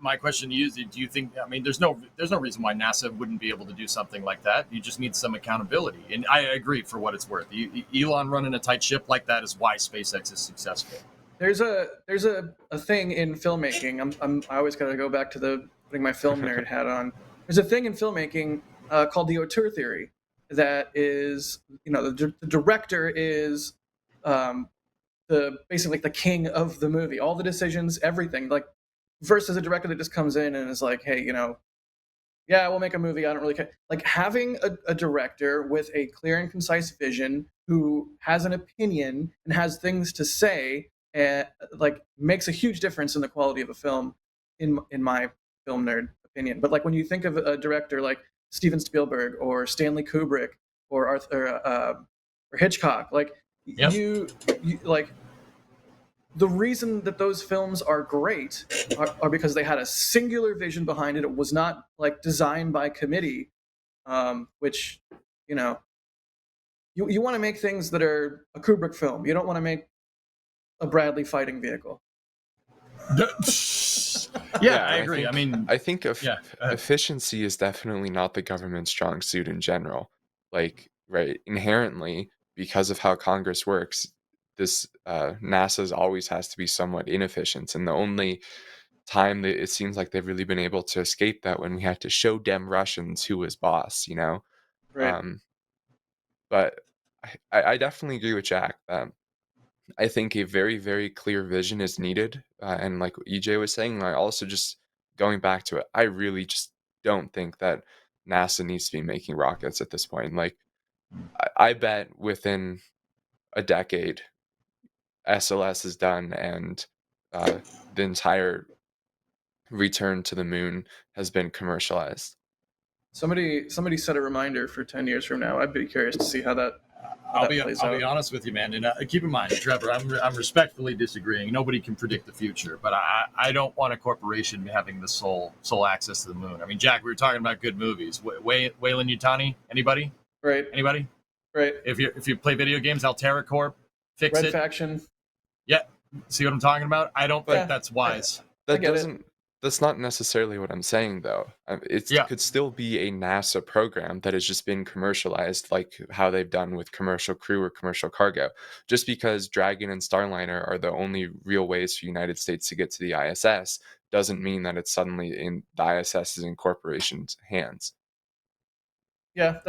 My question to you is: do you think? I mean, there's no reason why NASA wouldn't be able to do something like that. You just need some accountability, and I agree for what it's worth. Elon running a tight ship like that is why SpaceX is successful. There's a thing in filmmaking. I always got to go back to putting my film nerd hat on. There's a thing in filmmaking called the auteur theory that is, the director is basically like the king of the movie. All the decisions, everything. Like versus a director that just comes in and is like, hey, yeah, we'll make a movie. I don't really care. Like having a director with a clear and concise vision who has an opinion and has things to say, like makes a huge difference in the quality of a film, in my film nerd opinion. But like when you think of a director like Steven Spielberg or Stanley Kubrick or or Hitchcock, like Yep. you like the reason that those films are great are because they had a singular vision behind it. It was not like designed by committee, which, you want to make things that are a Kubrick film. You don't want to make a Bradley fighting vehicle. Yeah, I agree. I think efficiency is definitely not the government's strong suit in general. Like, right, inherently, because of how Congress works, this NASA's always has to be somewhat inefficient. And the only time that it seems like they've really been able to escape that when we had to show dem Russians who was boss, Right. But I definitely agree with Jack. I think a very, very clear vision is needed. And like EJ was saying, I also just going back to it, I really just don't think that NASA needs to be making rockets at this point. Like, I bet within a decade, SLS is done and the entire return to the moon has been commercialized. Somebody set a reminder for 10 years from now. I'd be curious to see how that I'll be plays out. honest with you, man, and keep in mind, Trevor, I'm respectfully disagreeing. Nobody can predict the future, but I don't want a corporation having the sole access to the moon. I mean, Jack, we were talking about good movies. Wayland Yutani, anybody? Right. Anybody? Right. If you play video games, Altera Corp, fix Red it. Faction. Yeah. See what I'm talking about? I don't think that's wise. That's not necessarily what I'm saying, though. It could still be a NASA program that has just been commercialized, like how they've done with Commercial Crew or Commercial Cargo. Just because Dragon and Starliner are the only real ways for the United States to get to the ISS doesn't mean that it's suddenly in the ISS's in corporations' hands. Yeah,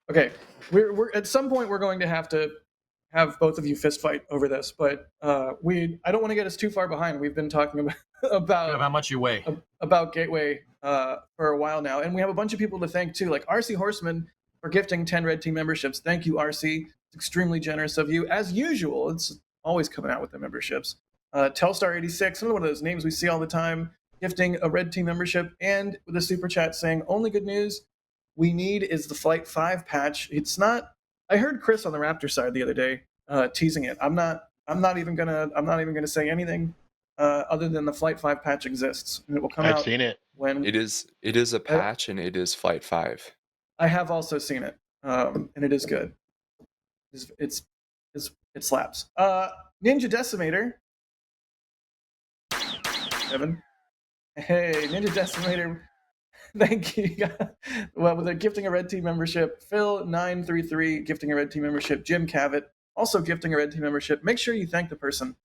okay. We're at some point we're going to have both of you fist fight over this, but I don't want to get us too far behind. We've been talking about how much you weigh about Gateway for a while now, and we have a bunch of people to thank too, like RC Horseman for gifting 10 Red Team memberships. Thank you, RC. It's extremely generous of you, as usual. It's always coming out with the memberships. Telstar86, another one of those names we see all the time, gifting a Red Team membership, and with a super chat saying, "Only good news we need is the Flight 5 patch." It's not. I heard Chris on the Raptor side the other day teasing it. I'm not even gonna say anything other than the Flight 5 patch exists, and it will come out. I've seen it. When it is a patch, and it is Flight 5. I have also seen it, and it is good. It slaps. Ninja Decimator. Evan. Hey, Ninja Decimator. Thank you. Well, with a gifting a Red Team membership, Phil933 gifting a Red Team membership, Jim Cavett also gifting a Red Team membership. Make sure you thank the person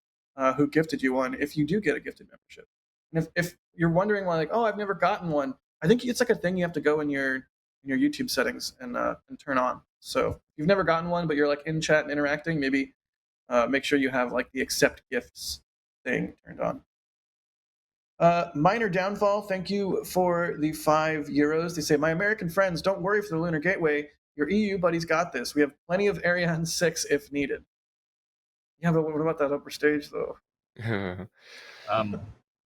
who gifted you one if you do get a gifted membership. And if you're wondering why, like, oh, I've never gotten one, I think it's like a thing you have to go in your YouTube settings and turn on. So if you've never gotten one, but you're like in chat and interacting, maybe make sure you have like the accept gifts thing turned on. Minor Downfall, thank you for the €5. They say, my American friends, don't worry for the Lunar Gateway. Your EU buddies got this. We have plenty of Ariane 6 if needed. Yeah, but what about that upper stage, though?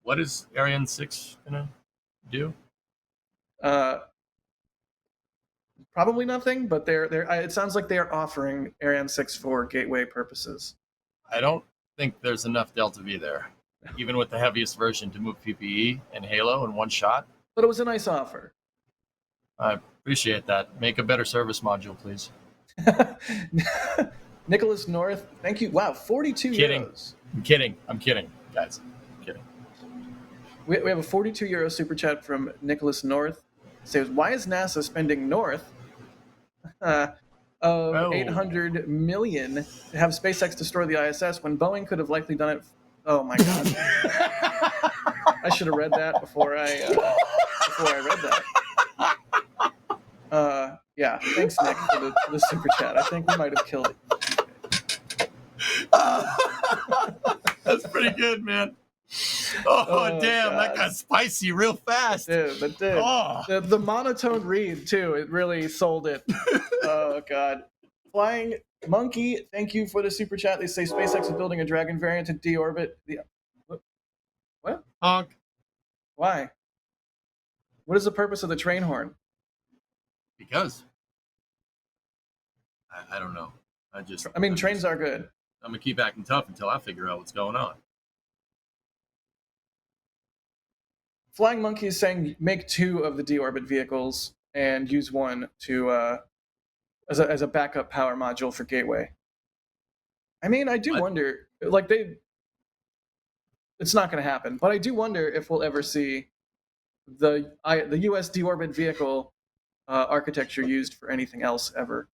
What is Ariane 6 gonna do? Probably nothing, but it sounds like they are offering Ariane 6 for Gateway purposes. I don't think there's enough Delta V there, even with the heaviest version, to move PPE and Halo in one shot. But it was a nice offer. I appreciate that. Make a better service module, please. Nicholas North, thank you. Wow, 42 kidding. euros. I'm kidding, guys. I'm kidding. We have a 42 euro super chat from Nicholas North. It says, why is NASA spending north of Oh. 800 million to have SpaceX destroy the ISS when Boeing could have likely done it? Oh my God. I should have read that before I read that. Yeah, thanks, Nick, for the super chat. I think we might have killed it. That's pretty good, man. Oh damn, God. that got spicy real fast. That did. Oh. The monotone read, too, it really sold it. Oh, God. Flying Monkey, thank you for the super chat. They say SpaceX is building a Dragon variant to deorbit the... What? Honk. Why? What is the purpose of the train horn? Because I don't know. Trains are good. I'm gonna keep acting tough until I figure out what's going on. Flying Monkey is saying make 2 of the deorbit vehicles and use one to as a backup power module for Gateway. I mean, I do wonder, like it's not going to happen, but I do wonder if we'll ever see the U.S. deorbit vehicle architecture used for anything else ever,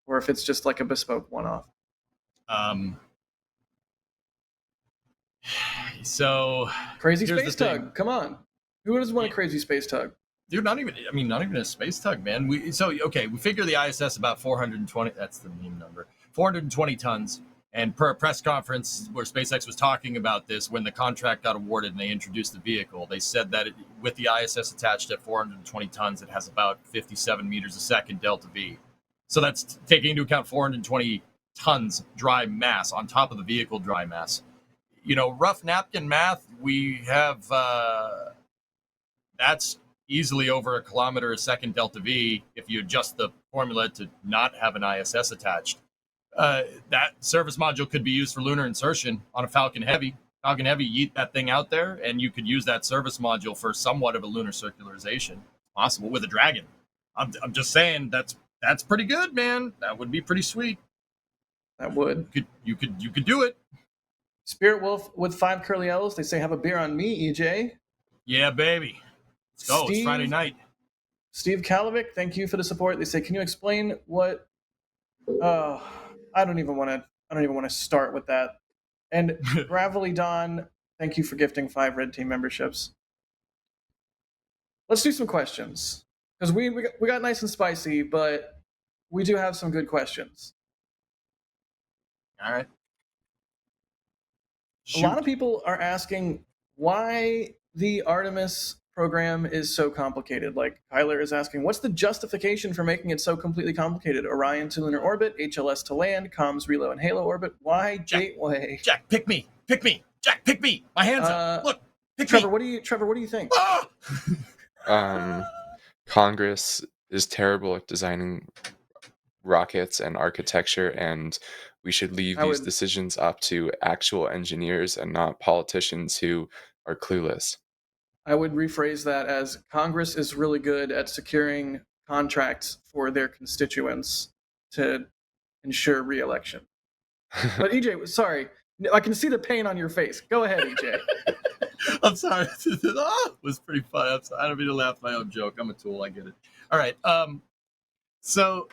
or if it's just like a bespoke one-off. So crazy space tug. Come on, who doesn't want a crazy space tug? Dude, not even a space tug, man. We figure the ISS about 420. That's the mean number. 420 tons. And per a press conference where SpaceX was talking about this, when the contract got awarded and they introduced the vehicle, they said that with the ISS attached at 420 tons, it has about 57 meters a second delta V. So that's taking into account 420 tons dry mass on top of the vehicle dry mass. Rough napkin math, we have that's easily over a kilometer a second delta V if you adjust the formula to not have an ISS attached. That service module could be used for lunar insertion on a Falcon Heavy. Falcon Heavy, yeet that thing out there, and you could use that service module for somewhat of a lunar circularization. Possible with a Dragon. I'm just saying that's pretty good, man. That would be pretty sweet. That would. You could do it. Spirit Wolf with 5 curly L's. They say have a beer on me, EJ. Yeah, baby. Let's go. It's Friday night. Steve Kalovic, thank you for the support. They say, can you explain what? Oh, I don't even want to start with that. And Gravelly Dawn, thank you for gifting 5 Red Team memberships. Let's do some questions because we got nice and spicy, but we do have some good questions. All right. Shoot. A lot of people are asking why the Artemis program is so complicated. Like Kyler is asking, what's the justification for making it so completely complicated? Orion to lunar orbit, HLS to land, comms, relo, and halo orbit. Why Gateway? Jack, pick me. Jack, pick me. My hands up. Look, pick Trevor, me. Trevor, what do you think? Congress is terrible at designing rockets and architecture, and we should leave these decisions up to actual engineers and not politicians who are clueless. I would rephrase that as Congress is really good at securing contracts for their constituents to ensure re-election. But EJ, sorry, I can see the pain on your face. Go ahead, EJ. I'm sorry. It was pretty fun. I don't mean to laugh at my own joke. I'm a tool. I get it. All right. So,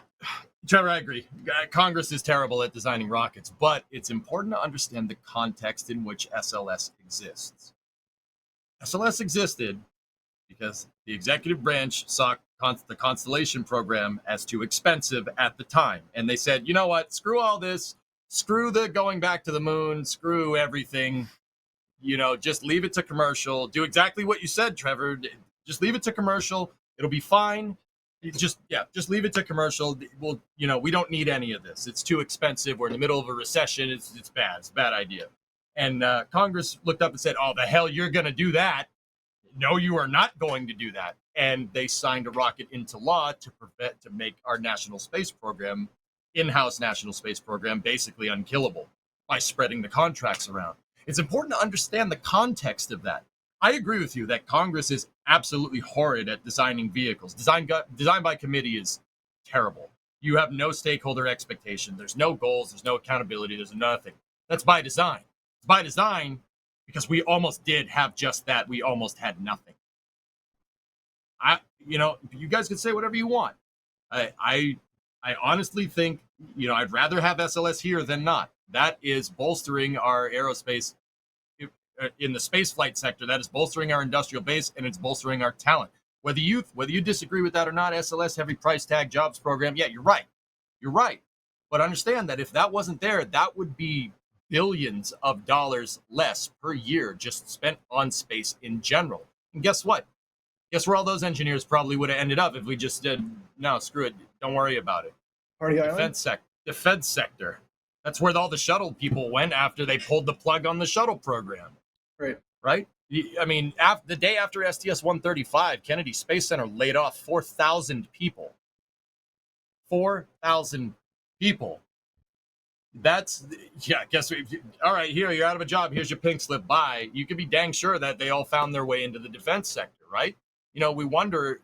Trevor, I agree. Congress is terrible at designing rockets, but it's important to understand the context in which SLS exists. SLS existed because the executive branch saw the Constellation program as too expensive at the time. And they said, you know what? Screw all this. Screw the going back to the moon. Screw everything. Just leave it to commercial. Do exactly what you said, Trevor. Just leave it to commercial. It'll be fine. Just leave it to commercial. We don't need any of this. It's too expensive. We're in the middle of a recession. It's bad. It's a bad idea. And Congress looked up and said, oh, the hell, you're going to do that. No, you are not going to do that. And they signed a rocket into law to make our national space program, in-house national space program, basically unkillable by spreading the contracts around. It's important to understand the context of that. I agree with you that Congress is absolutely horrid at designing vehicles. Design by committee is terrible. You have no stakeholder expectation. There's no goals. There's no accountability. There's nothing. That's by design. By design, because we almost did have just that. We almost had nothing. You guys can say whatever you want. I honestly think, I'd rather have SLS here than not. That is bolstering our aerospace in the space flight sector. That is bolstering our industrial base, and it's bolstering our talent. Whether you disagree with that or not, SLS, heavy price tag jobs program, yeah, you're right. You're right. But understand that if that wasn't there, that would be billions of dollars less per year just spent on space in general. And guess what? Guess where all those engineers probably would have ended up if we just did, no, screw it, don't worry about it. Party Island? Defense sector. That's where all the shuttle people went after they pulled the plug on the shuttle program. Right? I mean, the day after STS-135, Kennedy Space Center laid off 4,000 people. 4,000 people. That's, guess what? All right, here, you're out of a job. Here's your pink slip. Bye. You can be dang sure that they all found their way into the defense sector, right? We wonder,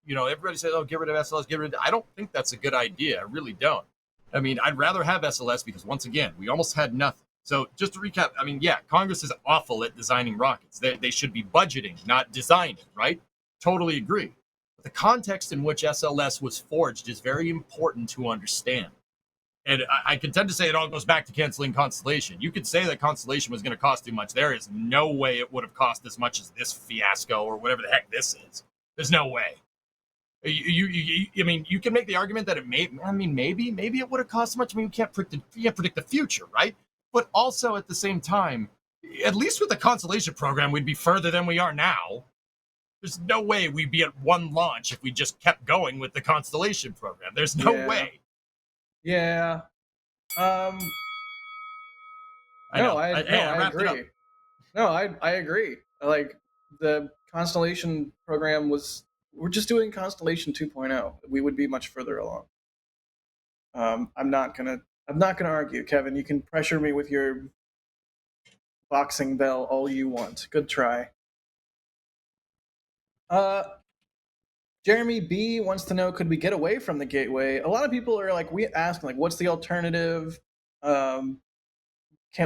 everybody says, oh, get rid of SLS, I don't think that's a good idea. I really don't. I mean, I'd rather have SLS because, once again, we almost had nothing. So just to recap, I mean, yeah, Congress is awful at designing rockets. They should be budgeting, not designing, right? Totally agree. But the context in which SLS was forged is very important to understand. And I can tend to say it all goes back to canceling Constellation. You could say that Constellation was going to cost too much. There is no way it would have cost as much as this fiasco or whatever the heck this is. There's no way. I mean, you can make the argument that maybe it would have cost much. I mean, you can't predict the future, right? But also at the same time, at least with the Constellation program, we'd be further than we are now. There's no way we'd be at one launch if we just kept going with the Constellation program. There's no way. Yeah. I agree. No, I agree. Like, the Constellation program we're just doing Constellation 2.0. We would be much further along. I'm not gonna argue, Kevin. You can pressure me with your boxing bell all you want. Good try. Jeremy B wants to know, could we get away from the gateway? A lot of people are asking, what's the alternative? Can't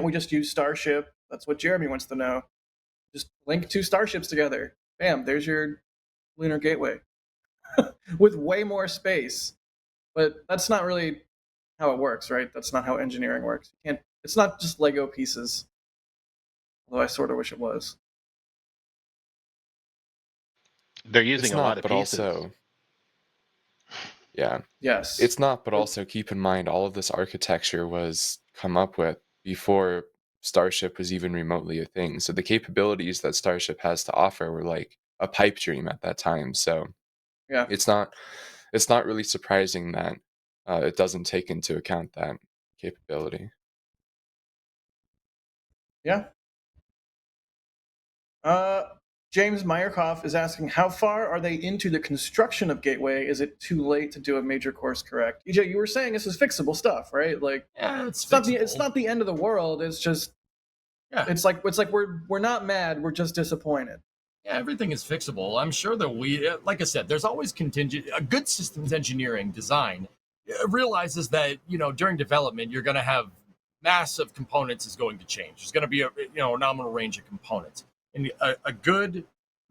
we just use Starship? That's what Jeremy wants to know. Just link two starships together. Bam, there's your lunar gateway. With way more space. But that's not really how it works, right? That's not how engineering works. It's not just Lego pieces. Although I sort of wish it was. They're using a lot of pieces. Also, yeah. Yes. It's not, but also keep in mind all of this architecture was come up with before Starship was even remotely a thing. So the capabilities that Starship has to offer were like a pipe dream at that time. So yeah, it's not really surprising that it doesn't take into account that capability. Yeah. James Meyerhoff is asking, how far are they into the construction of Gateway? Is it too late to do a major course correct? EJ, you were saying this is fixable stuff, right? Like, yeah, it's not the end of the world. It's just, it's like we're not mad. We're just disappointed. Yeah, everything is fixable. I'm sure that like I said, there's always contingent. A good systems engineering design realizes that, during development, you're going to have mass of components is going to change. There's going to be a nominal range of components. And a good,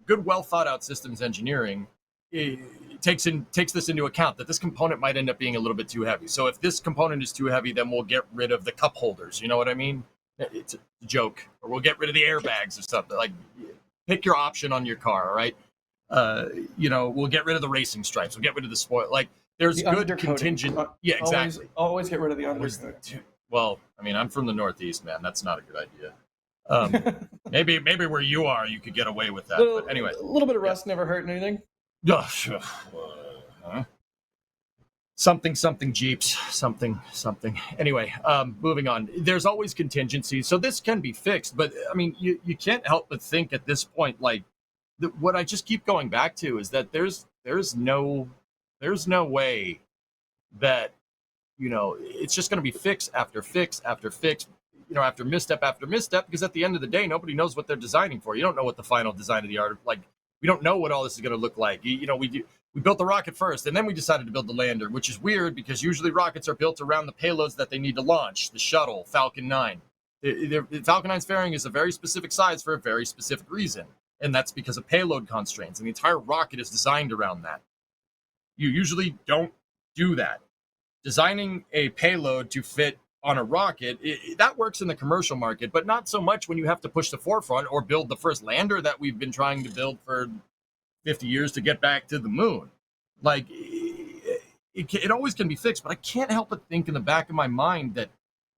well thought out systems engineering takes this into account, that this component might end up being a little bit too heavy. So if this component is too heavy, then we'll get rid of the cup holders. You know what I mean? It's a joke. Or we'll get rid of the airbags or something. Like, pick your option on your car, all right? We'll get rid of the racing stripes. We'll get rid of the spoil. Like, there's the good contingent. Yeah, exactly. Always get rid of the undercoating. Well, I mean, I'm from the Northeast, man. That's not a good idea. Maybe where you are, you could get away with that. But anyway, a little bit of rust never hurt anything. Something Jeeps, something. Anyway, moving on. There's always contingencies, so this can be fixed. But I mean, you can't help but think at this point, like, what I just keep going back to is that there's no way that it's just going to be fix after fix after fix. After misstep after misstep, because at the end of the day, nobody knows what they're designing for. You don't know what the final design of the art, like, we don't know what all this is going to look like. We built the rocket first, and then we decided to build the lander, which is weird because usually rockets are built around the payloads that they need to launch, the shuttle, Falcon 9. Falcon 9's fairing is a very specific size for a very specific reason, and that's because of payload constraints, and the entire rocket is designed around that. You usually don't do that. Designing a payload to fit on a rocket, that works in the commercial market, but not so much when you have to push the forefront or build the first lander that we've been trying to build for 50 years to get back to the moon. Like, it always can be fixed, but I can't help but think in the back of my mind that,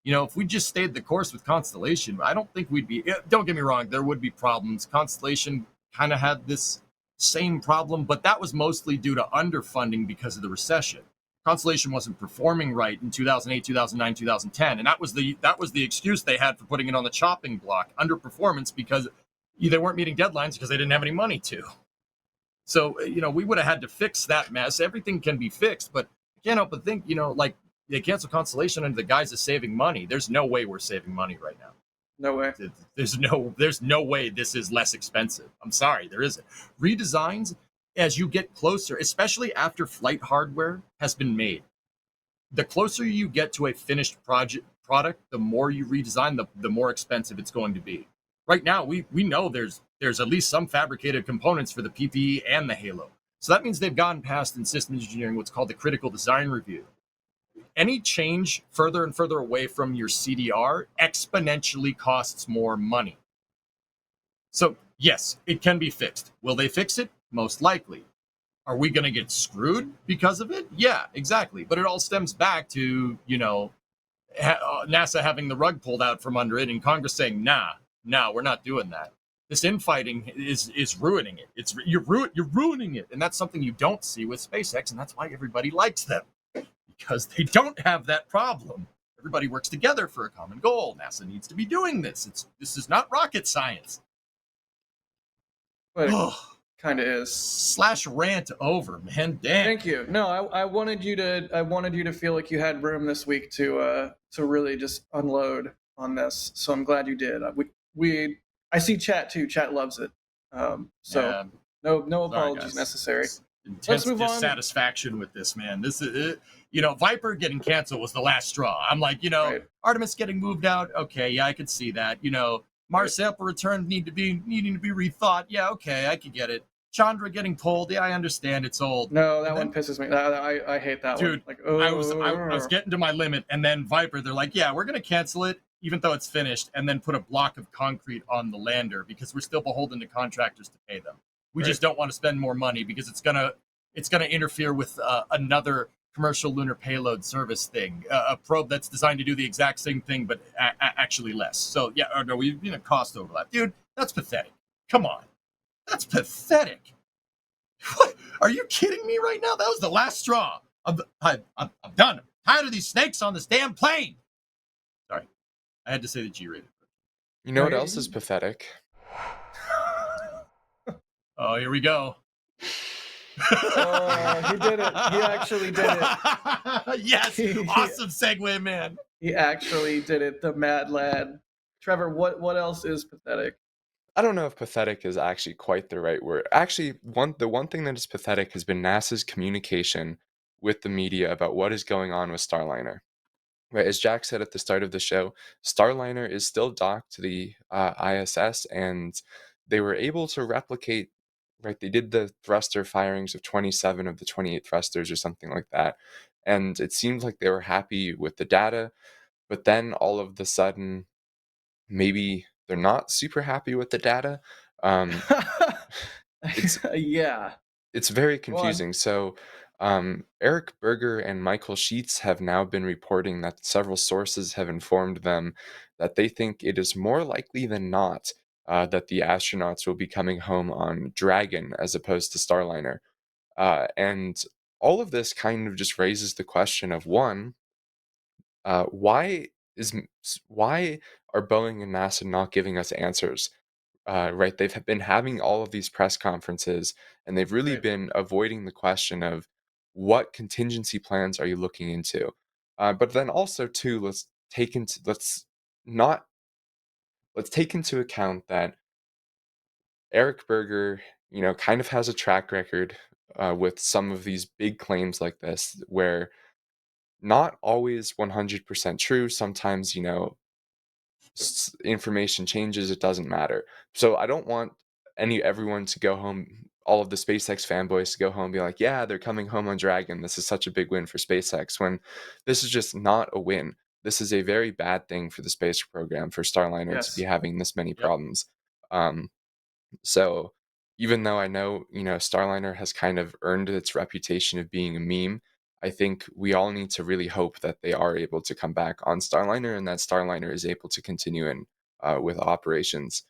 if we just stayed the course with Constellation, I don't think we'd be, don't get me wrong, there would be problems. Constellation kind of had this same problem, but that was mostly due to underfunding because of the recession. Constellation wasn't performing right in 2008, 2009, 2010, and that was the excuse they had for putting it on the chopping block, underperformance, because they weren't meeting deadlines because they didn't have any money to. So, we would have had to fix that mess. Everything can be fixed, but I can't help but think, like, they cancel Constellation under the guise of saving money. There's no way we're saving money right now. No way. There's no way this is less expensive. I'm sorry, there isn't. Redesigns, as you get closer, especially after flight hardware has been made, the closer you get to a finished product, the more you redesign, the more expensive it's going to be. Right now, we know there's at least some fabricated components for the PPE and the Halo. So that means they've gotten past in systems engineering what's called the critical design review. Any change further and further away from your CDR exponentially costs more money. So yes, it can be fixed. Will they fix it? Most likely. Are we going to get screwed because of it? Yeah, exactly. But it all stems back to, NASA having the rug pulled out from under it and Congress saying, nah, we're not doing that. This infighting is ruining it. You're ruining it. And that's something you don't see with SpaceX, and that's why everybody likes them. Because they don't have that problem. Everybody works together for a common goal. NASA needs to be doing this. This is not rocket science. But it kind of is. /rant over, man. Damn. Thank you. No, I wanted you to feel like you had room this week to really just unload on this. So I'm glad you did. I see chat too. Chat loves it. No apologies necessary. Intense Let's move on. Dissatisfaction with this, man. This is it. Viper getting canceled was the last straw. I'm like, right. Artemis getting moved out. Okay, yeah, I could see that. Mars sample return needing to be rethought. Yeah, okay, I could get it. Chandra getting pulled. Yeah, I understand. It's old. No, that one pisses me. I hate that one. Dude, like, I was getting to my limit, and then Viper, they're like, yeah, we're gonna cancel it, even though it's finished, and then put a block of concrete on the lander because we're still beholden to contractors to pay them. We just don't want to spend more money because it's gonna interfere with another commercial lunar payload service thing, a probe that's designed to do the exact same thing, but actually less. So yeah, we cost overlap, dude. That's pathetic. Come on, that's pathetic. What? Are you kidding me right now? That was the last straw. I'm done. I'm tired of these snakes on this damn plane. Sorry, I had to say the G-rated. You know what else is pathetic? Oh, here we go. He did it. He actually did it. Yes, awesome segue, man. He actually did it. The mad lad. Trevor, what else is pathetic? I don't know if pathetic is actually quite the right word. Actually, the one thing that is pathetic has been NASA's communication with the media about what is going on with Starliner. Right, as Jack said at the start of the show, Starliner is still docked to the ISS, and they were able to replicate. Right, they did the thruster firings of 27 of the 28 thrusters or something like that, and it seemed like they were happy with the data. But then all of the sudden, maybe they're not super happy with the data. Yeah, it's very confusing. So Eric Berger and Michael Sheets have now been reporting that several sources have informed them that they think it is more likely than not that the astronauts will be coming home on Dragon as opposed to Starliner. And all of this kind of just raises the question of, one, why are Boeing and NASA not giving us answers? Right, they've been having all of these press conferences, and they've really been avoiding the question of what contingency plans are you looking into. But then also too, let's take into account that Eric Berger, kind of has a track record with some of these big claims like this, where not always 100% true. Sometimes, information changes, it doesn't matter. So I don't want everyone to go home, all of the SpaceX fanboys to go home and be like, yeah, they're coming home on Dragon. This is such a big win for SpaceX, when this is just not a win. This is a very bad thing for the space program, for Starliner to be having this many problems. So even though I know, Starliner has kind of earned its reputation of being a meme, I think we all need to really hope that they are able to come back on Starliner, and that Starliner is able to continue in with operations.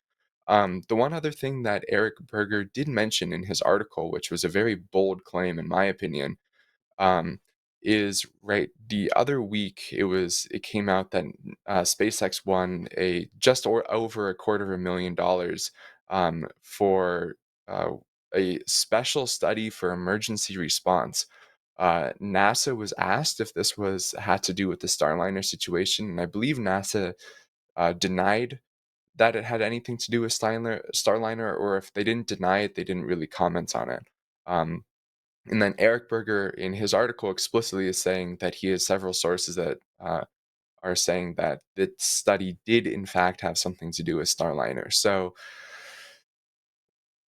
The one other thing that Eric Berger did mention in his article, which was a very bold claim in my opinion, um, is right. The other week, it came out that SpaceX won over $250,000 for a special study for emergency response. NASA was asked if this had to do with the Starliner situation, and I believe NASA denied that it had anything to do with Starliner, or if they didn't deny it, they didn't really comment on it. Um, and then Eric Berger, in his article, explicitly is saying that he has several sources that are saying that this study did, in fact, have something to do with Starliner. So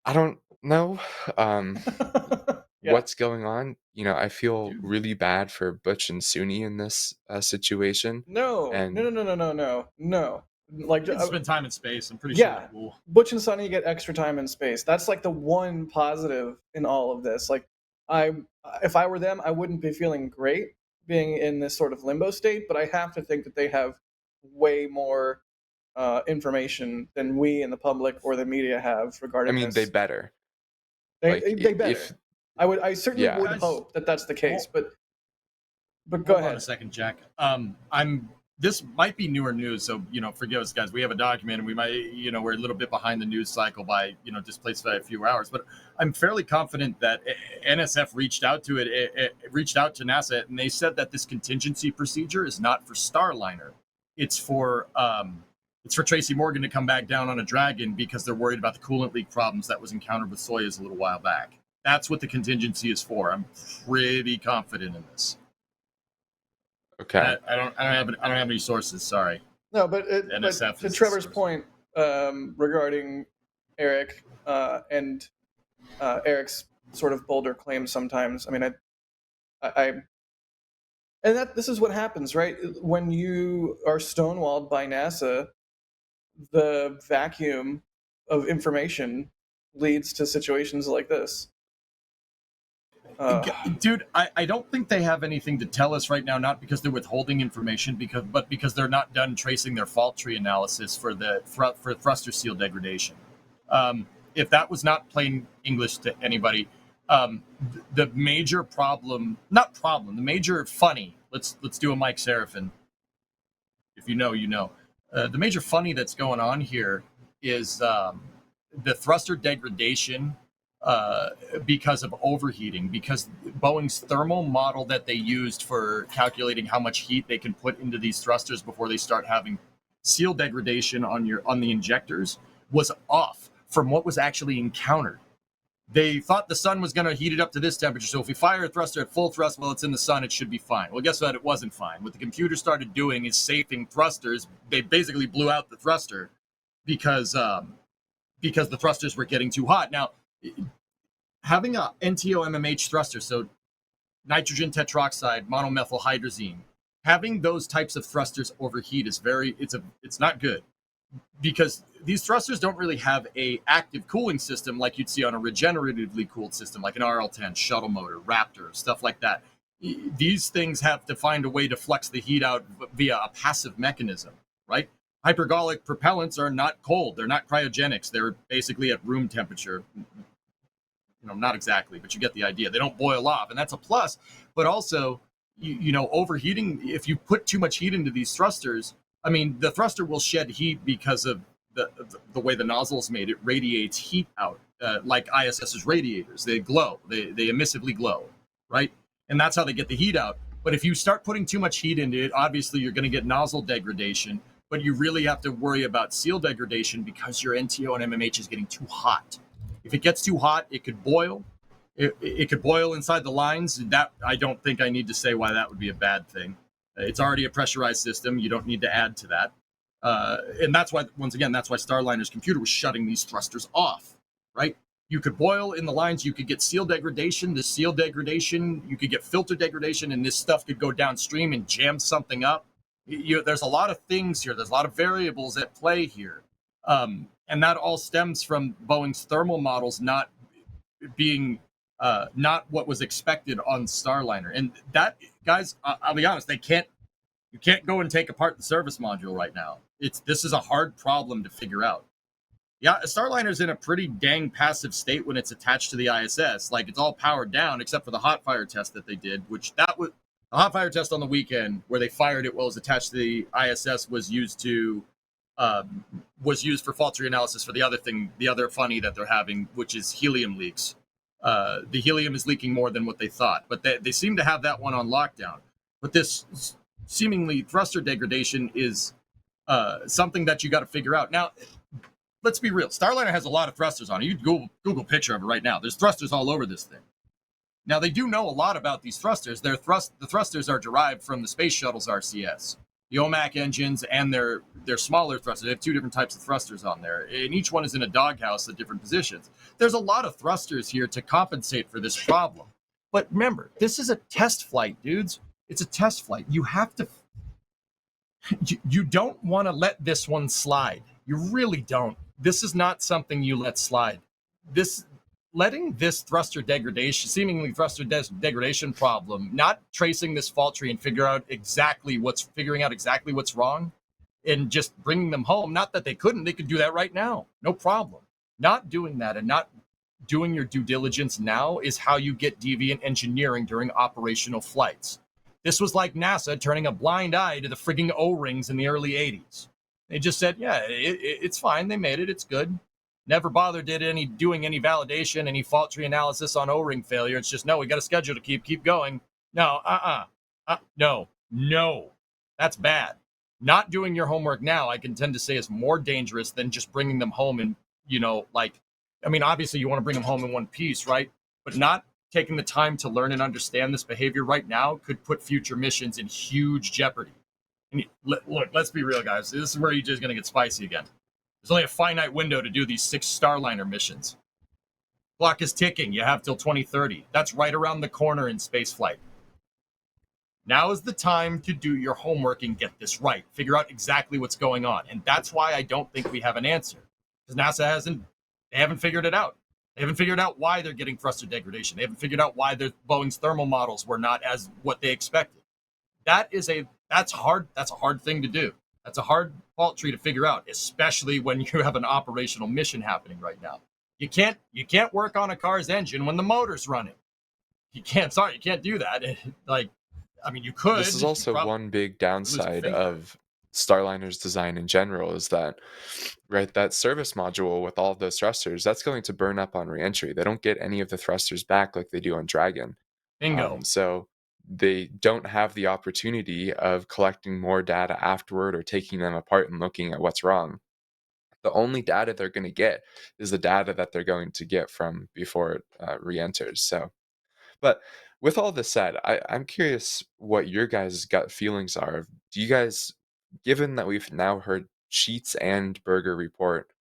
I don't know what's going on. I feel really bad for Butch and Suni in this situation. No. Like, spend time in space. I'm pretty sure. Cool. Butch and Sunny get extra time in space. That's like the one positive in all of this. Like, if I were them, I wouldn't be feeling great being in this sort of limbo state. But I have to think that they have way more information than we in the public or the media have regarding. I mean, they better. They better. I certainly would hope that that's the case. But go ahead. Hold on a second, Jack. This might be newer news, so forgive us, guys. We have a document, and we might, we're a little bit behind the news cycle by, displaced by a few hours. But I'm fairly confident that NSF reached out to reached out to NASA, and they said that this contingency procedure is not for Starliner. It's for Tracy Morgan to come back down on a Dragon because they're worried about the coolant leak problems that was encountered with Soyuz a little while back. That's what the contingency is for. I'm pretty confident in this. Okay. I don't have any sources. Sorry. No, but to Trevor's point regarding Eric and Eric's sort of bolder claims sometimes. I mean, this is what happens, right? When you are stonewalled by NASA, the vacuum of information leads to situations like this. Dude, I don't think they have anything to tell us right now, not because they're withholding information, but because they're not done tracing their fault tree analysis for thruster seal degradation. If that was not plain English to anybody, the major the major funny, let's do a Mike Seraphin. If you know, you know. The major funny that's going on here is the thruster degradation because of overheating, because Boeing's thermal model that they used for calculating how much heat they can put into these thrusters before they start having seal degradation on the injectors was off from what was actually encountered. They thought the sun was going to heat it up to this temperature, so if we fire a thruster at full thrust while it's in the sun, it should be fine. Well, guess what? It wasn't fine. What the computer started doing is safing thrusters. They basically blew out the thruster because the thrusters were getting too hot. Now, having a NTO-MMH thruster, so nitrogen tetroxide, monomethyl hydrazine, having those types of thrusters overheat is it's not good, because these thrusters don't really have a active cooling system like you'd see on a regeneratively cooled system, like an RL-10 shuttle motor, Raptor, stuff like that. These things have to find a way to flex the heat out via a passive mechanism, right? Hypergolic propellants are not cold. They're not cryogenics. They're basically at room temperature. Not exactly, but you get the idea. They don't boil off, and that's a plus. But also, overheating, if you put too much heat into these thrusters, I mean, the thruster will shed heat because of the way the nozzle's made. It radiates heat out, like ISS's radiators. They glow. They emissively glow, right? And that's how they get the heat out. But if you start putting too much heat into it, obviously you're going to get nozzle degradation, but you really have to worry about seal degradation because your NTO and MMH is getting too hot. If it gets too hot, it could boil. It could boil inside the lines. That, I don't think I need to say why that would be a bad thing. It's already a pressurized system. You don't need to add to that. And that's why, once again, that's why Starliner's computer was shutting these thrusters off, right? You could boil in the lines, you could get seal degradation, you could get filter degradation, and this stuff could go downstream and jam something up. There's a lot of things here. There's a lot of variables at play here. And that all stems from Boeing's thermal models not being not what was expected on Starliner. And that, guys, I'll be honest, you can't go and take apart the service module right now. This is a hard problem to figure out. Yeah, Starliner's in a pretty dang passive state when it's attached to the ISS. Like, it's all powered down except for the hot fire test that they did, which that was the hot fire test on the weekend where they fired it while it was attached to the ISS was used for fault tree analysis for the other funny that they're having, which is helium leaks. The helium is leaking more than what they thought, but they seem to have that one on lockdown. But this seemingly thruster degradation is something that you got to figure out. Now, let's be real. Starliner has a lot of thrusters on it. You can Google picture of it right now. There's thrusters all over this thing. Now, they do know a lot about these thrusters. The thrusters are derived from the Space Shuttle's RCS. The OMAC engines and their smaller thrusters. They have two different types of thrusters on there, and each one is in a doghouse at different positions. There's a lot of thrusters here to compensate for this problem. But remember, this is a test flight, dudes. It's a test flight. You have to... You don't want to let this one slide. You really don't. This is not something you let slide. Letting this seemingly thruster degradation problem, not tracing this fault tree and figuring out exactly what's wrong, and just bringing them home. Not that they could do that right now, no problem. Not doing that and not doing your due diligence now is how you get deviant engineering during operational flights. This was like NASA turning a blind eye to the frigging O-rings in the early 80s. They just said, yeah, it's fine. They made it. It's good. Never bothered doing any validation, any fault tree analysis on O-ring failure. It's just, no, we got a schedule to keep going. No, no, that's bad. Not doing your homework now, I can tend to say, is more dangerous than just bringing them home and, obviously you want to bring them home in one piece, right? But not taking the time to learn and understand this behavior right now could put future missions in huge jeopardy. And look, let's be real, guys. This is where you're just going to get spicy again. There's only a finite window to do these 6 Starliner missions. Clock is ticking. You have till 2030. That's right around the corner in spaceflight. Now is the time to do your homework and get this right. Figure out exactly what's going on. And that's why I don't think we have an answer. Because NASA haven't figured it out. They haven't figured out why they're getting thruster degradation. They haven't figured out why Boeing's thermal models were not as what they expected. That's hard. That's a hard thing to do. That's a hard fault tree to figure out, especially when you have an operational mission happening right now. You can't work on a car's engine when the motor's running. You can't do that. You could. This is also one big downside of Starliner's design in general is that, right, that service module with all of those thrusters, that's going to burn up on reentry. They don't get any of the thrusters back like they do on Dragon. Bingo. So they don't have the opportunity of collecting more data afterward or taking them apart and looking at what's wrong. The only data they're going to get is the data that they're going to get from before it re-enters. So, but with all this said, I'm curious what your guys' gut feelings are. Do you guys, given that we've now heard Sheets and Berger report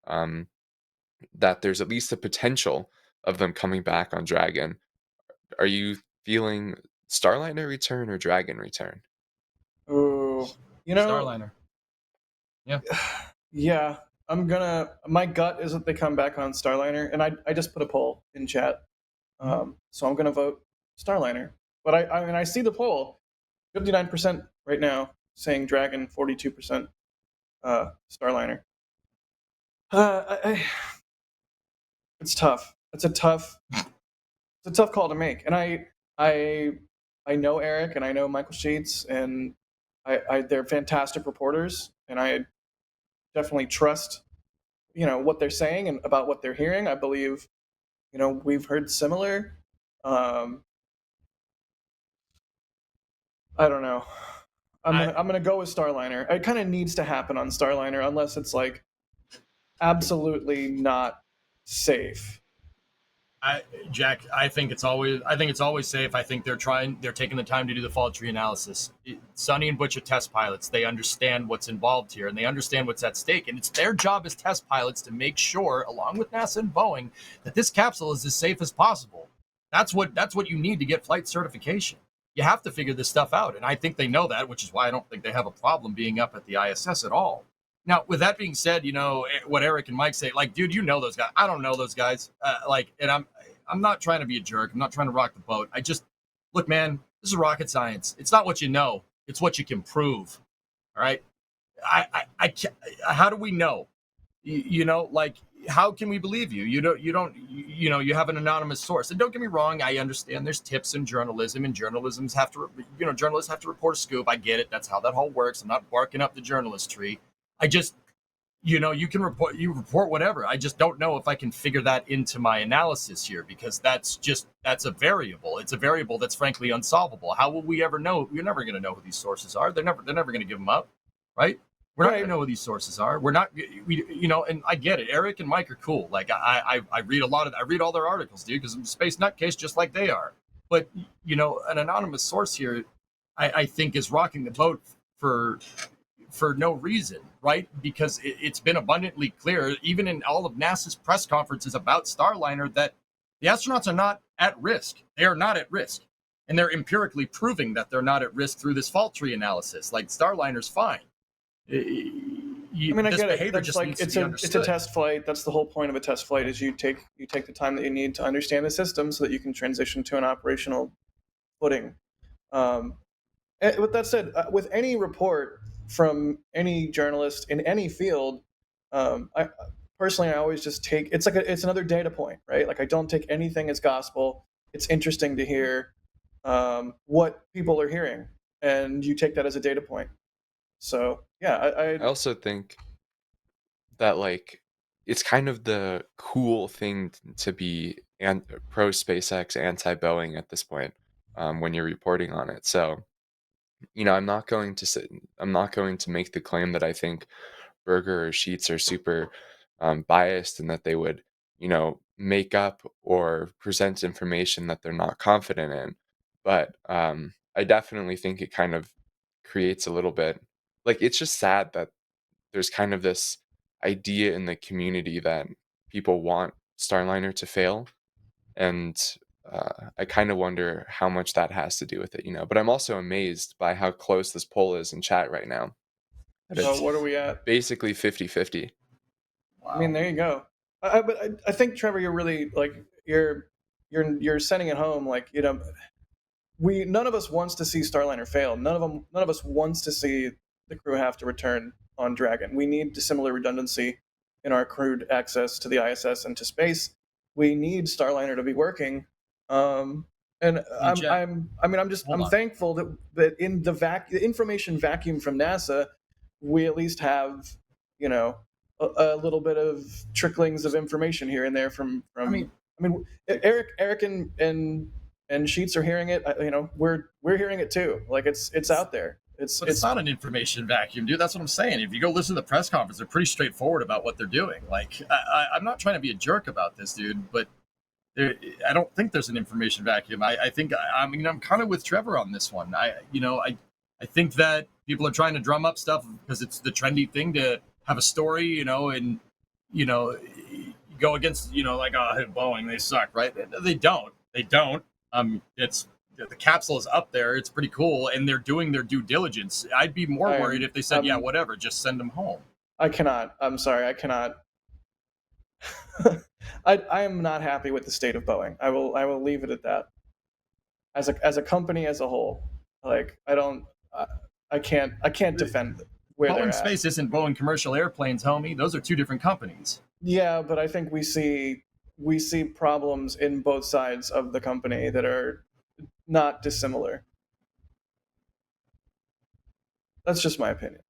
that there's at least a potential of them coming back on Dragon, are you feeling Starliner return or Dragon return? Oh, Starliner. Yeah. Yeah, my gut is that they come back on Starliner, and I just put a poll in chat. So I'm gonna vote Starliner. But I see the poll, 59% right now saying Dragon, 42% Starliner. It's tough. It's a tough call to make, and I know Eric and I know Michael Sheets, and they're fantastic reporters, and I definitely trust what they're saying and about what they're hearing. I believe we've heard similar. I don't know. I'm gonna go with Starliner. It kind of needs to happen on Starliner unless it's like absolutely not safe. Jack, I think it's always safe. I think they're taking the time to do the fault tree analysis. Sonny and Butch are test pilots. They understand what's involved here, and they understand what's at stake. And it's their job as test pilots to make sure, along with NASA and Boeing, that this capsule is as safe as possible. That's what you need to get flight certification. You have to figure this stuff out, and I think they know that, which is why I don't think they have a problem being up at the ISS at all. Now, with that being said, what Eric and Mike say, like, dude, you know those guys. I don't know those guys. And I'm not trying to be a jerk. I'm not trying to rock the boat. I just, look, man, this is rocket science. It's not what you know. It's what you can prove. All right. I can't, how do we know? How can we believe you? You have an anonymous source. And don't get me wrong. I understand there's tips in journalism, and journalists have to report a scoop. I get it. That's how that whole works. I'm not barking up the journalist tree. I just, you can report whatever. I just don't know if I can figure that into my analysis here, because that's a variable. It's a variable that's frankly unsolvable. How will we ever know? You're never going to know who these sources are. They're never going to give them up, right? We're not going to know who these sources are. We're not, and I get it. Eric and Mike are cool. Like I read I read all their articles, dude, because I'm a space nutcase just like they are. But, an anonymous source here, I think is rocking the boat for no reason, right? Because it's been abundantly clear, even in all of NASA's press conferences about Starliner, that the astronauts are not at risk. They are not at risk. And they're empirically proving that they're not at risk through this fault tree analysis. Like, Starliner's fine. I get it. That's like, it's a test flight. That's the whole point of a test flight, is you take the time that you need to understand the system so that you can transition to an operational footing. With that said, with any report from any journalist in any field, I always just take it's another data point, right? Like, I don't take anything as gospel. It's interesting to hear what people are hearing, and you take that as a data point. So yeah, I also think that, like, it's kind of the cool thing to be pro SpaceX, anti Boeing at this point, when you're reporting on it. So, I'm not going to make the claim that I think Berger or Sheets are super biased, and that they would, make up or present information that they're not confident in. But I definitely think it kind of creates a little bit, like, it's just sad that there's kind of this idea in the community that people want Starliner to fail. And I kind of wonder how much that has to do with it, But I'm also amazed by how close this poll is in chat right now. So what are we at? Basically 50-50. Wow. I mean, there you go. But I think, Trevor, you're really, like, you're sending it home. Like, none of us wants to see Starliner fail. None of us wants to see the crew have to return on Dragon. We need similar redundancy in our crewed access to the ISS and to space. We need Starliner to be working. I'm thankful that in the information vacuum from NASA, we at least have, a little bit of tricklings of information here and there from Eric and Sheets are hearing it. We're hearing it too. Like, it's out there. It's not an information vacuum, dude. That's what I'm saying. If you go listen to the press conference, they're pretty straightforward about what they're doing. Like, I'm not trying to be a jerk about this, dude, but I don't think there's an information vacuum. I think I'm kind of with Trevor on this one. I think that people are trying to drum up stuff because it's the trendy thing to have a story, and go against, like, oh, Boeing, they suck, right? They don't. It's the capsule is up there. It's pretty cool, and they're doing their due diligence. I'd be more worried if they said, yeah, whatever, just send them home. I'm sorry, I cannot. I am not happy with the state of Boeing. I will leave it at that. As a company as a whole, like, I can't defend where Boeing they're at. Space isn't Boeing Commercial Airplanes, homie. Those are two different companies. Yeah, but I think we see problems in both sides of the company that are not dissimilar. That's just my opinion.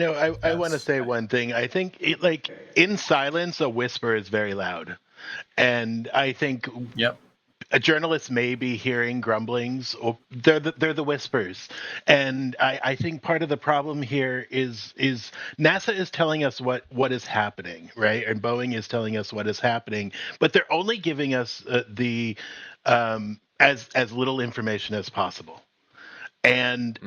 I want to say one thing. I think in silence, a whisper is very loud. And I think a journalist may be hearing grumblings, or they're the whispers. And I think part of the problem here is NASA is telling us what is happening, right? And Boeing is telling us what is happening, but they're only giving us as little information as possible. And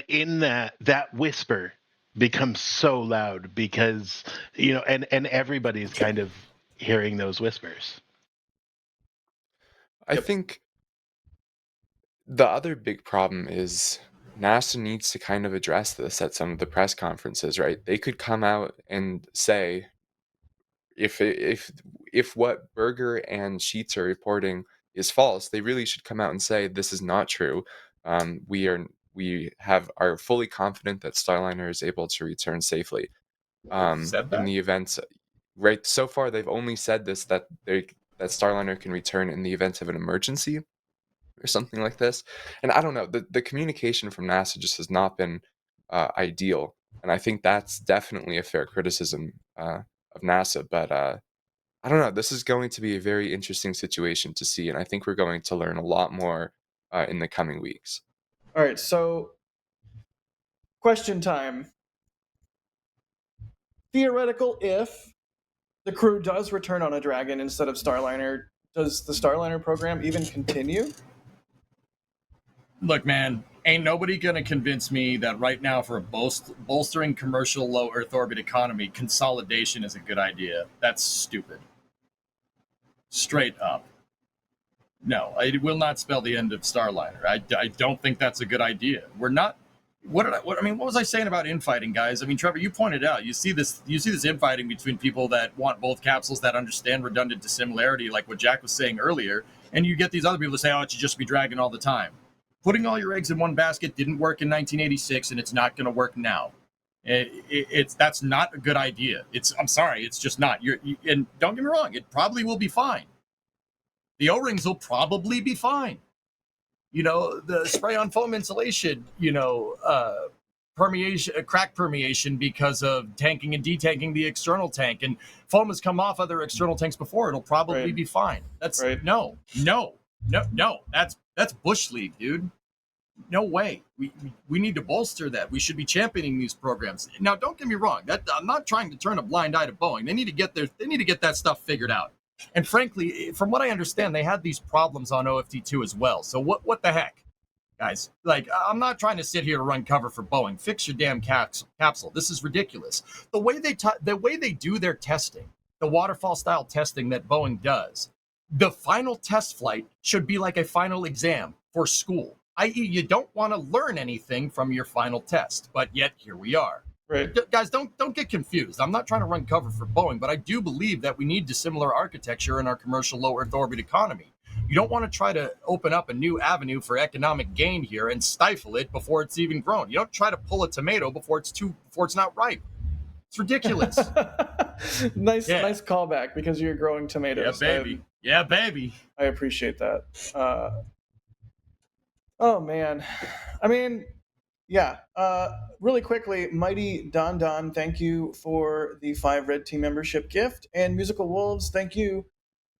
in that whisper becomes so loud because and everybody's kind of hearing those whispers. I think the other big problem is NASA needs to kind of address this at some of the press conferences, right? They could come out and say if what Berger and Sheets are reporting is false, they really should come out and say this is not true. We are fully confident that Starliner is able to return safely. Said In that? the events, right? So far, they've only said this that Starliner can return in the event of an emergency or something like this. And I don't know, the communication from NASA just has not been ideal, and I think that's definitely a fair criticism of NASA. But I don't know. This is going to be a very interesting situation to see, and I think we're going to learn a lot more in the coming weeks. All right, so question time. Theoretical if the crew does return on a Dragon instead of Starliner, does the Starliner program even continue? Look, man, ain't nobody gonna convince me that right now for a bolstering commercial low Earth orbit economy, consolidation is a good idea. That's stupid. Straight up. No, it will not spell the end of Starliner. I don't think that's a good idea. We're not. What was I saying about infighting, guys? I mean, Trevor, you pointed out you see this infighting between people that want both capsules that understand redundant dissimilarity, like what Jack was saying earlier, and you get these other people that say, "Oh, it should just be Dragon all the time." Putting all your eggs in one basket didn't work in 1986, and it's not going to work now. That's not a good idea. I'm sorry, it's just not. And don't get me wrong, it probably will be fine. The O-rings will probably be fine. The spray on foam insulation, permeation, crack permeation because of tanking and detanking the external tank, and foam has come off other external tanks before. It'll probably be fine. That's right. No. That's bush league, dude. No way. We need to bolster that. We should be championing these programs. Now, don't get me wrong. I'm not trying to turn a blind eye to Boeing. They need to get that stuff figured out. And frankly, from what I understand, they had these problems on OFT2 as well. So what the heck, guys? Like, I'm not trying to sit here to run cover for Boeing. Fix your damn capsule. This is ridiculous. The way they do their testing, the waterfall style testing that Boeing does, the final test flight should be like a final exam for school. I.e., you don't want to learn anything from your final test, but yet here we are. Right. Guys, don't get confused. I'm not trying to run cover for Boeing, but I do believe that we need dissimilar architecture in our commercial low Earth orbit economy. You don't want to try to open up a new avenue for economic gain here and stifle it before it's even grown. You don't try to pull a tomato before it's not ripe. It's ridiculous. Nice callback, because you're growing tomatoes. Yeah, baby. I appreciate that. Oh man, I mean. Yeah. Really quickly, Mighty Don, thank you for the 5 Red Team membership gift. And Musical Wolves, thank you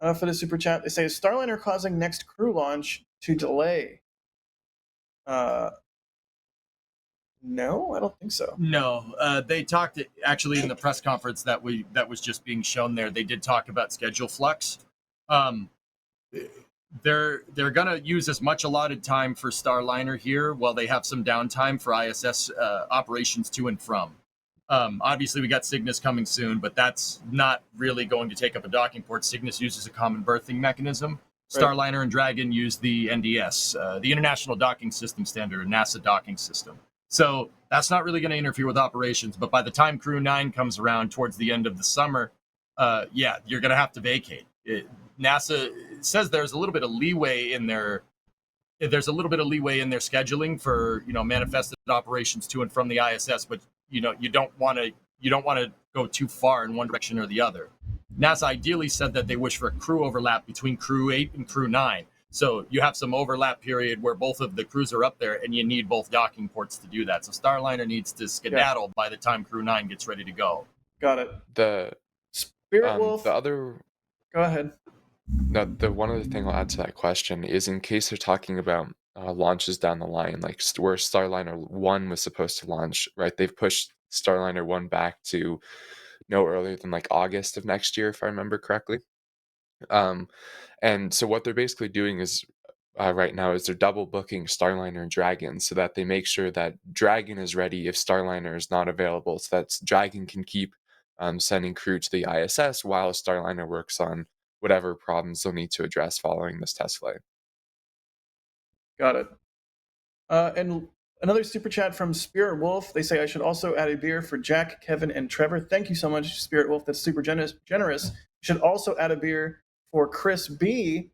for the super chat. They say, is Starliner causing next crew launch to delay? No, I don't think so. No, they talked actually in the press conference that was just being shown there. They did talk about schedule flux. They're going to use as much allotted time for Starliner here while they have some downtime for ISS operations to and from. Obviously, we got Cygnus coming soon, but that's not really going to take up a docking port. Cygnus uses a common berthing mechanism. Right. Starliner and Dragon use the NDS, the International Docking System Standard, a NASA docking system. So that's not really going to interfere with operations. But by the time Crew 9 comes around towards the end of the summer, you're going to have to vacate. NASA says there's a little bit of leeway in their scheduling for manifested operations to and from the ISS, but you don't want to go too far in one direction or the other. NASA ideally said that they wish for a crew overlap between Crew 8 and Crew 9, so you have some overlap period where both of the crews are up there, and you need both docking ports to do that. So Starliner needs to skedaddle by the time Crew 9 gets ready to go. Got it. The Spirit Wolf. The other. Go ahead. Now, the one other thing I'll add to that question is in case they're talking about launches down the line, like where Starliner 1 was supposed to launch, right? They've pushed Starliner 1 back to no earlier than like August of next year, if I remember correctly. Um, and so what they're basically doing is right now is they're double booking Starliner and Dragon so that they make sure that Dragon is ready if Starliner is not available, so that Dragon can keep sending crew to the ISS while Starliner works on whatever problems they'll need to address following this test flight. Got it. And another super chat from Spirit Wolf. They say I should also add a beer for Jack, Kevin, and Trevor. Thank you so much, Spirit Wolf. That's super generous. Should also add a beer for Chris B,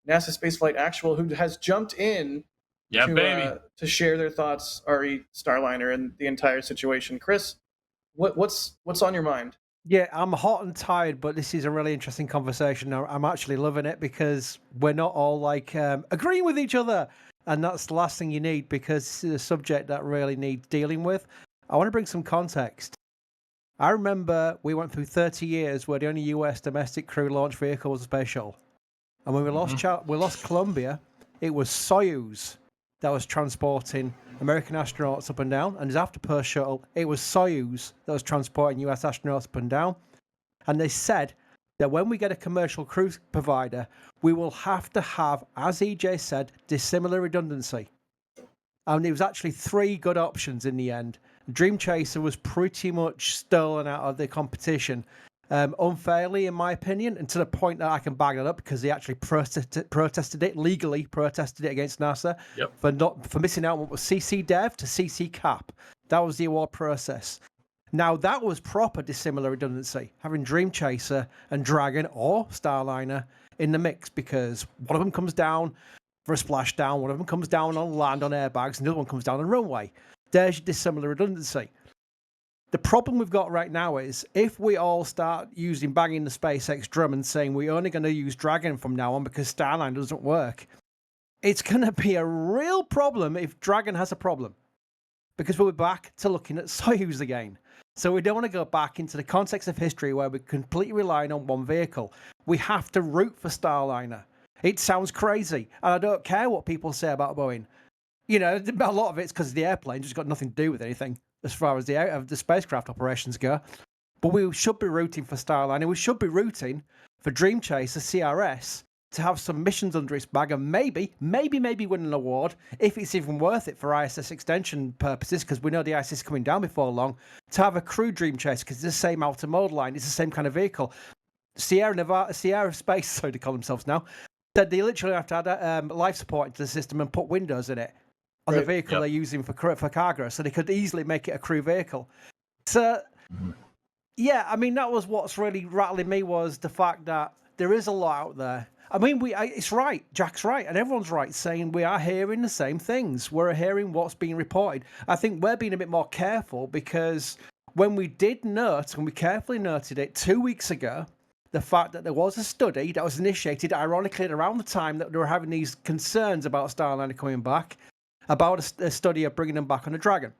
NASA Spaceflight Actual, who has jumped in to share their thoughts, RE Starliner, and the entire situation. Chris, what's on your mind? Yeah, I'm hot and tired, but this is a really interesting conversation. I'm actually loving it because we're not all like agreeing with each other. And that's the last thing you need because this is a subject that really needs dealing with. I want to bring some context. I remember we went through 30 years where the only US domestic crew launch vehicle was a space shuttle. And when we lost Columbia, it was Soyuz that was transporting American astronauts up and down. And as after Perth shuttle, it was Soyuz that was transporting US astronauts up and down. And they said that when we get a commercial cruise provider, we will have to have, as EJ said, dissimilar redundancy. And it was actually 3 good options in the end. Dream Chaser was pretty much stolen out of the competition, unfairly, in my opinion, and to the point that I can bag that up because they actually protested it legally, protested it against NASA for missing out on what was CC Dev to CC Cap. That was the award process. Now, that was proper dissimilar redundancy, having Dream Chaser and Dragon or Starliner in the mix, because one of them comes down for a splashdown, one of them comes down on land on airbags, and the other one comes down on runway. There's your dissimilar redundancy. The problem we've got right now is if we all start banging the SpaceX drum and saying we're only going to use Dragon from now on because Starliner doesn't work, it's going to be a real problem if Dragon has a problem, because we'll be back to looking at Soyuz again. So we don't want to go back into the context of history where we're completely relying on one vehicle. We have to root for Starliner. It sounds crazy, and I don't care what people say about Boeing. You know, a lot of it's because the airplane just got nothing to do with anything as far as the spacecraft operations go. But we should be rooting for Starliner. We should be rooting for Dream Chaser CRS to have some missions under its bag and maybe win an award if it's even worth it for ISS extension purposes, because we know the ISS is coming down before long, to have a crew Dream Chaser because it's the same outer mode line, it's the same kind of vehicle. Sierra Space, so they call themselves now, said they literally have to add life support into the system and put windows in it on the vehicle they're using for cargo, so they could easily make it a crew vehicle. So, yeah, I mean, that was what's really rattling me, was the fact that there is a lot out there. I mean, it's right. Jack's right, and everyone's right, saying we are hearing the same things. We're hearing what's being reported. I think we're being a bit more careful because when we did note, and we carefully noted it 2 weeks ago, the fact that there was a study that was initiated, ironically, at around the time that they were having these concerns about Starliner coming back, about a study of bringing them back on a Dragon.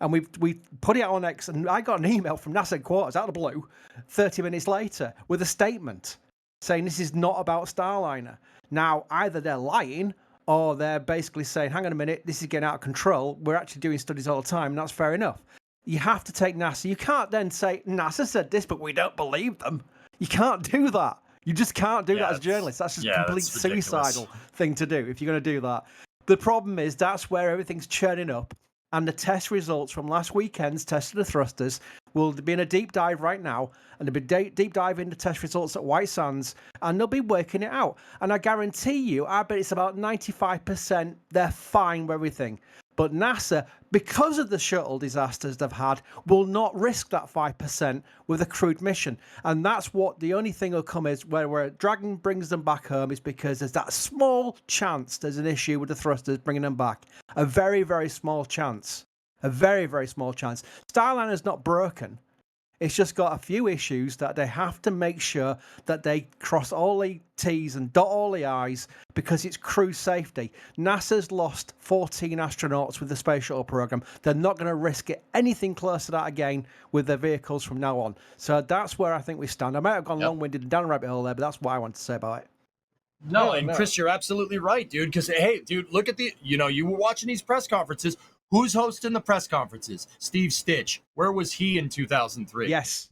And we put it out on X, and I got an email from NASA headquarters out of the blue 30 minutes later with a statement saying this is not about Starliner. Now, either they're lying or they're basically saying, hang on a minute, this is getting out of control. We're actually doing studies all the time, and that's fair enough. You have to take NASA. You can't then say, NASA said this, but we don't believe them. You can't do that. You just can't do that as a journalist. That's just a complete suicidal thing to do if you're going to do that. The problem is that's where everything's churning up, and the test results from last weekend's test of the thrusters will be in a deep dive right now, and there'll be deep dive into test results at White Sands, and they'll be working it out. And I guarantee you, I bet it's about 95% they're fine with everything. But NASA, because of the shuttle disasters they've had, will not risk that 5% with a crewed mission. And that's what the only thing will come is where Dragon brings them back home, is because there's that small chance there's an issue with the thrusters bringing them back. A very, very small chance. A very, very small chance. Starliner's not broken. It's just got a few issues that they have to make sure that they cross all the T's and dot all the I's, because it's crew safety. NASA's lost 14 astronauts with the space shuttle program. They're not going to risk it anything close to that again with their vehicles from now on. So that's where I think we stand. I might have gone long-winded and down a rabbit hole there, but that's what I want to say about it. No, No, and no. Chris, you're absolutely right, dude. Because hey, dude, look at you were watching these press conferences. Who's hosting the press conferences? Steve Stitch. Where was he in 2003? Yes.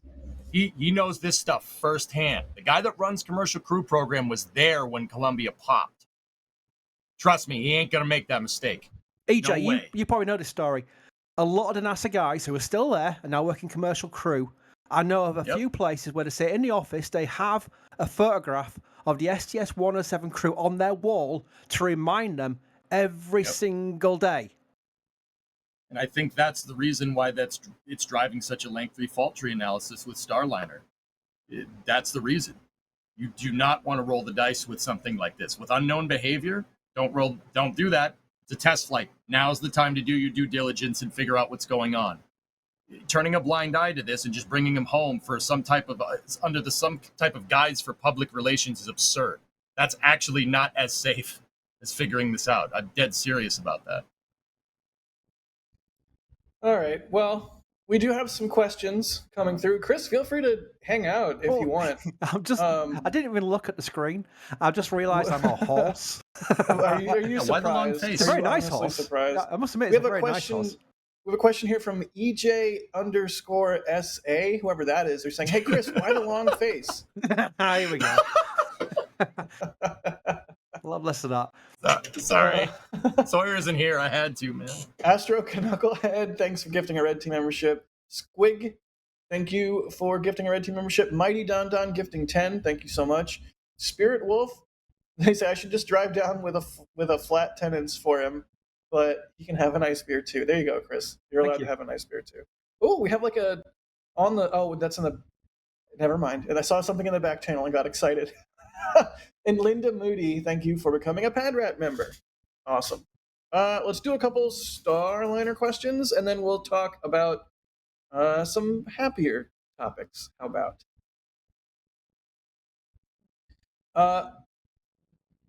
He knows this stuff firsthand. The guy that runs Commercial Crew Program was there when Columbia popped. Trust me, he ain't gonna make that mistake. EJ, No way. you probably know this story. A lot of the NASA guys who are still there and now working Commercial Crew, I know of a few places where they say in the office they have a photograph of the STS-107 crew on their wall to remind them every single day. And I think that's the reason why it's driving such a lengthy fault tree analysis with Starliner. That's the reason. You do not want to roll the dice with something like this. With unknown behavior, don't do that. It's a test flight. Now's the time to do your due diligence and figure out what's going on. Turning a blind eye to this and just bringing him home for some type of guise for public relations is absurd. That's actually not as safe as figuring this out. I'm dead serious about that. All right. Well, we do have some questions coming through. Chris, feel free to hang out if you want. I didn't even look at the screen. I just realized I'm a horse. Are you surprised? Why the long face? It's a very Are you nice honestly horse. surprised? I must admit, We it's have a a very question. nice horse. We have a question here from EJ_SA, whoever that is. They're saying, "Hey Chris, why the long face?" Here we go. Love listening to that. Sorry. Sawyer isn't here. I had to, man. Astro Knucklehead, thanks for gifting a Red Team membership. Squig, thank you for gifting a Red Team membership. Mighty Don Don gifting 10, thank you so much. Spirit Wolf, they say I should just drive down with a flat tenants for him, but he can have an ice beer too. There you go, Chris. You're allowed to have an ice beer too. Oh, we have like that's in the, never mind. And I saw something in the back channel and got excited. And Linda Moody, thank you for becoming a Padrat member. Awesome. Let's do a couple Starliner questions, and then we'll talk about some happier topics. How about?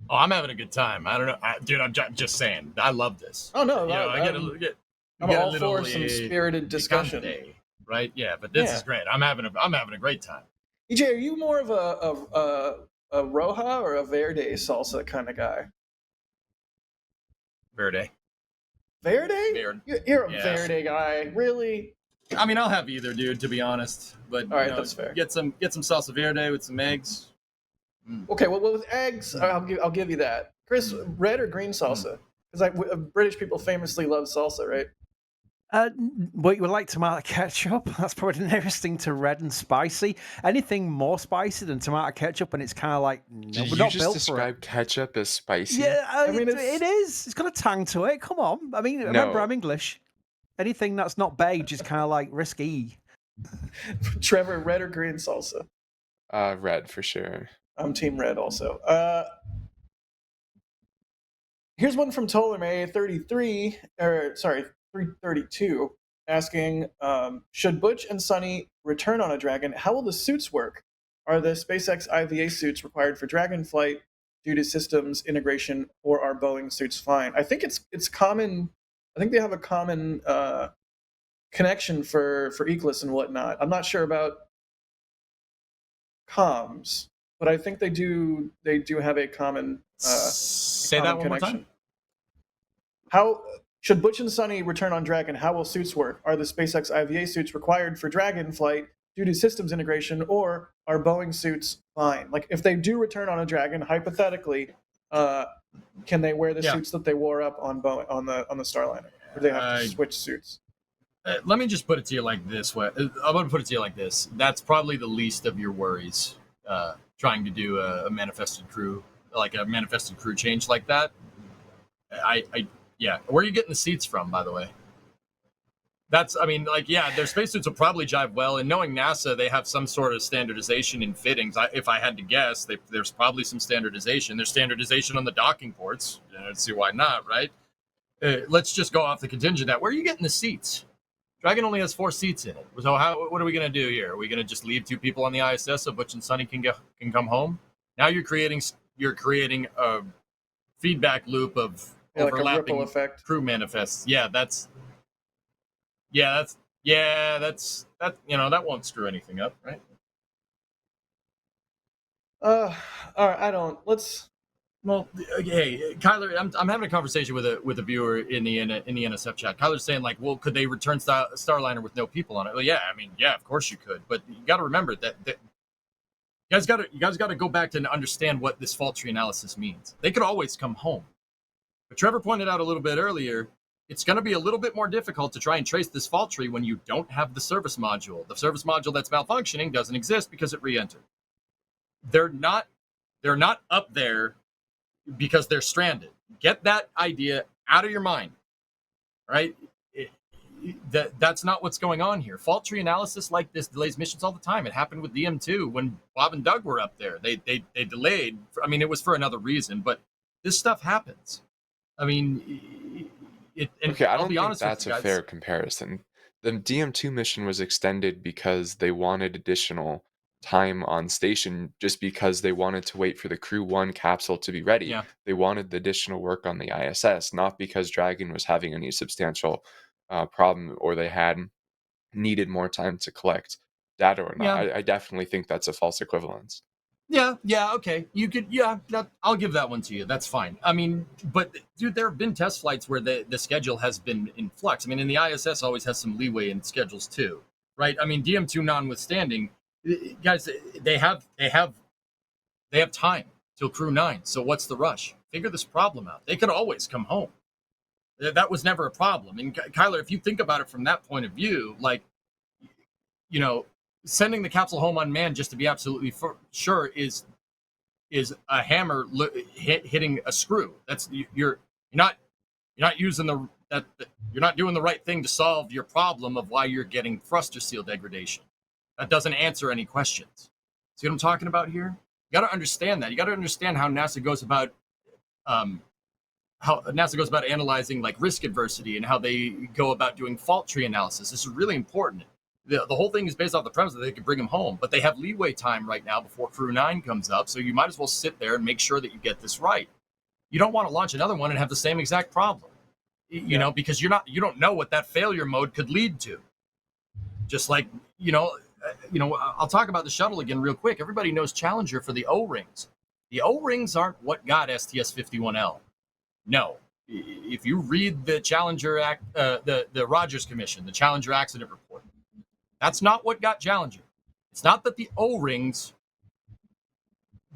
I'm having a good time. I don't know, dude. I'm just saying. I love this. Oh no, I'm all for some spirited discussion, day, right? Yeah, but this is great. I'm having a great time. EJ, are you more of a Roja or a Verde salsa kind of guy? Verde. Verde? You're a Verde guy, really? I mean, I'll have either, dude. To be honest, but all right, that's fair. Get some salsa verde with some eggs. Okay, well with eggs, I'll give you that. Chris, red or green salsa? Because British people famously love salsa, right? Well, you would like tomato ketchup. That's probably the nearest thing to red and spicy. Anything more spicy than tomato ketchup, and it's kind of like, no, Did we're you not just built describe for it. ketchup as spicy? Yeah, I mean, it is. It's got a tang to it. Come on. I mean, remember, No. I'm English. Anything that's not beige is kind of like risky. Trevor, red or green salsa? Red for sure. I'm team red also. Here's one from Ptolemy 332, asking, should Butch and Sonny return on a Dragon? How will the suits work? Are the SpaceX IVA suits required for Dragon flight due to systems integration, or are Boeing suits fine? I think it's common. I think they have a common connection for ECLS and whatnot. I'm not sure about comms, but I think they do have a common Say that one more time. How should Butch and Sonny return on Dragon? How will suits work? Are the SpaceX IVA suits required for Dragon flight due to systems integration, or are Boeing suits fine? Like, if they do return on a Dragon, hypothetically, can they wear the suits that they wore up on Boeing on the Starliner, or do they have to switch suits? Let me just put it to you like this way. I'm going to put it to you like this. That's probably the least of your worries. Trying to do a manifested crew change like that. Yeah. Where are you getting the seats from, by the way? Their spacesuits will probably jive well. And knowing NASA, they have some sort of standardization in fittings. If I had to guess, there's probably some standardization. There's standardization on the docking ports. Let's see why not, right? Let's just go off the contingent that where are you getting the seats? Dragon only has 4 seats in it. So what are we going to do here? Are we going to just leave 2 people on the ISS so Butch and Sonny can come home? Now you're creating a feedback loop of overlapping like a ripple effect. Crew manifests. That won't screw anything up, right? All right, let's Well, hey, Kyler, I'm having a conversation with a viewer in the NSF chat. Kyler's saying like, well, could they return Starliner with no people on it? Well, yeah, I mean, yeah, of course you could, but you got to remember that you guys got to go back to understand what this fault tree analysis means. They could always come home, but Trevor pointed out a little bit earlier. It's going to be a little bit more difficult to try and trace this fault tree when you don't have the service module. The service module that's malfunctioning doesn't exist because it re-entered. They're not up there because they're stranded. Get that idea out of your mind, right? That's not what's going on here. Fault tree analysis like this delays missions all the time. It happened with DM2 when Bob and Doug were up there. They delayed. I mean, it was for another reason, but this stuff happens. I mean, Okay, I I'll don't be think honest that's with you a guys. fair comparison. The DM2 mission was extended because they wanted additional time on station, just because they wanted to wait for the Crew 1 capsule to be ready. Yeah. They wanted the additional work on the ISS, not because Dragon was having any substantial problem or they had needed more time to collect data or not. Yeah. I definitely think that's a false equivalence. Yeah, okay. You could, I'll give that one to you. That's fine. I mean, but dude, there have been test flights where the schedule has been in flux. I mean, and the ISS always has some leeway in schedules too, right? I mean, DM2 notwithstanding, guys, they have time till Crew 9. So what's the rush? Figure this problem out. They could always come home. That was never a problem. And Kyler, if you think about it from that point of view, like, you know, sending the capsule home unmanned just to be absolutely sure is a hammer hitting a screw. That's you're not using you're not doing the right thing to solve your problem of why you're getting thruster seal degradation. That doesn't answer any questions. See what I'm talking about here? You got to understand that. You got to understand how NASA goes about analyzing like risk adversity and how they go about doing fault tree analysis. This is really important. The whole thing is based off the premise that they can bring them home, but they have leeway time right now before Crew 9 comes up, so you might as well sit there and make sure that you get this right. You don't want to launch another one and have the same exact problem, you know, because you don't know what that failure mode could lead to. Just like, I'll talk about the shuttle again real quick. Everybody knows Challenger for the O-rings. The O-rings aren't what got STS-51L. No. If you read the Challenger the Rogers Commission, the Challenger accident report, that's not what got Challenger. It's not that the O-rings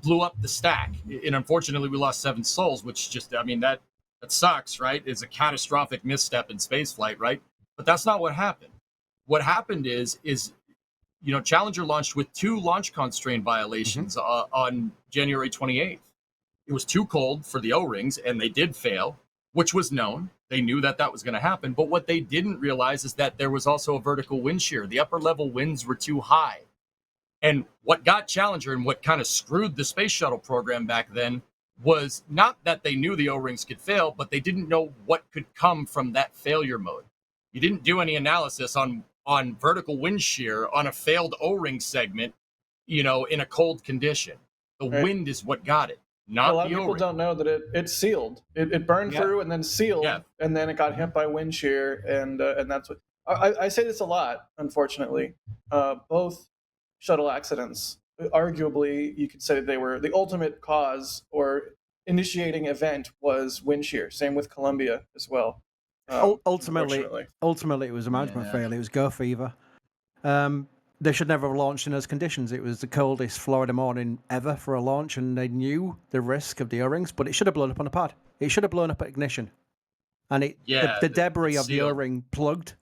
blew up the stack. And unfortunately, we lost 7 souls, which just, I mean, that sucks, right? It's a catastrophic misstep in spaceflight, right? But that's not what happened. What happened is Challenger launched with 2 launch constraint violations on January 28th. It was too cold for the O-rings, and they did fail, which was known. They knew that was going to happen. But what they didn't realize is that there was also a vertical wind shear. The upper level winds were too high. And what got Challenger and what kind of screwed the space shuttle program back then was not that they knew the O-rings could fail, but they didn't know what could come from that failure mode. You didn't do any analysis on vertical wind shear on a failed O-ring segment, in a cold condition. The wind is what got it. Not a lot of people O-ring. don't know that it sealed. It burned through and then sealed, and then it got hit by wind shear, and that's what I say this a lot. Unfortunately, both shuttle accidents, arguably, you could say they were the ultimate cause or initiating event was wind shear. Same with Columbia as well. Ultimately, it was a management failure. It was go fever. They should never have launched in those conditions. It was the coldest Florida morning ever for a launch, and they knew the risk of the O-rings, but it should have blown up on a pad. It should have blown up at ignition. And the debris of the O-ring plugged,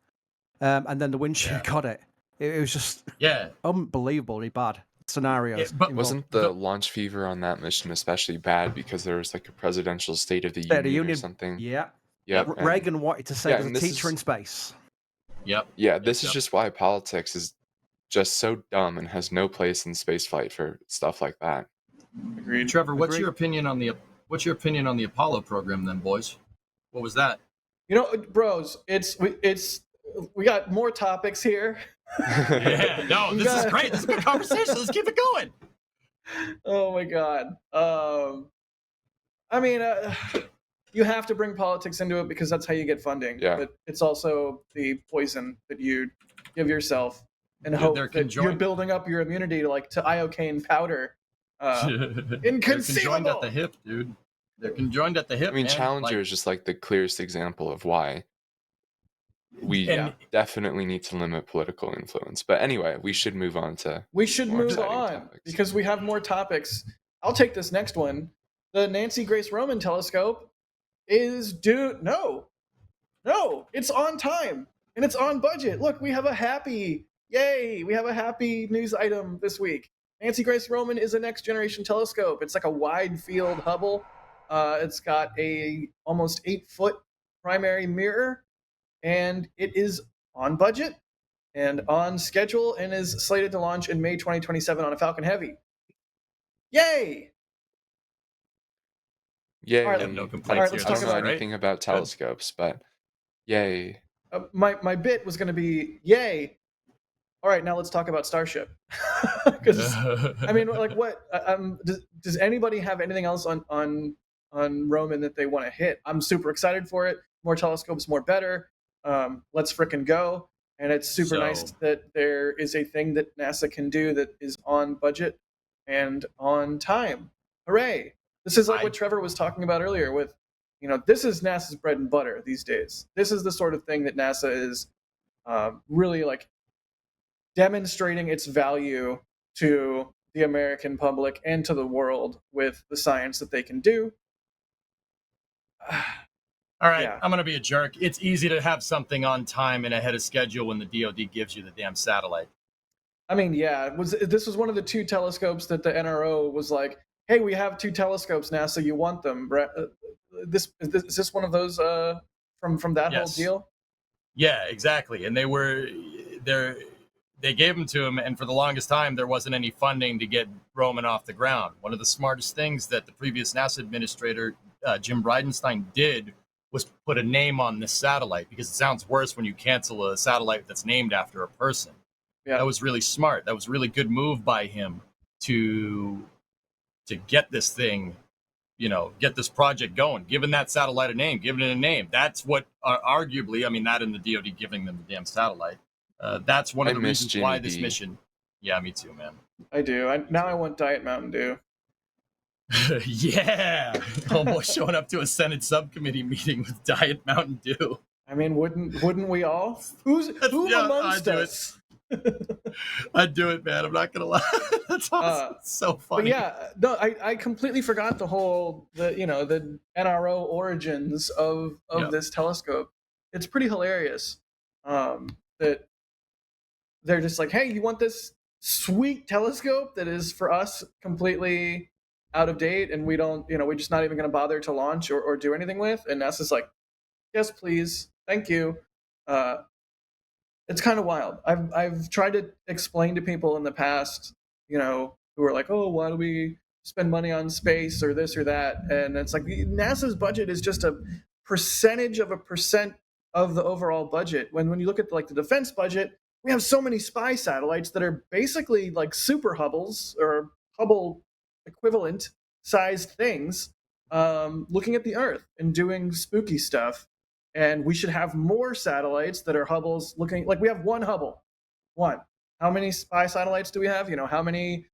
and then the wind shear got it. It was just unbelievably bad scenario. But wasn't the launch fever on that mission especially bad because there was like a presidential State of the Union or something? Yeah. Yep. Reagan wanted to say there's a teacher in space. Yep. Yeah, this is just why politics is just so dumb and has no place in spaceflight for stuff like that. Agreed. Trevor, what's your opinion on the Apollo program then, boys? What was that? Bros, we got more topics here. This is great. This is a good conversation. Let's keep it going. Oh my God. You have to bring politics into it because that's how you get funding. Yeah. But it's also the poison that you give yourself and hope that you're building up your immunity to iocane powder. Inconceivable. They're conjoined at the hip, dude. They're conjoined at the hip. I mean, man. Challenger Like, is just like the clearest example of why we and definitely need to limit political influence. But anyway, we should move on to We should more move exciting on topics. because we have more topics. I'll take this next one. The Nancy Grace Roman telescope is due. No, it's on time and it's on budget. Look, we have a happy, yay, we have a happy news item this week. Nancy Grace Roman is a next generation telescope. It's like a wide field Hubble. It's got a almost 8-foot primary mirror, and it is on budget and on schedule and is slated to launch in May 2027 on a Falcon Heavy. Yay! Yay! All right, I have no all complaints right, here. let's I talk don't know about anything about telescopes, but yay! my bit was going to be yay. All right, now let's talk about Starship. Because I mean, like, what? Does anybody have anything else on Roman that they want to hit? I'm super excited for it. More telescopes, more better. Let's frickin' go! And it's super nice that there is a thing that NASA can do that is on budget and on time. Hooray! This is like what Trevor was talking about earlier with, this is NASA's bread and butter these days. This is the sort of thing that NASA is really like demonstrating its value to the American public and to the world with the science that they can do. All right, Yeah. I'm going to be a jerk. It's easy to have something on time and ahead of schedule when the DoD gives you the damn satellite. I mean, yeah, this was one of the 2 telescopes that the NRO was like, hey, we have 2 telescopes, NASA, you want them? Is this one of those from that whole Yes. deal? Yeah, exactly. And they gave them to him, and for the longest time, there wasn't any funding to get Roman off the ground. One of the smartest things that the previous NASA administrator, Jim Bridenstine, did was put a name on this satellite, because it sounds worse when you cancel a satellite that's named after a person. Yeah. That was really smart. That was a really good move by him to get this thing, get this project going, giving that satellite a name, giving it a name. That's what arguably, I mean, that and the DoD giving them the damn satellite. That's one of I the miss reasons Jimmy why this D. mission. Yeah, me too, man. I do. Now I want Diet Mountain Dew. Yeah, almost showing up to a Senate subcommittee meeting with Diet Mountain Dew. I mean, wouldn't we all? Who Yeah, amongst I'd do us? I'd do it, man. I'm not gonna lie. That's awesome. It's so funny. But yeah, no, I completely forgot the NRO origins of this telescope. It's pretty hilarious that they're just like, hey, you want this sweet telescope that is for us completely out of date, and we don't, we're just not even going to bother to launch or do anything with. And NASA's like, yes, please, thank you. It's kind of wild. I've tried to explain to people in the past, who are like, oh, why do we spend money on space or this or that? And it's like NASA's budget is just a percentage of a percent of the overall budget. When you look at the defense budget, we have so many spy satellites that are basically like super Hubbles or Hubble equivalent sized things, looking at the Earth and doing spooky stuff. And we should have more satellites that are Hubbles looking like we have one Hubble. One. How many spy satellites do we have? How many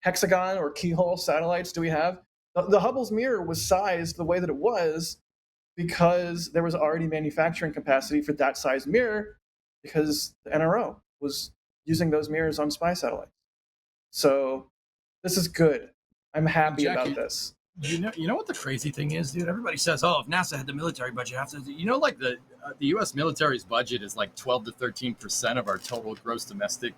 hexagon or keyhole satellites do we have? The Hubble's mirror was sized the way that it was because there was already manufacturing capacity for that size mirror because the NRO was using those mirrors on spy satellites. So this is good. I'm happy about this. You know what the crazy thing is, dude? Everybody says, "Oh, if NASA had the military budget, like the U.S. military's budget is like 12 to 13% of our total gross domestic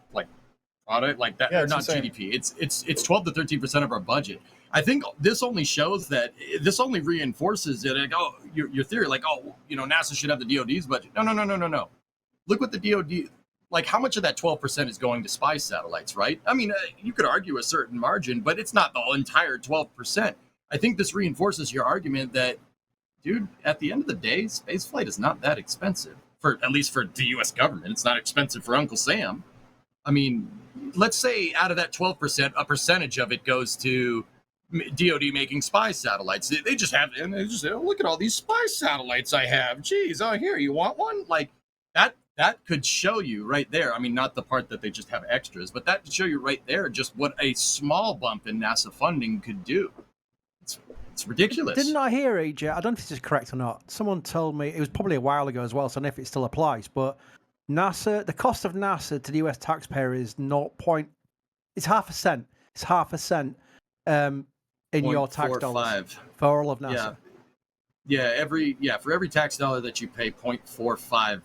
product, like that, Yeah, or not insane. GDP. It's 12 to 13% of our budget. I think this only shows that this only reinforces it. Like, oh, your theory, like, oh, NASA should have the DoD's budget. No. Look what the DoD. Like, how much of that 12% is going to spy satellites, right? I mean, you could argue a certain margin, but it's not the entire 12%. I think this reinforces your argument that, dude, at the end of the day, space flight is not that expensive, at least for the U.S. government. It's not expensive for Uncle Sam. I mean, let's say out of that 12%, a percentage of it goes to DoD making spy satellites. They just have, and they just say, oh, look at all these spy satellites I have. Geez, oh, here, you want one? Like, that could show you right there. I mean, not the part that they just have extras, but that could show you right there just what a small bump in NASA funding could do. It's It's ridiculous. Didn't I hear, EJ? I don't know if this is correct or not. Someone told me, it was probably a while ago as well, so I don't know if it still applies, but NASA, the cost of NASA to the US taxpayer is it's half a cent. It's half a cent in your tax dollars 0.45. for all of NASA. For every tax dollar that you pay, 0.45,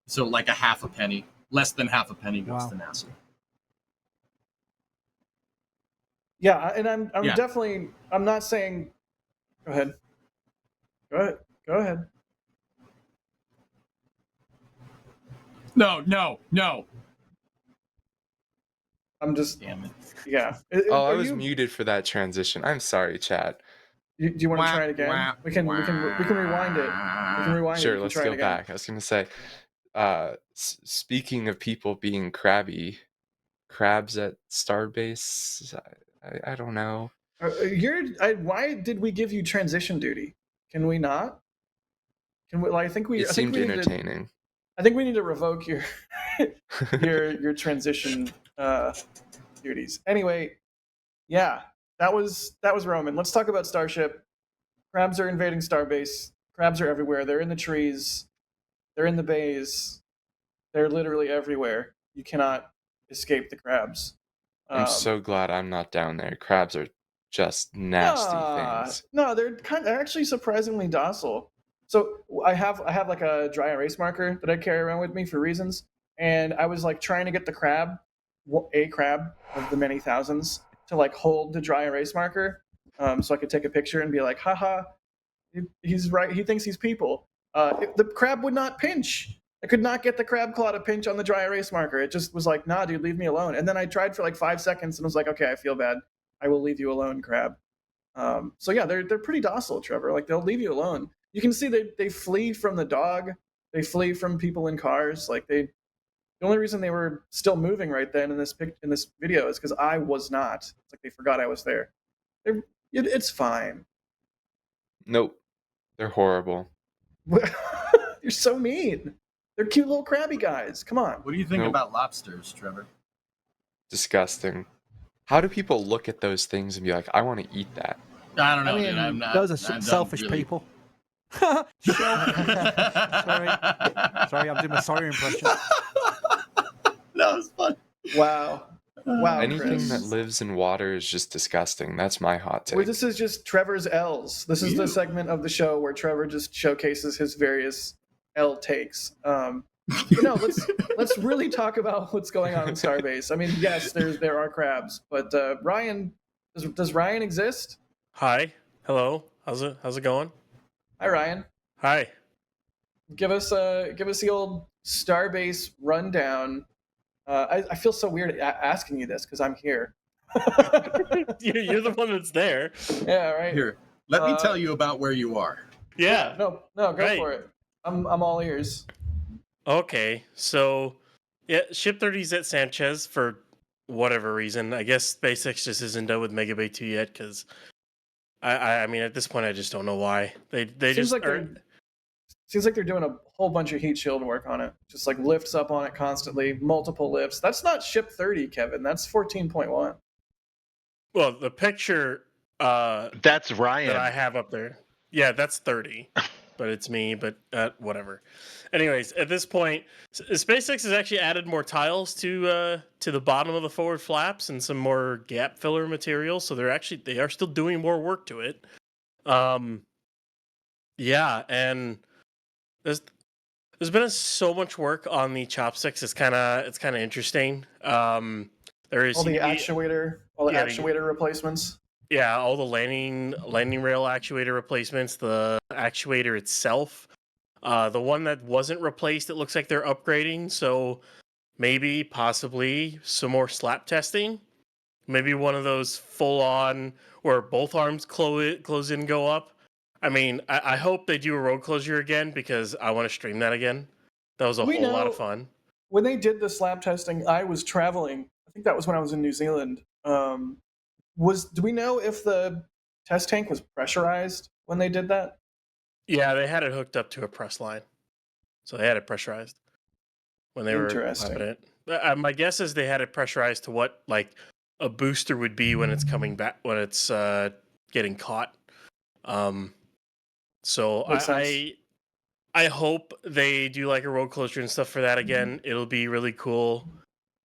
so like a half a penny, less than half a penny goes to NASA. Yeah, and I'm definitely, I'm not saying. Go ahead. No. I'm just. Damn it. Yeah. I was muted for that transition. I'm sorry, chat. Do you want to try it again? We can rewind it. We can rewind it. Sure, You can let's try go it again. back. I was gonna say, speaking of people being crabby, crabs at Starbase. I don't know. Why did we give you transition duty? Can we not? Can we? Like, I think we. It I think seemed we entertaining. I think we need to revoke your your transition duties. Anyway, yeah, that was Roman. Let's talk about Starship. Crabs are invading Starbase. Crabs are everywhere. They're in the trees. They're in the bays. They're literally everywhere. You cannot escape the crabs. I'm so glad I'm not down there. Crabs are just nasty things. No, they're actually surprisingly docile. So I have like a dry erase marker that I carry around with me for reasons, and I was like trying to get the crab, a crab of the many thousands, to like hold the dry erase marker, so I could take a picture and be like, haha, he's right. He thinks he's people. The crab would not pinch. I could not get the crab claw to pinch on the dry erase marker. It just was like, nah, dude, leave me alone. And then I tried for like 5 seconds and was like, okay, I feel bad. I will leave you alone, crab. So yeah, they're pretty docile, Trevor. Like they'll leave you alone. You can see they flee from the dog. They flee from people in cars. Like the only reason they were still moving right then in this video is because I was not. It's like they forgot I was there. It's fine. Nope, they're horrible. You're so mean. They're cute little crabby guys. Come on. What do you think about lobsters, Trevor? Disgusting. How do people look at those things and be like, I want to eat that? I don't know, dude. I'm not. Those are selfish people. Sorry, I'm doing my sorry impression. That was fun. Wow. Anything Chris. that lives in water is just disgusting. That's my hot take. Well, this is just Trevor's L's. This is the segment of the show where Trevor just showcases his various L takes. Let's really talk about what's going on in Starbase. I mean, yes, there are crabs, but Ryan, does Ryan exist? Hi, hello. How's it going? Hi, Ryan. Hi. Give us the old Starbase rundown. I feel so weird asking you this because I'm here. You're the one that's there. Yeah, right. Here, let me tell you about where you are. Yeah. No, go for it. I'm all ears. Okay, so yeah, Ship 30's at Sanchez for whatever reason. I guess SpaceX just isn't done with Mega Bay 2 yet because I mean at this point I just don't know why they Seems like they're doing a whole bunch of heat shield work on it. Just like lifts up on it constantly, multiple lifts. That's not Ship 30, Kevin. That's 14.1. Well, the picture that's Ryan that I have up there. Yeah, that's 30. But it's me, but whatever. Anyways, at this point, SpaceX has actually added more tiles to the bottom of the forward flaps and some more gap filler material. So they are still doing more work to it. Yeah, and there's been so much work on the chopsticks. It's kind of interesting. There is all the actuator replacements. Yeah, all the landing rail actuator replacements, the actuator itself. The one that wasn't replaced, it looks like they're upgrading. So maybe, possibly, some more slap testing. Maybe one of those full-on where both arms close in and go up. I mean, I hope they do a road closure again because I want to stream that again. That was a whole lot of fun. When they did the slap testing, I was traveling. I think that was when I was in New Zealand. Do we know if the test tank was pressurized when they did that? Yeah, they had it hooked up to a press line. So they had it pressurized when they were clapping it. My guess is they had it pressurized to what like a booster would be when it's coming back, when it's getting caught. So Makes sense. I hope they do like a road closure and stuff for that again. It'll be really cool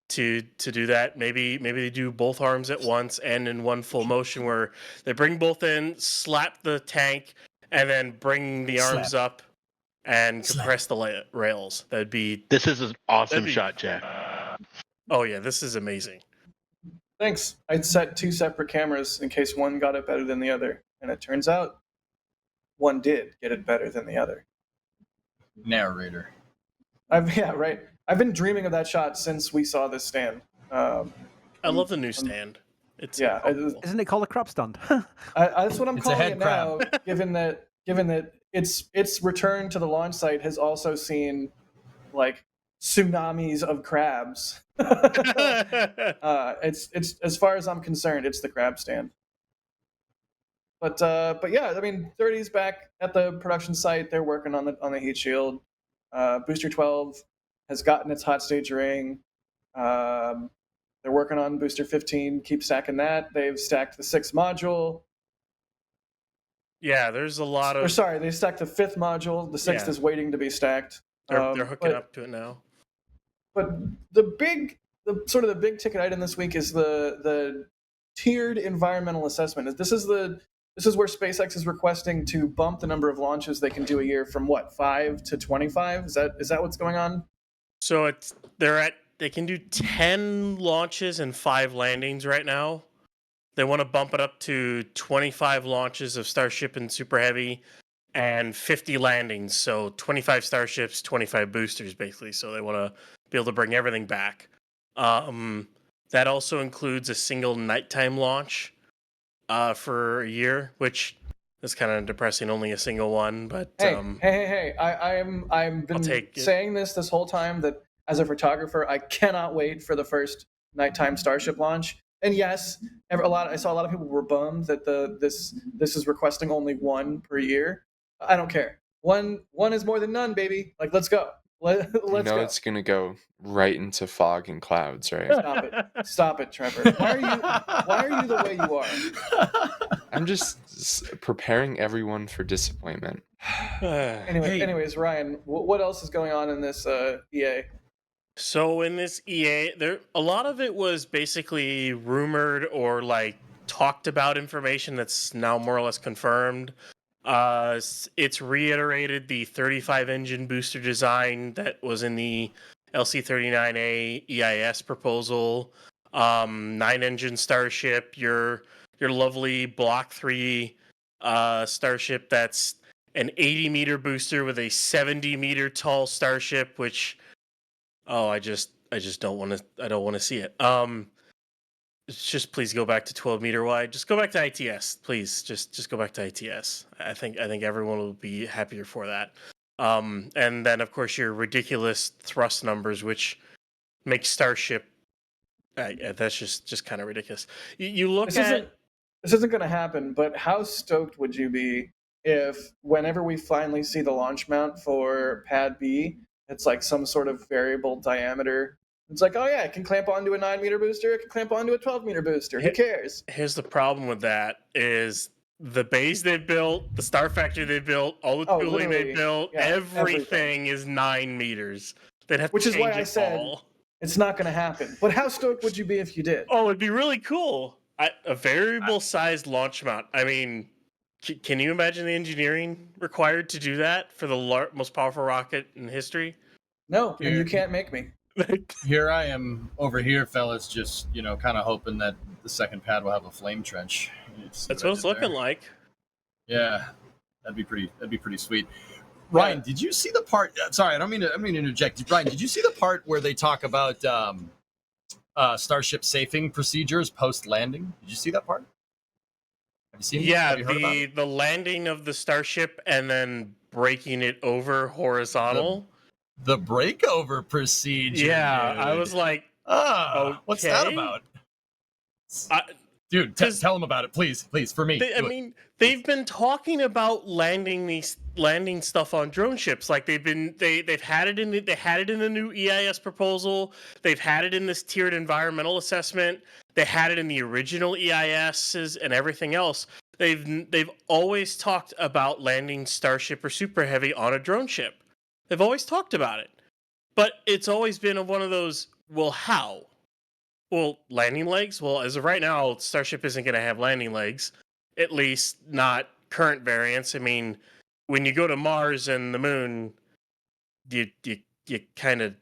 to do that. Maybe they do both arms at once and in one full motion where they bring both in, slap the tank, and then bring the arms up and compress the rails. That'd be This is an awesome That'd be- shot, Jack. oh yeah, this is amazing. Thanks. I set 2 separate cameras in case one got it better than the other, and it turns out one did get it better than the other. Narrator. I've been dreaming of that shot since we saw this stand. I love the new stand. It's Yeah, incredible. Isn't it called a crop stand? that's what I'm It's a calling head it now. Given that its return to the launch site has also seen like tsunamis of crabs. It's as far as I'm concerned, it's the crab stand. But yeah, I mean, 30's back at the production site. They're working on the heat shield. Booster 12 has gotten its hot stage ring. They're working on Booster 15. Keep stacking that. They've stacked the 6th module. Yeah, there's a lot Or of sorry, they stacked the 5th module. The 6th Yeah. is waiting to be stacked. they're hooking but- up to it now. But the big ticket item this week is the tiered environmental assessment. This is where SpaceX is requesting to bump the number of launches they can do a year from what, 5 to 25? Is that what's going on? So they can do 10 launches and 5 landings right now. They want to bump it up to 25 launches of Starship and Super Heavy and 50 landings. So 25 Starships, 25 boosters, basically. So they want to be able to bring everything back. That also includes a single nighttime launch for a year, which is kind of depressing, only a single one. But Hey! I've been take it. saying this whole time that as a photographer, I cannot wait for the first nighttime Starship launch. And yes, I saw a lot of people were bummed that this is requesting only 1 per year. I don't care. One is more than none, baby. Like, let's go. Let's go. It's gonna go right into fog and clouds, right? Stop it, Trevor. Why are you the way you are? I'm just preparing everyone for disappointment. Anyways, Ryan, what else is going on in this EA? So in this EA, a lot of it was basically rumored or like talked about information that's now more or less confirmed. It's reiterated the 35 engine booster design that was in the LC-39A EIS proposal. 9 engine Starship, your lovely Block 3 Starship that's an 80 meter booster with a 70 meter tall Starship, which I just don't want to see it. Just please go back to 12 meter wide. Just go back to ITS, please. Just go back to ITS. I think everyone will be happier for that. And then of course your ridiculous thrust numbers, which make Starship. That's just kind of ridiculous. You look This isn't going to happen. But how stoked would you be if, whenever we finally see the launch mount for Pad B, it's like some sort of variable diameter? It's like, oh yeah, it can clamp onto a 9 meter booster, it can clamp onto a 12 meter booster. Who cares? Here's the problem with that is the base they built, the Star Factory they built, all the tooling they built, everything is 9 meters. They'd have to Which is why change I it said all. it's not going to happen. But how stoked would you be if you did? Oh, it'd be really cool. A variable sized launch mount. I mean, can you imagine the engineering required to do that for the most powerful rocket in history? No, and you can't make me. Here I am over here, fellas, just kind of hoping that the second pad will have a flame trench. That's what it's looking like. Yeah, that'd be pretty sweet. Ryan, did you see the part? Sorry, I don't mean to interject. Ryan, did you see the part where they talk about Starship safing procedures post landing? Did you see that part? Have you seen? Yeah, Have you heard about it? the landing of the Starship and then breaking it over horizontal. The breakover procedure. Yeah, dude. I was like, what's that okay. about? Dude, tell them about it, please, for me. They've been talking about landing stuff on drone ships. Like they've had it in the new EIS proposal. They've had it in this tiered environmental assessment. They had it in the original EISs and everything else. They've always talked about landing Starship or Super Heavy on a drone ship. They've always talked about it. But it's always been one of those, well, how? Well, landing legs? Well, as of right now, Starship isn't going to have landing legs. At least not current variants. I mean, when you go to Mars and the Moon, you kind of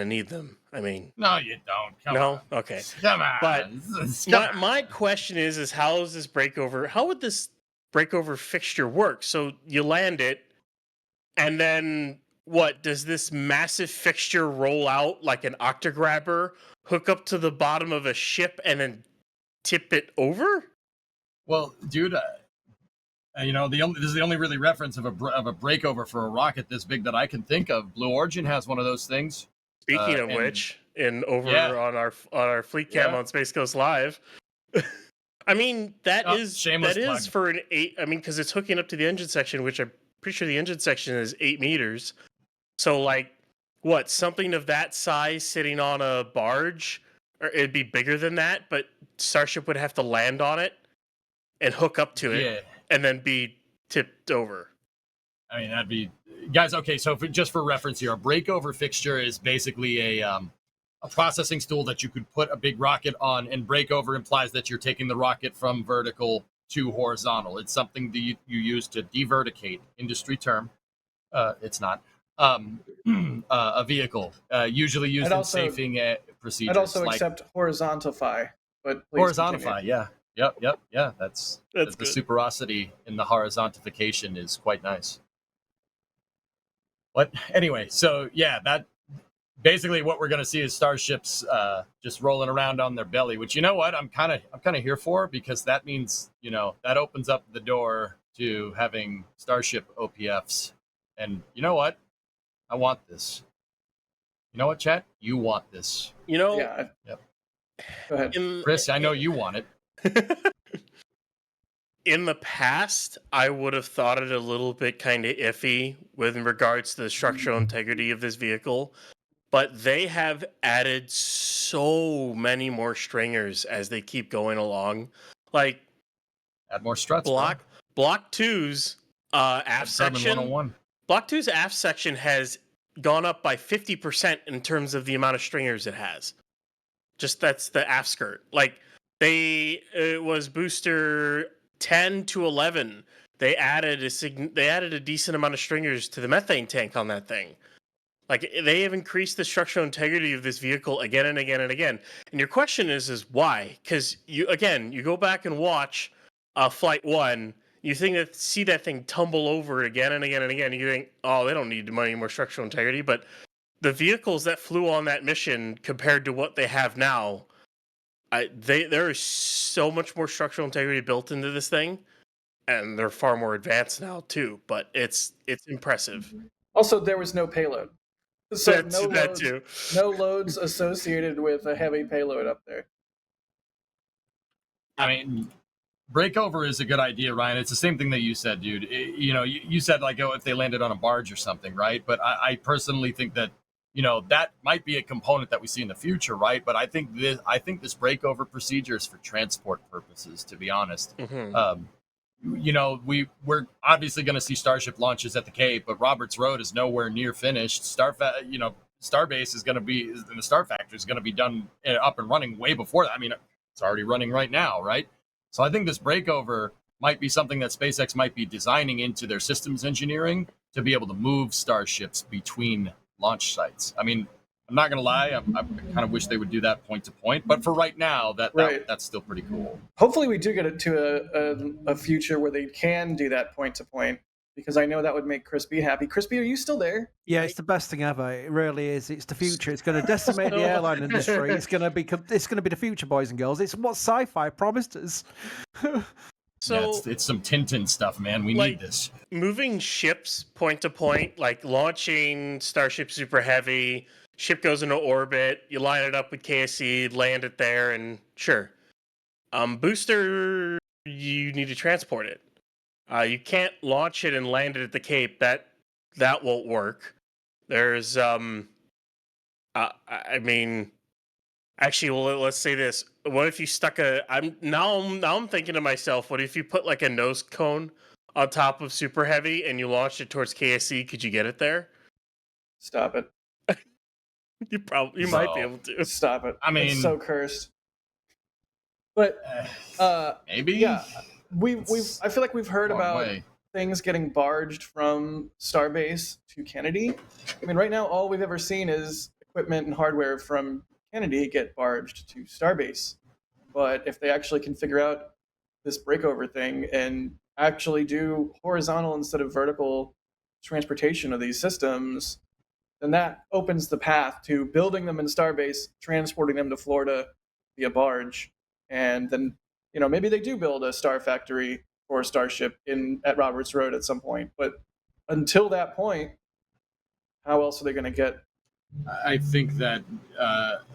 need them. I mean, No, you don't. Come no, on. okay. Come on. But Come on. my question is how is this breakover? How would this breakover fixture work? So you land it, and then what? Does this massive fixture roll out like an octograbber, hook up to the bottom of a ship, and then tip it over? Well, dude, this is the only really reference of a breakover for a rocket this big that I can think of. Blue Origin has one of those things. Speaking of and- which, on Yeah. our fleet cam Yeah. on Space Coast Live. I mean, that is shameless plug. for an 8. I mean, because it's hooking up to the engine section, which I'm pretty sure the engine section is 8 meters. So, like, what, something of that size sitting on a barge, or it'd be bigger than that, but Starship would have to land on it and hook up to it, Yeah. and then be tipped over. I mean, that'd be guys. Okay, so just for reference here, a breakover fixture is basically a processing stool that you could put a big rocket on, and breakover implies that you're taking the rocket from vertical to horizontal. It's something that you use to deverticate, industry term. It's not a vehicle, usually used I'd in also- safing procedures. I'd also like accept horizontify, but please horizontify. continue. Yeah. That's That's the good. superosity in the horizontification is quite nice. But anyway, so yeah, that basically what we're going to see is starships just rolling around on their belly, which, you know what, I'm kind of here for, because that means, that opens up the door to having starship OPFs. And you know what, I want this. You know what, chat, you want this. Yeah. Yep. Go ahead. Chris, I know you want it. In the past, I would have thought it a little bit kind of iffy with regards to the structural integrity of this vehicle, but they have added so many more stringers as they keep going along. Like Add more struts, bro. Block 2's aft section. 101. Block 2's aft section has gone up by 50% in terms of the amount of stringers it has. Just that's the aft skirt. Like it was booster 10 to 11. They added a decent amount of stringers to the methane tank on that thing. Like, they have increased the structural integrity of this vehicle again and again and again. And your question is why? Because you go back and watch Flight 1, you see that thing tumble over again and again and again. You think, oh, they don't need any more structural integrity. But the vehicles that flew on that mission compared to what they have now, there is so much more structural integrity built into this thing, and they're far more advanced now too. But it's impressive. Also, there was no payload. So That too. no loads associated with a heavy payload up there. I mean, breakover is a good idea, Ryan. It's the same thing that you said, dude. You said, like, if they landed on a barge or something, right? But I personally think that, that might be a component that we see in the future, right? But I think this breakover procedure is for transport purposes, to be honest. Mm-hmm. We're obviously going to see Starship launches at the Cape, but Roberts Road is nowhere near finished. Starbase is going to be, and the Star Factory is going to be done up and running way before that. I mean, it's already running right now, right? So I think this breakover might be something that SpaceX might be designing into their systems engineering to be able to move starships between launch sites. I mean, I'm not going to lie, I kind of wish they would do that point to point, but for right now, that's still pretty cool. Hopefully we do get it to a future where they can do that point to point, because I know that would make Chris B happy. Chris B, are you still there? Yeah, it's the best thing ever. It really is. It's the future. It's going to decimate the airline industry. It's going to be the future, boys and girls. It's what sci-fi promised us. So yeah, it's some Tintin stuff, man. We need this. Moving ships point to point, like launching Starship Super Heavy, ship goes into orbit, you line it up with KSC, land it there, and sure. Booster, you need to transport it. You can't launch it and land it at the Cape. That won't work. There's I mean, Actually, well, let's say this. What if you stuck a? I'm thinking to myself, what if you put like a nose cone on top of Super Heavy and you launched it towards KSC? Could you get it there? Stop it. You might be able to. Stop it. I mean- it's so cursed. But Maybe. yeah, I feel like we've heard Long about way. things getting barged from Starbase to Kennedy. I mean, right now, all we've ever seen is equipment and hardware from Kennedy get barged to Starbase. But if they actually can figure out this breakover thing and actually do horizontal instead of vertical transportation of these systems, then that opens the path to building them in Starbase, transporting them to Florida via barge, and then maybe they do build a star factory for Starship at Roberts Road at some point. But until that point, how else are they going to get? I think that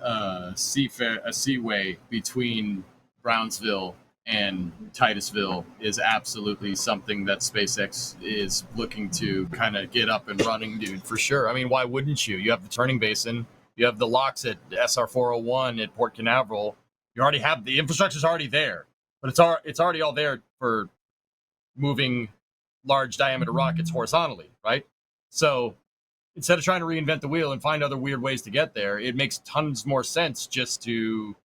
a seaway between Brownsville and Titusville is absolutely something that SpaceX is looking to kind of get up and running, dude, for sure. I mean, why wouldn't you? You have the turning basin, you have the locks at SR 401 at Port Canaveral. You already have the infrastructure's already there, but it's already all there for moving large diameter rockets horizontally, right? So instead of trying to reinvent the wheel and find other weird ways to get there, it makes tons more sense just to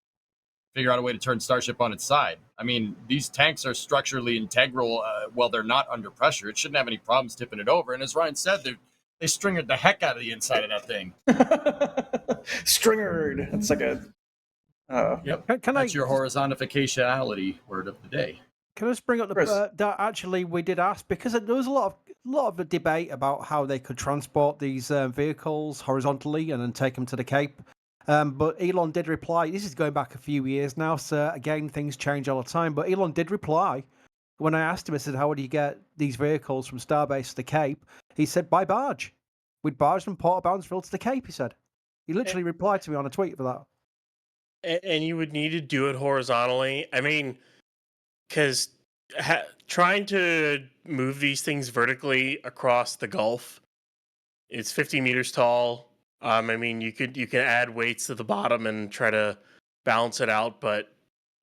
figure out a way to turn Starship on its side. I mean, these tanks are structurally integral while they're not under pressure. It shouldn't have any problems tipping it over. And as Ryan said, they stringered the heck out of the inside of that thing. Stringered. It's like a. Yep. That's your horizontificationality word of the day. Can I just bring up Chris. that actually we did ask, because there was a lot of debate about how they could transport these vehicles horizontally and then take them to the Cape. But Elon did reply. This is going back a few years now, so again, things change all the time. But Elon did reply when I asked him. I said, "How would you get these vehicles from Starbase to the Cape?" He said, "By barge. We'd barge from Port of Brownsville to the Cape." He said. He literally replied to me on a tweet for that. And you would need to do it horizontally. I mean, because trying to move these things vertically across the Gulf, it's 50 meters tall. I mean, you can add weights to the bottom and try to balance it out, but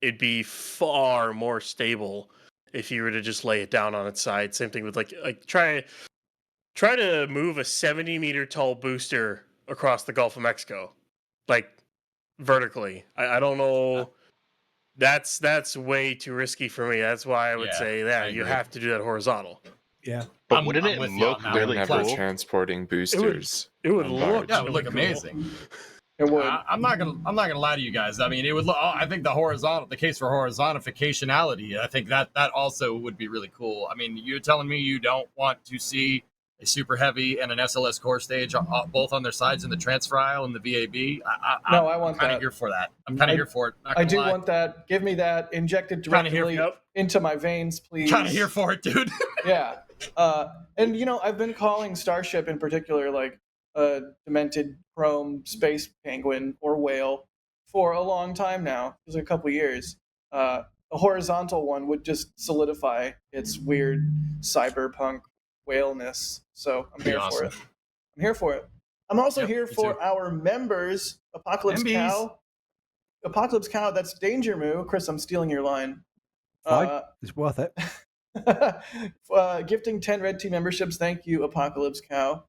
it'd be far more stable if you were to just lay it down on its side. Same thing with like try to move a 70-meter tall booster across the Gulf of Mexico, like vertically. I don't know. That's way too risky for me. That's why I would say that you have to do that horizontal. Yeah. But wouldn't it with you look on that They're one. really never cool? transporting boosters. It would on look. barge. Yeah, it would look really cool. amazing. It would. I'm not gonna lie to you guys. I mean, it would look. I think the case for horizontalificationality. I think that also would be really cool. I mean, you're telling me you don't want to see a Super Heavy and an SLS core stage both on their sides in the transfer aisle and the VAB? No, I want I'm kind that. of here for that. I'm kind of here for it. Not I gonna do lie. want that. Give me that injected Kinda here- directly yep. into my veins, please. Kind of here for it, dude. Yeah. And I've been calling Starship in particular like a demented chrome space penguin or whale for a long time now. It was a couple years. A horizontal one would just solidify its weird cyberpunk whaleness. So I'm here for it. I'm here for it. I'm also Yep, here me for too. our members, Apocalypse MBs. Cow. Apocalypse Cow, that's Danger Moo. Chris, I'm stealing your line. Fine. It's worth it. Gifting 10 Red Team memberships. Thank you, Apocalypse Cow.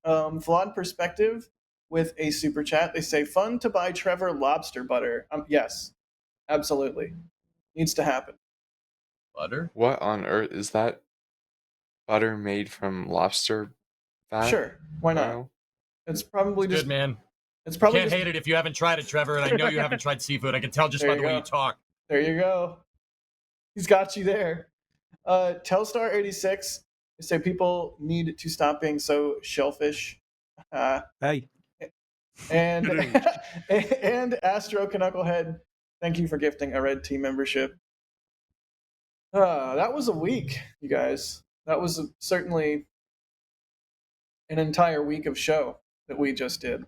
Flawed Perspective with a super chat. They say, fun to buy Trevor lobster butter. Yes, absolutely. Needs to happen. Butter? What on earth is that? Butter made from lobster fat? Sure, why not? oil? It's probably It's just good, man. It's probably Can't just, hate it if you haven't tried it, Trevor. And I know you haven't tried seafood. I can tell just There by you the way go. you talk. There you go. He's got you there. Telstar86, they say people need to stop being so shellfish. Hey. And and Astro Knucklehead, thank you for gifting a Red Team membership. That was a week, you guys. That was certainly an entire week of show that we just did.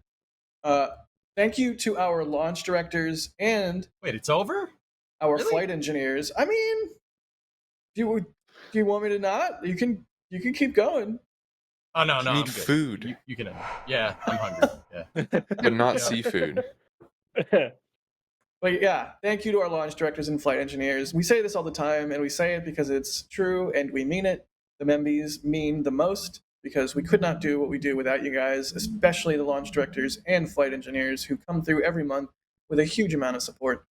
Thank you to our launch directors and Wait, it's over? our Really? flight engineers. I mean, do you want me to not? You can keep going. Oh no, You no, need I'm good. food. You can. Yeah, I'm hungry. Yeah. But not Yeah. seafood. But yeah, thank you to our launch directors and flight engineers. We say this all the time, and we say it because it's true, and we mean it. The Membies mean the most because we could not do what we do without you guys, especially the launch directors and flight engineers who come through every month with a huge amount of support.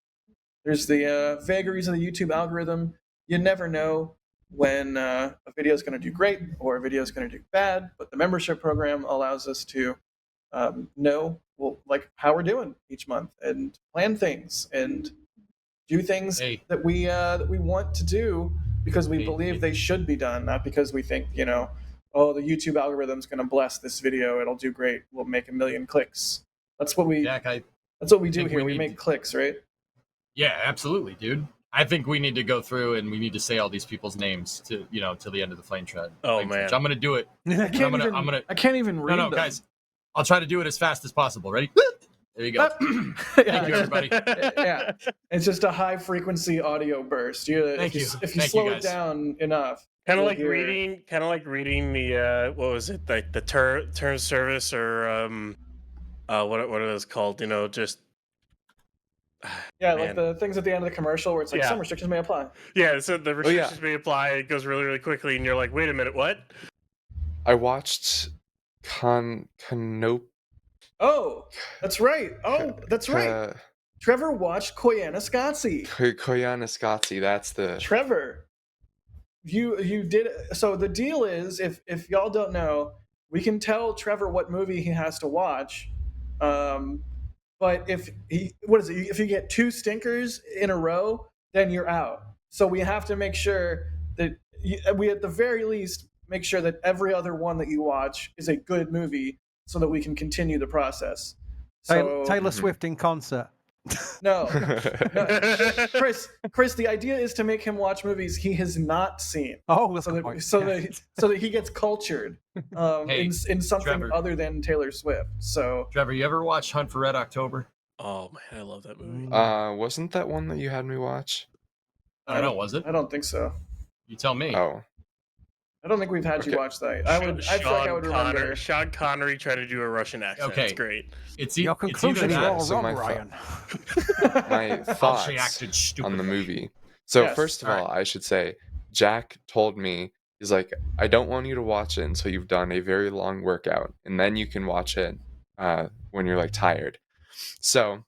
There's the vagaries of the YouTube algorithm. You never know when a video is going to do great or a video is going to do bad, but the membership program allows us to know like how we're doing each month and plan things and do things Hey. that we want to do because we Hey, believe hey. they should be done, not because we think oh, the YouTube algorithm's going to bless this video, it'll do great, we'll make 1 million clicks. That's what we Jack, that's what we do think here. we We need make to- clicks, right? Yeah, absolutely, dude. I think we need to go through and we need to say all these people's names to till the end of the flame tread. Oh, flame man. trench. I'm gonna do it. I I'm can't even read No, them. guys. I'll try to do it as fast as possible. Ready? There you go. Thank you, everybody. Yeah, it's just a high frequency audio burst. Thank you. If you Thank slow you, it guys. down enough, Kind of you'll like hear- reading the what was it, like the term service or what are those called? Just Yeah, man. like the things at the end of the commercial where it's like Yeah. some restrictions may apply. Yeah, so the yeah. restrictions may apply. It goes really, really quickly, and you're like, wait a minute, what? I watched Canop. Oh, that's right. Oh, that's right. Trevor watched Koyaanisqatsi. Koyaanisqatsi, that's the. Trevor, you did. So the deal is, if y'all don't know, we can tell Trevor what movie he has to watch. But if if you get 2 stinkers in a row, then you're out. So we have to make sure that we at the very least make sure that every other one that you watch is a good movie, so that we can continue the process. So Taylor Swift in concert. no, Chris, the idea is to make him watch movies he has not seen, Oh, that's so a good that point. so that he gets cultured Hey, in something Trevor. other than Taylor Swift. So Trevor, you ever watch Hunt for Red October? Oh man, I love that movie. Wasn't that one that you had me watch? I don't know. Was it? I don't think so. You tell me. Oh, I don't think we've had Okay. you watch that. I feel like I would remember. Sean Connery tried to do a Russian accent. Okay. It's great. It's Your it's either conclusion is that. all So wrong, my Ryan. my She thoughts acted on stupid. the movie. So Yes, first of all all, I should say Jack told me, he's like, I don't want you to watch it until you've done a very long workout, and then you can watch it when you're like tired. So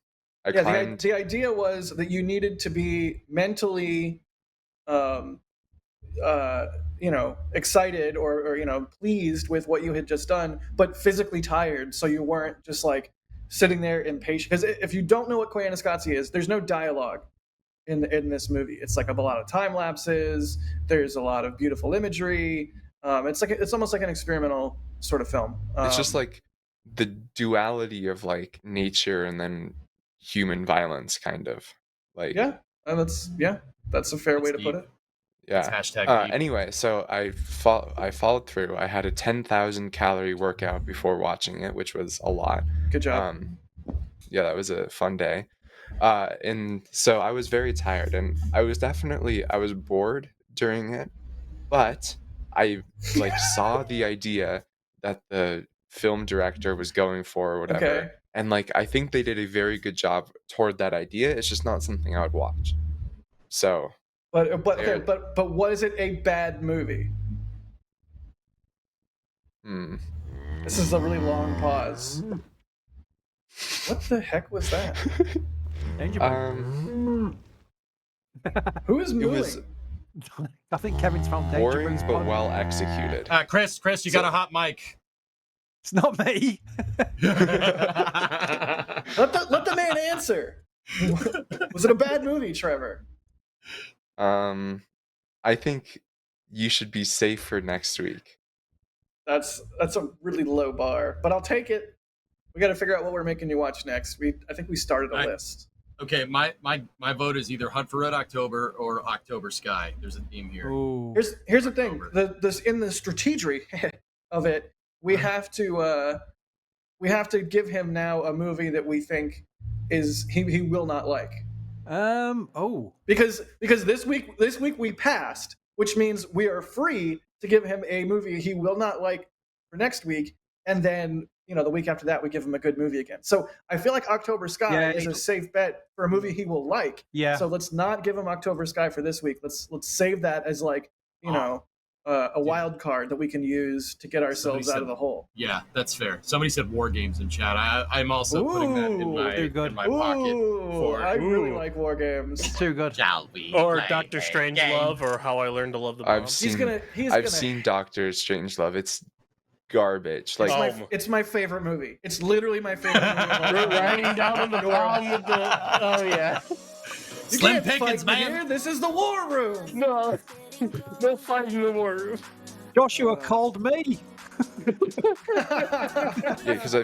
I Yeah, climbed. the idea was that you needed to be mentally, excited or pleased with what you had just done, but physically tired, so you weren't just like sitting there impatient. Because if you don't know what Koyaanisqatsi is, there's no dialogue in this movie. It's like a lot of time lapses. There's a lot of beautiful imagery. It's almost like an experimental sort of film. It's just like the duality of like nature and then human violence, kind of like. that's a fair way to put deep. it. Yeah. It's hashtag deep. Anyway, so I followed through. I had a 10,000 calorie workout before watching it, which was a lot. Good job. Yeah, that was a fun day. And so I was very tired, and I was bored during it, but I like saw the idea that the film director was going for or whatever. Okay. And like I think they did a very good job toward that idea. It's just not something I would watch. So But There- was it a bad movie? This is a really long pause. What the heck was that? Danger Moon. Who is it mooing? was I think Kevin's found Danger boring Moon's but pod. well executed. Chris, you got a hot mic. It's not me. Let the man answer. Was it a bad movie, Trevor? I think you should be safe for next week. That's a really low bar, but I'll take it. We got to figure out what we're making you watch next. I think we started a list. Okay, my vote is either Hunt for Red October or October Sky. There's a theme here. Ooh. Here's the thing. This in the strategery of it, we have to give him now a movie that we think is he will not like. Oh. Because this week we passed, which means we are free to give him a movie he will not like for next week, and then the week after that we give him a good movie again. So I feel like October Sky is a safe bet for a movie he will like. Yeah. So let's not give him October Sky for this week. Let's save that as like a wild card that we can use to get ourselves out of the hole. Yeah, that's fair. Somebody said War Games in chat. I'm also putting that in my pocket. I really like War Games. It's too good. Shall we Or play Doctor a Strangelove, game? or How I Learned to Love the Bomb. I've seen Doctor Strangelove. It's garbage. It's my favorite movie. It's literally my favorite movie. Riding down on the bomb with the... Oh, yeah. Slim Pickens, man. Here. This is the war room. No. No fighting in the war room. Joshua called me. Yeah, because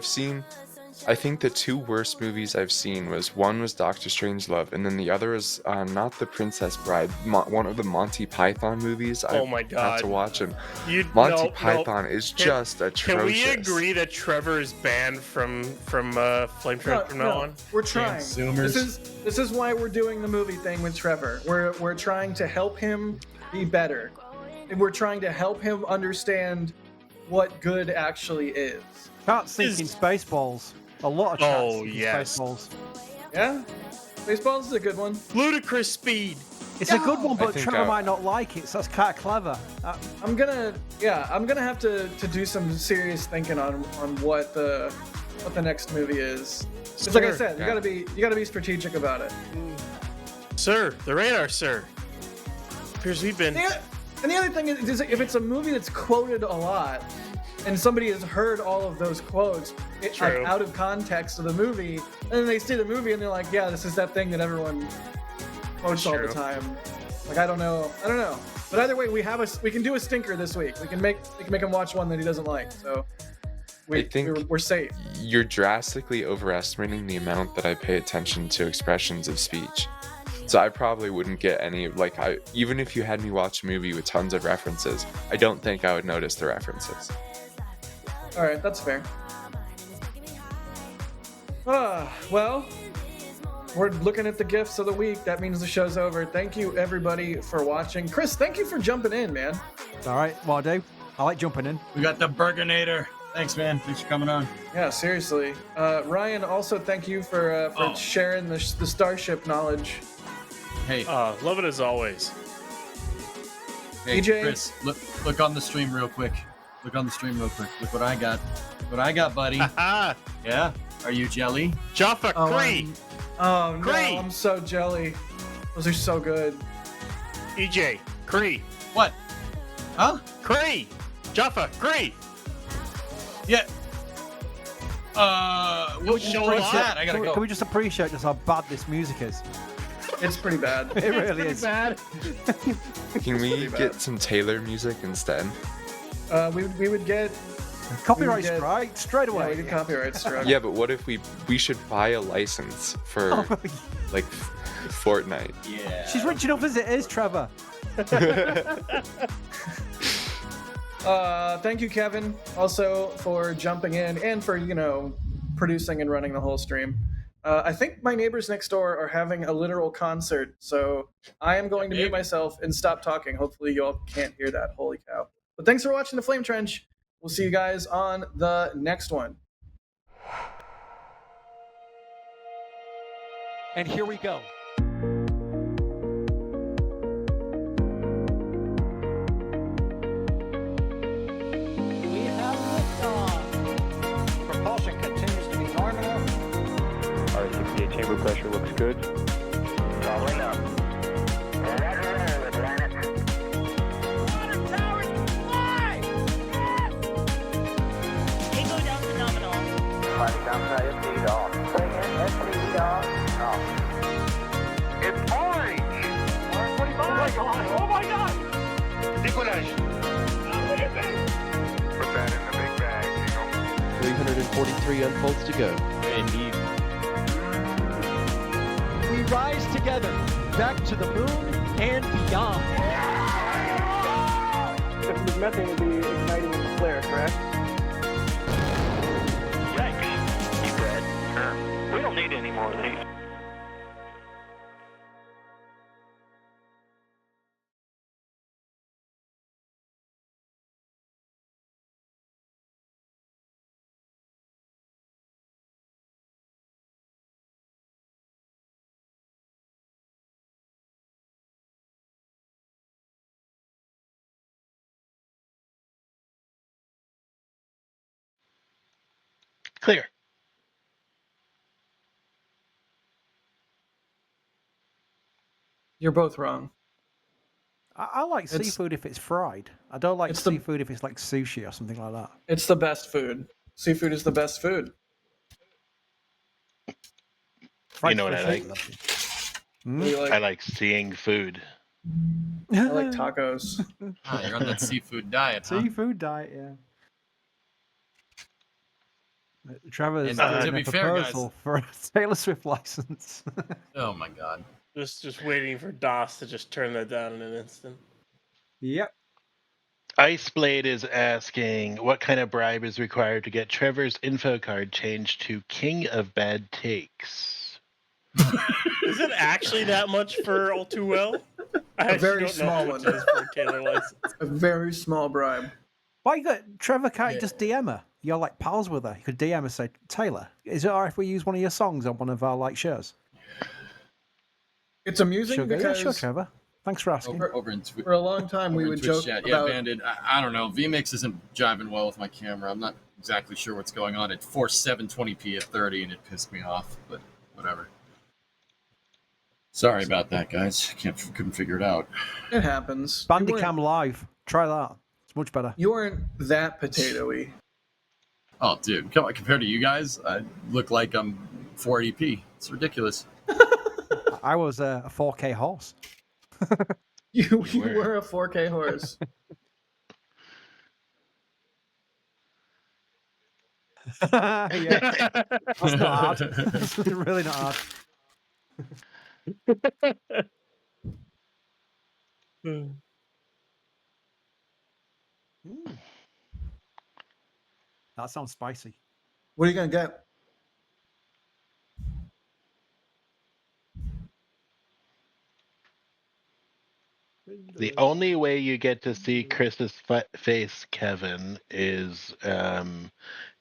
I think the two worst movies I've seen one was Doctor Strangelove, and then the other was not The Princess Bride, one of the Monty Python movies. Oh my God. Had to watch them. Monty Python is just atrocious. Can we agree that Trevor is banned from Flame Trap from now on? We're trying. This is why we're doing the movie thing with Trevor. We're trying to help him be better, and we're trying to help him understand what good actually is. Can't sink in Spaceballs. A lot of chats in Spaceballs. Yeah, Spaceballs is a good one. Ludicrous speed. It's a good one, but Trevor might not like it, so that's kind of clever. I'm gonna have to do some serious thinking on what the next movie is. Because like I said, you gotta be strategic about it. Sir, the radar, sir. Appears we've been. And the other thing is if it's a movie that's quoted a lot, and somebody has heard all of those quotes like, out of context of the movie, and then they see the movie and they're like, yeah, this is that thing that everyone quotes all the time. Like I don't know. But either way, we can do a stinker this week. We can make him watch one that he doesn't like. So we're safe. You're drastically overestimating the amount that I pay attention to expressions of speech. So I probably wouldn't get any, even if you had me watch a movie with tons of references, I don't think I would notice the references. All right, that's fair. Well, we're looking at the gifts of the week. That means the show's over. Thank you, everybody, for watching. Chris, thank you for jumping in, man. All right, what I do? I like jumping in. We got the Burgonator. Thanks, man. Thanks for coming on. Yeah, seriously. Ryan, also thank you for sharing the Starship knowledge. Hey. Love it as always. Hey, EJ? Chris, look on the stream real quick. Look what I got. Look what I got, buddy. Yeah. Are you jelly? Jaffa Cree. Oh, no, Cree. I'm so jelly. Those are so good. EJ, Cree. What? Huh? Cree. Jaffa Cree. Yeah. What's that? I gotta go. Can we just appreciate just how bad this music is? It's pretty bad. It really is. Bad. Can we get some Taylor music instead? We would get Copyright strike straight away. Yeah, we get copyright strike. Yeah, but what if we should buy a license for like Fortnite? Yeah. She's rich enough as it is, Trevor. Thank you, Kevin, also for jumping in and for producing and running the whole stream. I think my neighbors next door are having a literal concert, so I am going to mute myself and stop talking. Hopefully you all can't hear that. Holy cow. But thanks for watching The Flame Trench. We'll see you guys on the next one. And here we go. We have liftoff. Propulsion continues to be normal. R68 chamber pressure looks good. Following up. Roger, roll, Atlantic. Water towers fly! Tango down to nominal. Fighting downside SPD off. Bring in SPD off. It's orange! Orange 25! Oh my god! Oh my god! Decollage. Look at this! Put that in the big bag, Eagle. 343 unfolds to go. Indeed. We rise together, back to the moon and beyond. This methane will be igniting in the flare, correct? Yikes. You read? We don't need any more of these. Clear. You're both wrong. I like It's- seafood if it's fried. I don't like it's the- seafood if it's like sushi or something like that. It's the best food. Seafood is the best food. Fried know what I fish like? is lovely. What do you like? I like seeing food. I like tacos. Ah, you're on that seafood diet, huh? Seafood diet, yeah. Trevor's And, doing to be a fair, guys- proposal for a Taylor Swift license. Oh my god. Just waiting for DOS to just turn that down in an instant. Yep. Iceblade is asking what kind of bribe is required to get Trevor's info card changed to King of Bad Takes. Is it actually that much for All Too Well? I actually very don't know how small much one. it is for a Taylor license. A very small bribe. Why you got Trevor? Can't you just DM her? You're like pals with her. You could DM her, say, Taylor, is it alright if we use one of your songs on one of our like shows? It's amusing Sugar? Yeah, because sure, Trevor. Thanks for asking. Over in Twitch. for a long time we would joke Chat. about. Yeah, Bandit. I don't know. VMix isn't jiving well with my camera. I'm not exactly sure what's going on. It forced 720p at 30, and it pissed me off. But whatever. Sorry about that, guys. Couldn't figure it out. It happens. You weren't- Bandicam Live. Try that. It's much better. You weren't that potatoey. Oh, dude, come on. Compared to you guys, I look like I'm 480p. It's ridiculous. I was a 4K horse. You were. were a 4K horse. Yeah. That's not hard. It's really not hard. That sounds spicy. What are you gonna get? The only way you get to see Chris's face, Kevin, is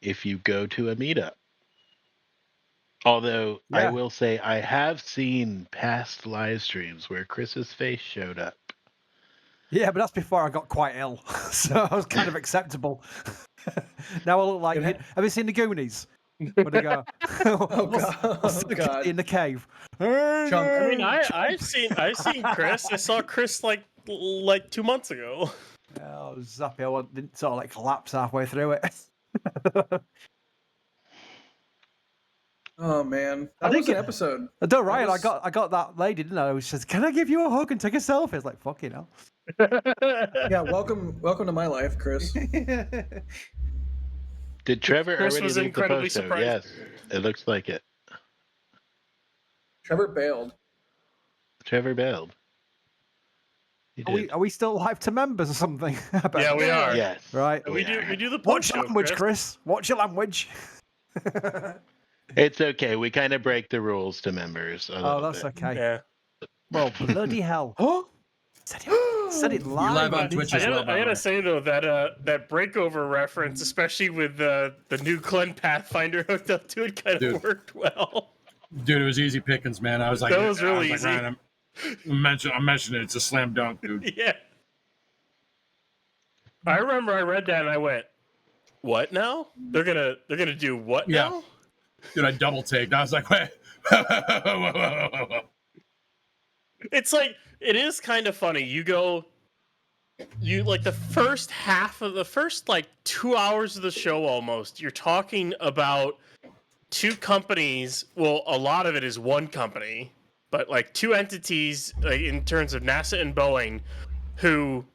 if you go to a meetup. Although I Yeah. will say I have seen past live streams where Chris's face showed up. Yeah, but that's before I got quite ill, so I was kind of acceptable. Now I look like. Have you seen the Goonies? Where they go? Oh What's god! the kid in the cave? Chunk. I mean, I've seen Chris. I saw Chris like 2 months ago. Oh, Zappy, I didn't sort of like collapse halfway through it. Oh man, I that was think an episode. I don't right. was- I got that lady, didn't I? She says, "Can I give you a hug and take a selfie?" It's like, fuck you know. Yeah, welcome to my life, Chris. Did Trevor Chris already was leave the incredibly photo? surprised. Yes, it looks like it. Trevor bailed. Trevor bailed. He did. Are we still live to members or something? Yeah, we are. Yes. Right. We do the Watch post your show, language, Chris. Chris. Watch your language. It's okay. We kind of break the rules to members. A Oh, little that's bit. okay. Yeah. Well, bloody hell. Oh, said it live. live on didn't Twitch you? as well, by I the gotta way. say though that breakover reference, especially with the new Glen Pathfinder hooked up to it, kind Dude. of worked well. Dude, it was easy pickings, man. I was like, That was really I easy. Ryan, I'm mentioning it. It's a slam dunk, dude. Yeah. I remember I read that and I went, "What now? They're gonna do what Yeah. now?" Dude, I double taked. I was like, wait. It's like it is kind of funny. You like the first like 2 hours of the show almost. You're talking about two companies. Well, a lot of it is one company, but like two entities like, in terms of NASA and Boeing, who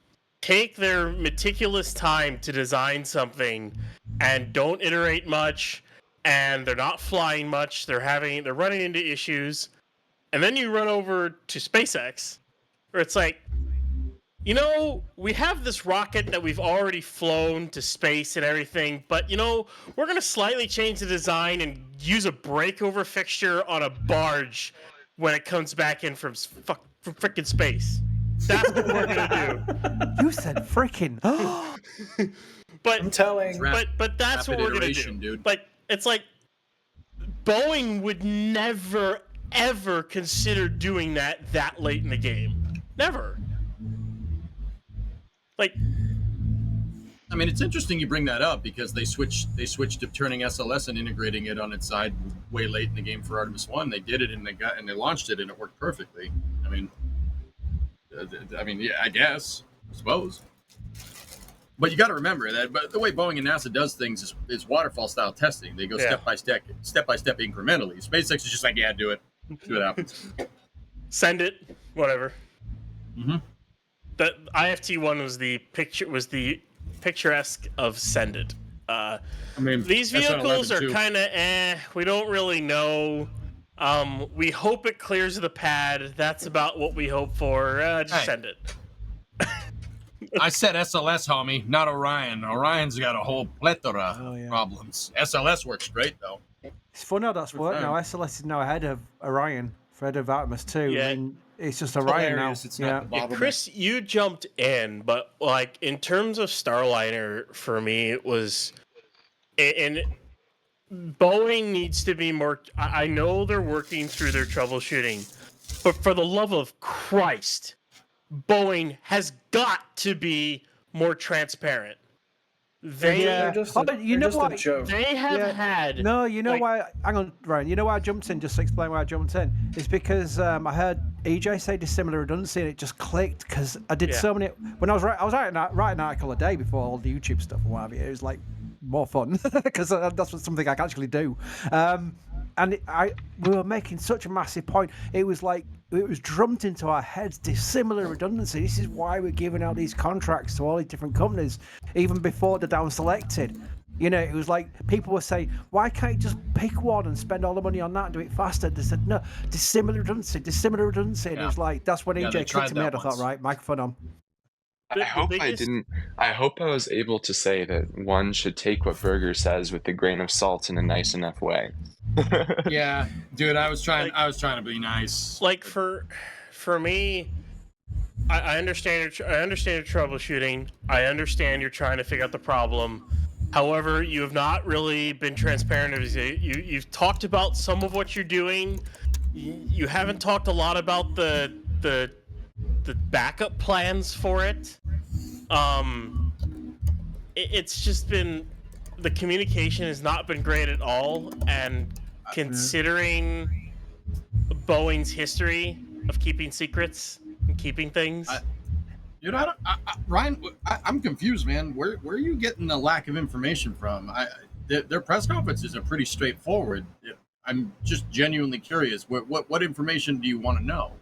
take their meticulous time to design something and don't iterate much, and they're not flying much. They're running into issues. And then you run over to SpaceX, where it's like, we have this rocket that we've already flown to space and everything, but, we're going to slightly change the design and use a breakover fixture on a barge when it comes back in from frickin' space. That's what we're going to You said freaking. do. But I'm telling. but that's what we're going to do. iteration, dude. Like, it's like Boeing would never, ever consider doing that late in the game. Never. Like, I mean, it's interesting you bring that up because they switched to turning SLS and integrating it on its side way late in the game for Artemis 1. They did it and they launched it and it worked perfectly. I mean, yeah, I suppose. But you got to remember that. But the way Boeing and NASA does things is waterfall style testing. They go step by step incrementally. SpaceX is just like, yeah, do it, see what happens. Send it, whatever. Mm-hmm. The IFT one was the picturesque of send it. I mean, these vehicles are kind of we don't really know. We hope it clears the pad. That's about what we hope for. Just send it. I said SLS, homie, not Orion. Orion's got a whole plethora of problems. SLS works great, though. It's funny how that's worked now. SLS is now ahead of Orion, ahead of Artemis 2. Yeah. And it's just Orion now. It's not the bottleneck. Chris, you jumped in, but like in terms of Starliner, for me, it was... And Boeing needs to be more... I know they're working through their troubleshooting, but for the love of Christ... Boeing has got to be more transparent. They're just a joke. They have had... No, you know why... Hang on, Ryan. You know why I jumped in? Just to explain why I jumped in. It's because I heard EJ say dissimilar redundancy and it just clicked because I did so many... When I was writing an article a day before all the YouTube stuff and what have you. It was like more fun because that's something I can actually do. And we were making such a massive point. It was like it was drummed into our heads, dissimilar redundancy. This is why we're giving out these contracts to all these different companies, even before they're down selected. You know, it was like people were saying, why can't you just pick one and spend all the money on that and do it faster? They said, no, dissimilar redundancy. And it was like, that's when EJ clicked to me. I thought, right, microphone on. I hope I was able to say that one should take what Berger says with a grain of salt in a nice enough way. Yeah, dude, I was trying to be nice. Like for me, I understand your troubleshooting. I understand you're trying to figure out the problem. However, you have not really been transparent. You've talked about some of what you're doing. You haven't talked a lot about the backup plans for it. It's just been, the communication has not been great at all, and considering Boeing's history of keeping secrets and keeping things. Ryan, I'm confused, man. Where are you getting the lack of information from? Their press conferences are pretty straightforward. I'm just genuinely curious. What information do you want to know?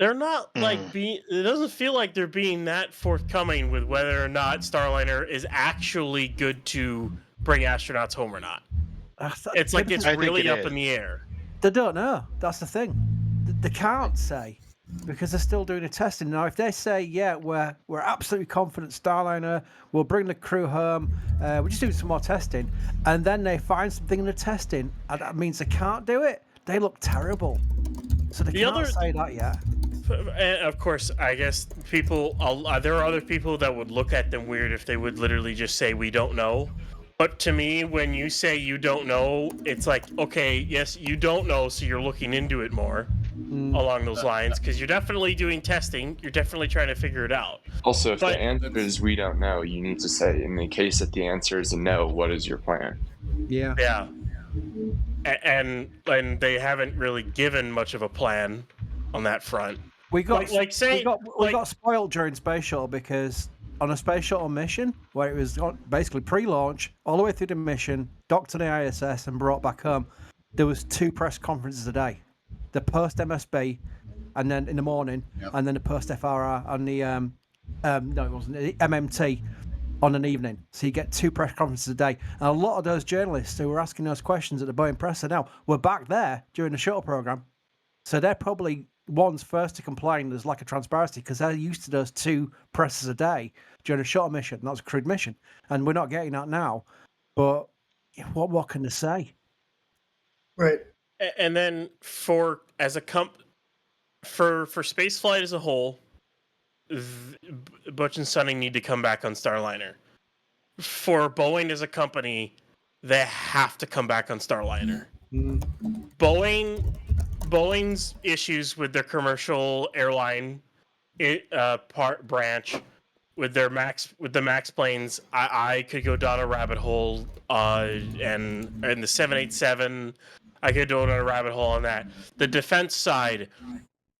They're not it doesn't feel like they're being that forthcoming with whether or not Starliner is actually good to bring astronauts home or not. It's like it's really up in the air. They don't know. That's the thing. They can't say because they're still doing the testing. Now, if they say, yeah, we're absolutely confident Starliner will bring the crew home, we're just doing some more testing, and then they find something in the testing, and that means they can't do it, they look terrible. So they can't say that yet. And of course, I guess there are other people that would look at them weird if they would literally just say, we don't know. But to me, when you say you don't know, it's like, okay, yes, you don't know, so you're looking into it more along those lines, because you're definitely doing testing. You're definitely trying to figure it out. Also, if the answer is we don't know, you need to say, in the case that the answer is a no, what is your plan? Yeah. Yeah. And they haven't really given much of a plan on that front. We got spoiled during Space Shuttle because on a Space Shuttle mission where it was basically pre-launch all the way through the mission, docked on the ISS and brought back home, there was 2 press conferences a day. The post MSB, and then in the morning, and then the post FRR on the no, it wasn't the MMT on an evening. So you get 2 press conferences a day, and a lot of those journalists who were asking those questions at the Boeing presser now were back there during the shuttle program. So they're probably ones first to complain there's lack of transparency because they're used to those 2 presses a day during a shuttle mission. That was a crewed mission, and we're not getting that now. But what can they say? Right. And then for spaceflight as a whole, Butch and Sonny need to come back on Starliner. For Boeing as a company, they have to come back on Starliner. Boeing's issues with their commercial airline branch with the Max planes, I could go down a rabbit hole. And the 787, I could go down a rabbit hole on that. The defense side,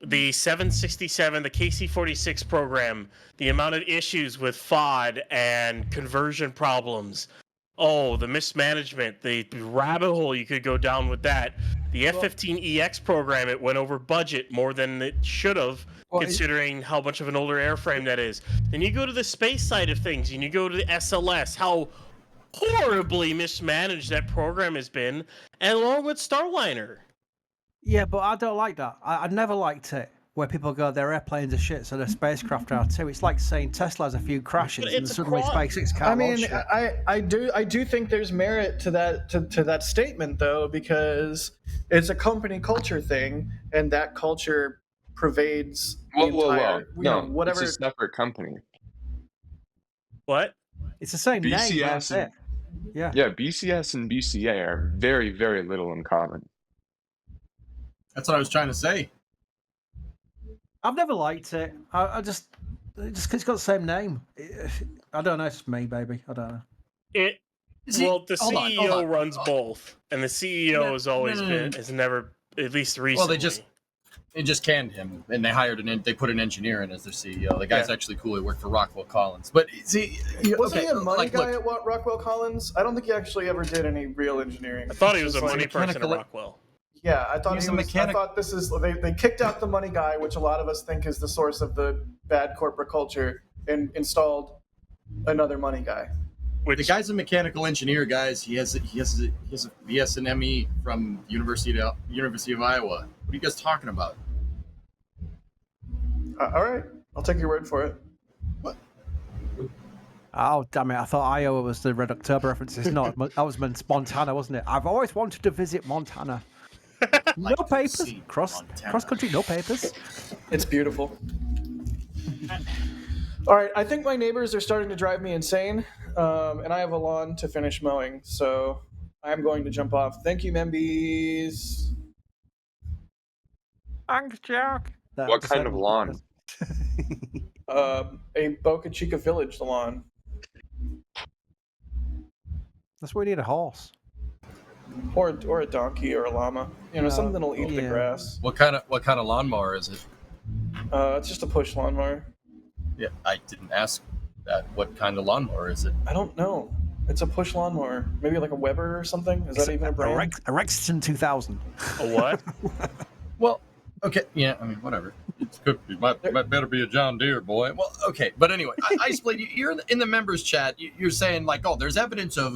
the 767, the KC-46 program, the amount of issues with FOD and conversion problems. Oh, the mismanagement, the rabbit hole you could go down with that. The F-15EX program, it went over budget more than it should have, considering how much of an older airframe that is. Then you go to the space side of things, and you go to the SLS, how horribly mismanaged that program has been, and along with Starliner. Yeah, but I don't like that. I never liked it where people go, their airplanes are shit, so their spacecraft are too. It's like saying Tesla has a few crashes and suddenly SpaceX can't I mean, launch it. I do think there's merit to that statement though, because it's a company culture thing, and that culture pervades the entire. No, whatever. it's a separate company. What? It's the same name. That's it. Yeah. Yeah, BCS and BCA are very, very little in common. That's what I was trying to say. I've never liked it. I just it's got the same name. I don't know. It's me, baby. I don't know. The CEO runs both, and the CEO has always been, has never, at least recently. Well, they just canned him, and they put an engineer in as their CEO. The guy's actually cool. He worked for Rockwell Collins, but see, wasn't he a money guy at Rockwell Collins? I don't think he actually ever did any real engineering. I thought he was a money person at Rockwell. Yeah, I thought he was. I thought this is they kicked out the money guy, which a lot of us think is the source of the bad corporate culture, and installed another money guy. The guy's a mechanical engineer, guys. He has a BS and ME from University of Iowa. What are you guys talking about? All right, I'll take your word for it. What? Oh, damn it. I thought Iowa was the Red October reference. It's not. That was Montana, wasn't it? I've always wanted to visit Montana. No papers. Cross country, no papers. It's beautiful. All right, I think my neighbors are starting to drive me insane, and I have a lawn to finish mowing, so I'm going to jump off. Thank you, Membies. Thanks, Jack. What kind of lawn? A Boca Chica Village lawn. That's where you need a horse. Or a donkey or a llama. Something that'll eat the grass. What kind of lawnmower is it? It's just a push lawnmower. Yeah, I didn't ask that. What kind of lawnmower is it? I don't know. It's a push lawnmower. Maybe like a Weber or something. Is that even a brand? A Rexton 2000. A what? Well, okay, yeah. I mean, whatever. It's good. It might better be a John Deere, boy. Well, okay, but anyway, Iceblade, you're in the members chat. You're saying like, oh, there's evidence of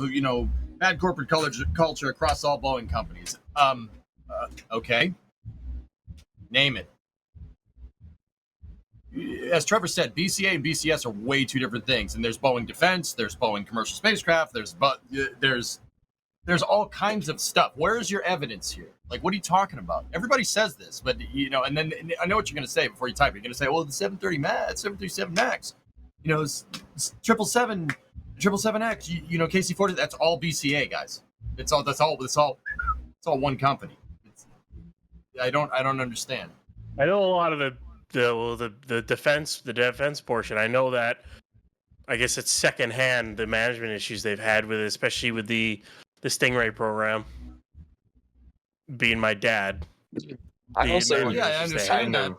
bad corporate culture across all Boeing companies. Okay. Name it. As Trevor said, BCA and BCS are way two different things. And there's Boeing Defense, there's Boeing Commercial Spacecraft, there's all kinds of stuff. Where is your evidence here? Like, what are you talking about? Everybody says this, but and then I know what you're going to say before you type it. You're going to say, well, the 737 Max, it's 777. 777X, KC-40, that's all BCA, guys. It's all one company. I don't understand. I know a lot of the defense portion. I know that. I guess it's secondhand the management issues they've had with it, especially with the Stingray program. Being my dad. I also I understand that.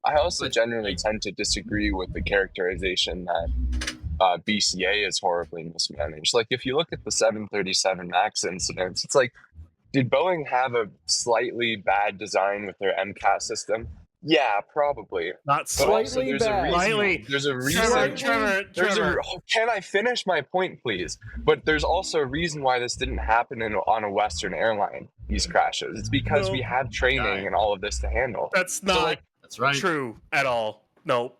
I also generally tend to disagree with the characterization that BCA is horribly mismanaged. Like, if you look at the 737 MAX incidents, it's like, did Boeing have a slightly bad design with their MCAS system? Yeah, probably. Not slightly bad. There's a reason. Trevor. Can I finish my point, please? But there's also a reason why this didn't happen on a Western airline, these crashes. It's because we had training and all of this to handle. That's not that's right. True at all. No.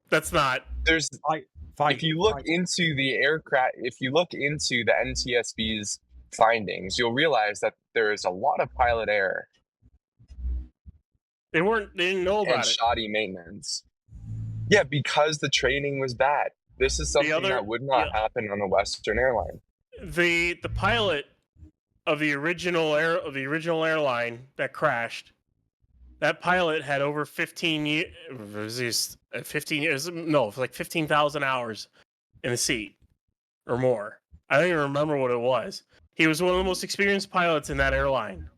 That's not. There's if you look into the aircraft, if you look into the NTSB's findings, you'll realize that there is a lot of pilot error. They didn't know about and shoddy maintenance. Yeah, because the training was bad. This is something that would not happen on a Western airline. The pilot of the original airline that crashed That pilot had over 15 years, 15 years, no, like 15,000 hours in the seat or more. I don't even remember what it was. He was one of the most experienced pilots in that airline.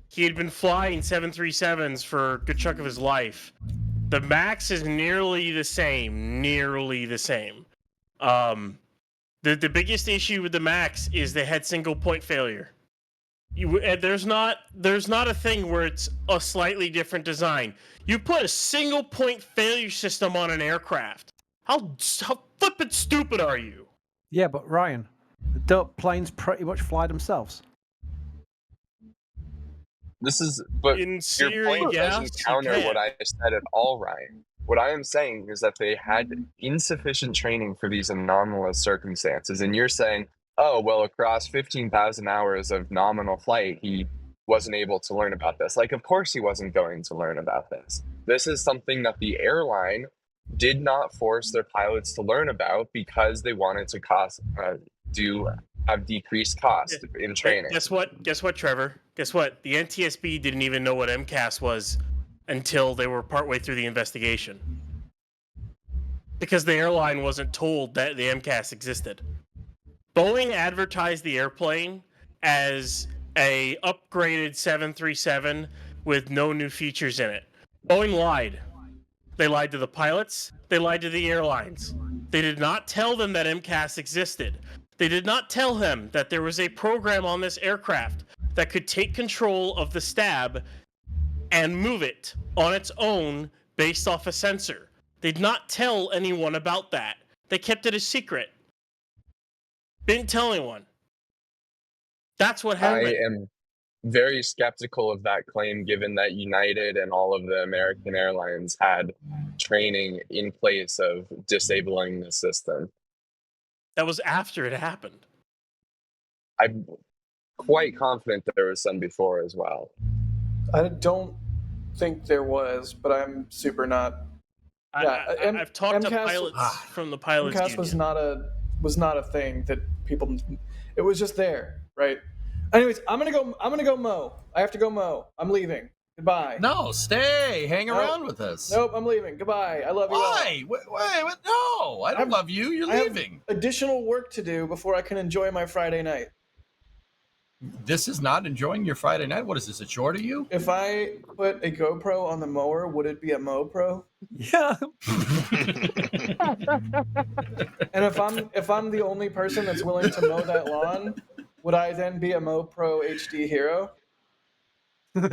He had been flying 737s for a good chunk of his life. The Max is nearly the same. The biggest issue with the Max is they had single point failure. There's not a thing where it's a slightly different design. You put a single point failure system on an aircraft. How flippin' stupid are you? Yeah, but Ryan, don't planes pretty much fly themselves? But In your theory, point yes, doesn't you counter can. what I said at all, Ryan. What I am saying is that they had insufficient training for these anomalous circumstances, and you're saying, oh, well, across 15,000 hours of nominal flight, he wasn't able to learn about this. Like, of course he wasn't going to learn about this. This is something that the airline did not force their pilots to learn about because they wanted to have decreased cost in training. Guess what, Trevor? Guess what? The NTSB didn't even know what MCAS was until they were partway through the investigation. Because the airline wasn't told that the MCAS existed. Boeing advertised the airplane as a upgraded 737 with no new features in it. Boeing lied. They lied to the pilots. They lied to the airlines. They did not tell them that MCAS existed. They did not tell him that there was a program on this aircraft that could take control of the stab and move it on its own based off a sensor. They did not tell anyone about that. They kept it a secret. Didn't tell anyone. That's what happened. I am very skeptical of that claim, given that United and all of the American airlines had training in place of disabling the system. That was after it happened. I'm quite confident that there was some before as well. I don't think there was, but I'm super not. I've talked to MCAS pilots from the pilots MCAS union. was not a thing that people. It was just there, right? Anyways, I'm gonna go mow. I have to go mow. I'm leaving. Goodbye. No, stay. Hang around with us. Nope, I'm leaving. Goodbye. I love you all. Why? Wait, no, I don't love you. You're leaving. Additional work to do before I can enjoy my Friday night. This is not enjoying your Friday night. What is this, a chore to you? If I put a GoPro on the mower, would it be a MoPro? Yeah. And if I'm the only person that's willing to mow that lawn, would I then be a MoPro HD hero? All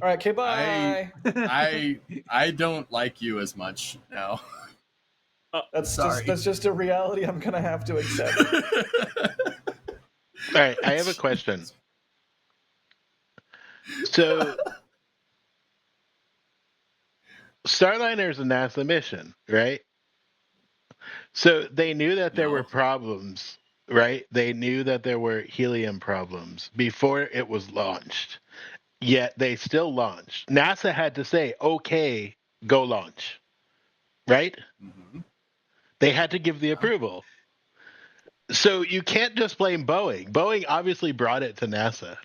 right, okay, bye. I don't like you as much now. That's sorry. that's just a reality I'm gonna have to accept. All right, I have a question. So, Starliner is a NASA mission, right? So they knew that there were problems, right? They knew that there were helium problems before it was launched. Yet they still launched. NASA had to say, okay, go launch, right? Mm-hmm. They had to give the approval. So you can't just blame Boeing. Boeing obviously brought it to NASA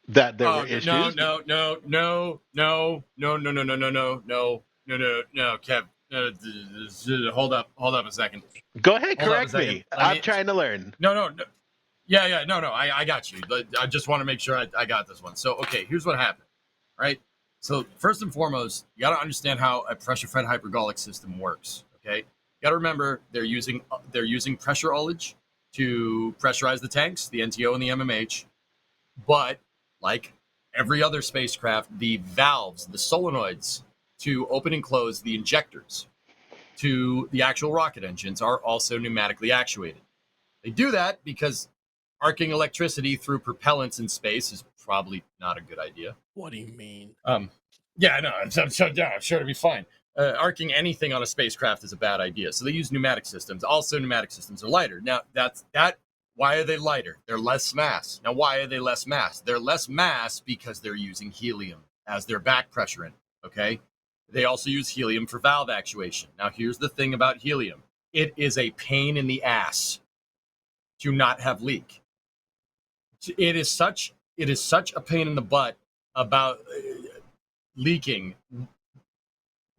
that there were issues. No, Kev. Hold up a second. Go ahead, correct me. I'm trying to learn. No. Yeah, no. I got you. I just want to make sure I got this one. So, okay, here's what happened, right? So, first and foremost, you got to understand how a pressure-fed hypergolic system works, okay? You got to remember they're using pressure ullage to pressurize the tanks, the NTO and the MMH, but like every other spacecraft, the valves, the solenoids to open and close the injectors to the actual rocket engines are also pneumatically actuated. They do that because arcing electricity through propellants in space is probably not a good idea. What do you mean? Yeah, no, I'm sure it'll be fine. Arcing anything on a spacecraft is a bad idea. So they use pneumatic systems. Also, pneumatic systems are lighter. Now, why are they lighter? They're less mass. Now, why are they less mass? They're less mass because they're using helium as their back pressurant, okay? They also use helium for valve actuation. Now, here's the thing about helium. It is a pain in the ass to not have leak. It is such a pain in the butt about leaking,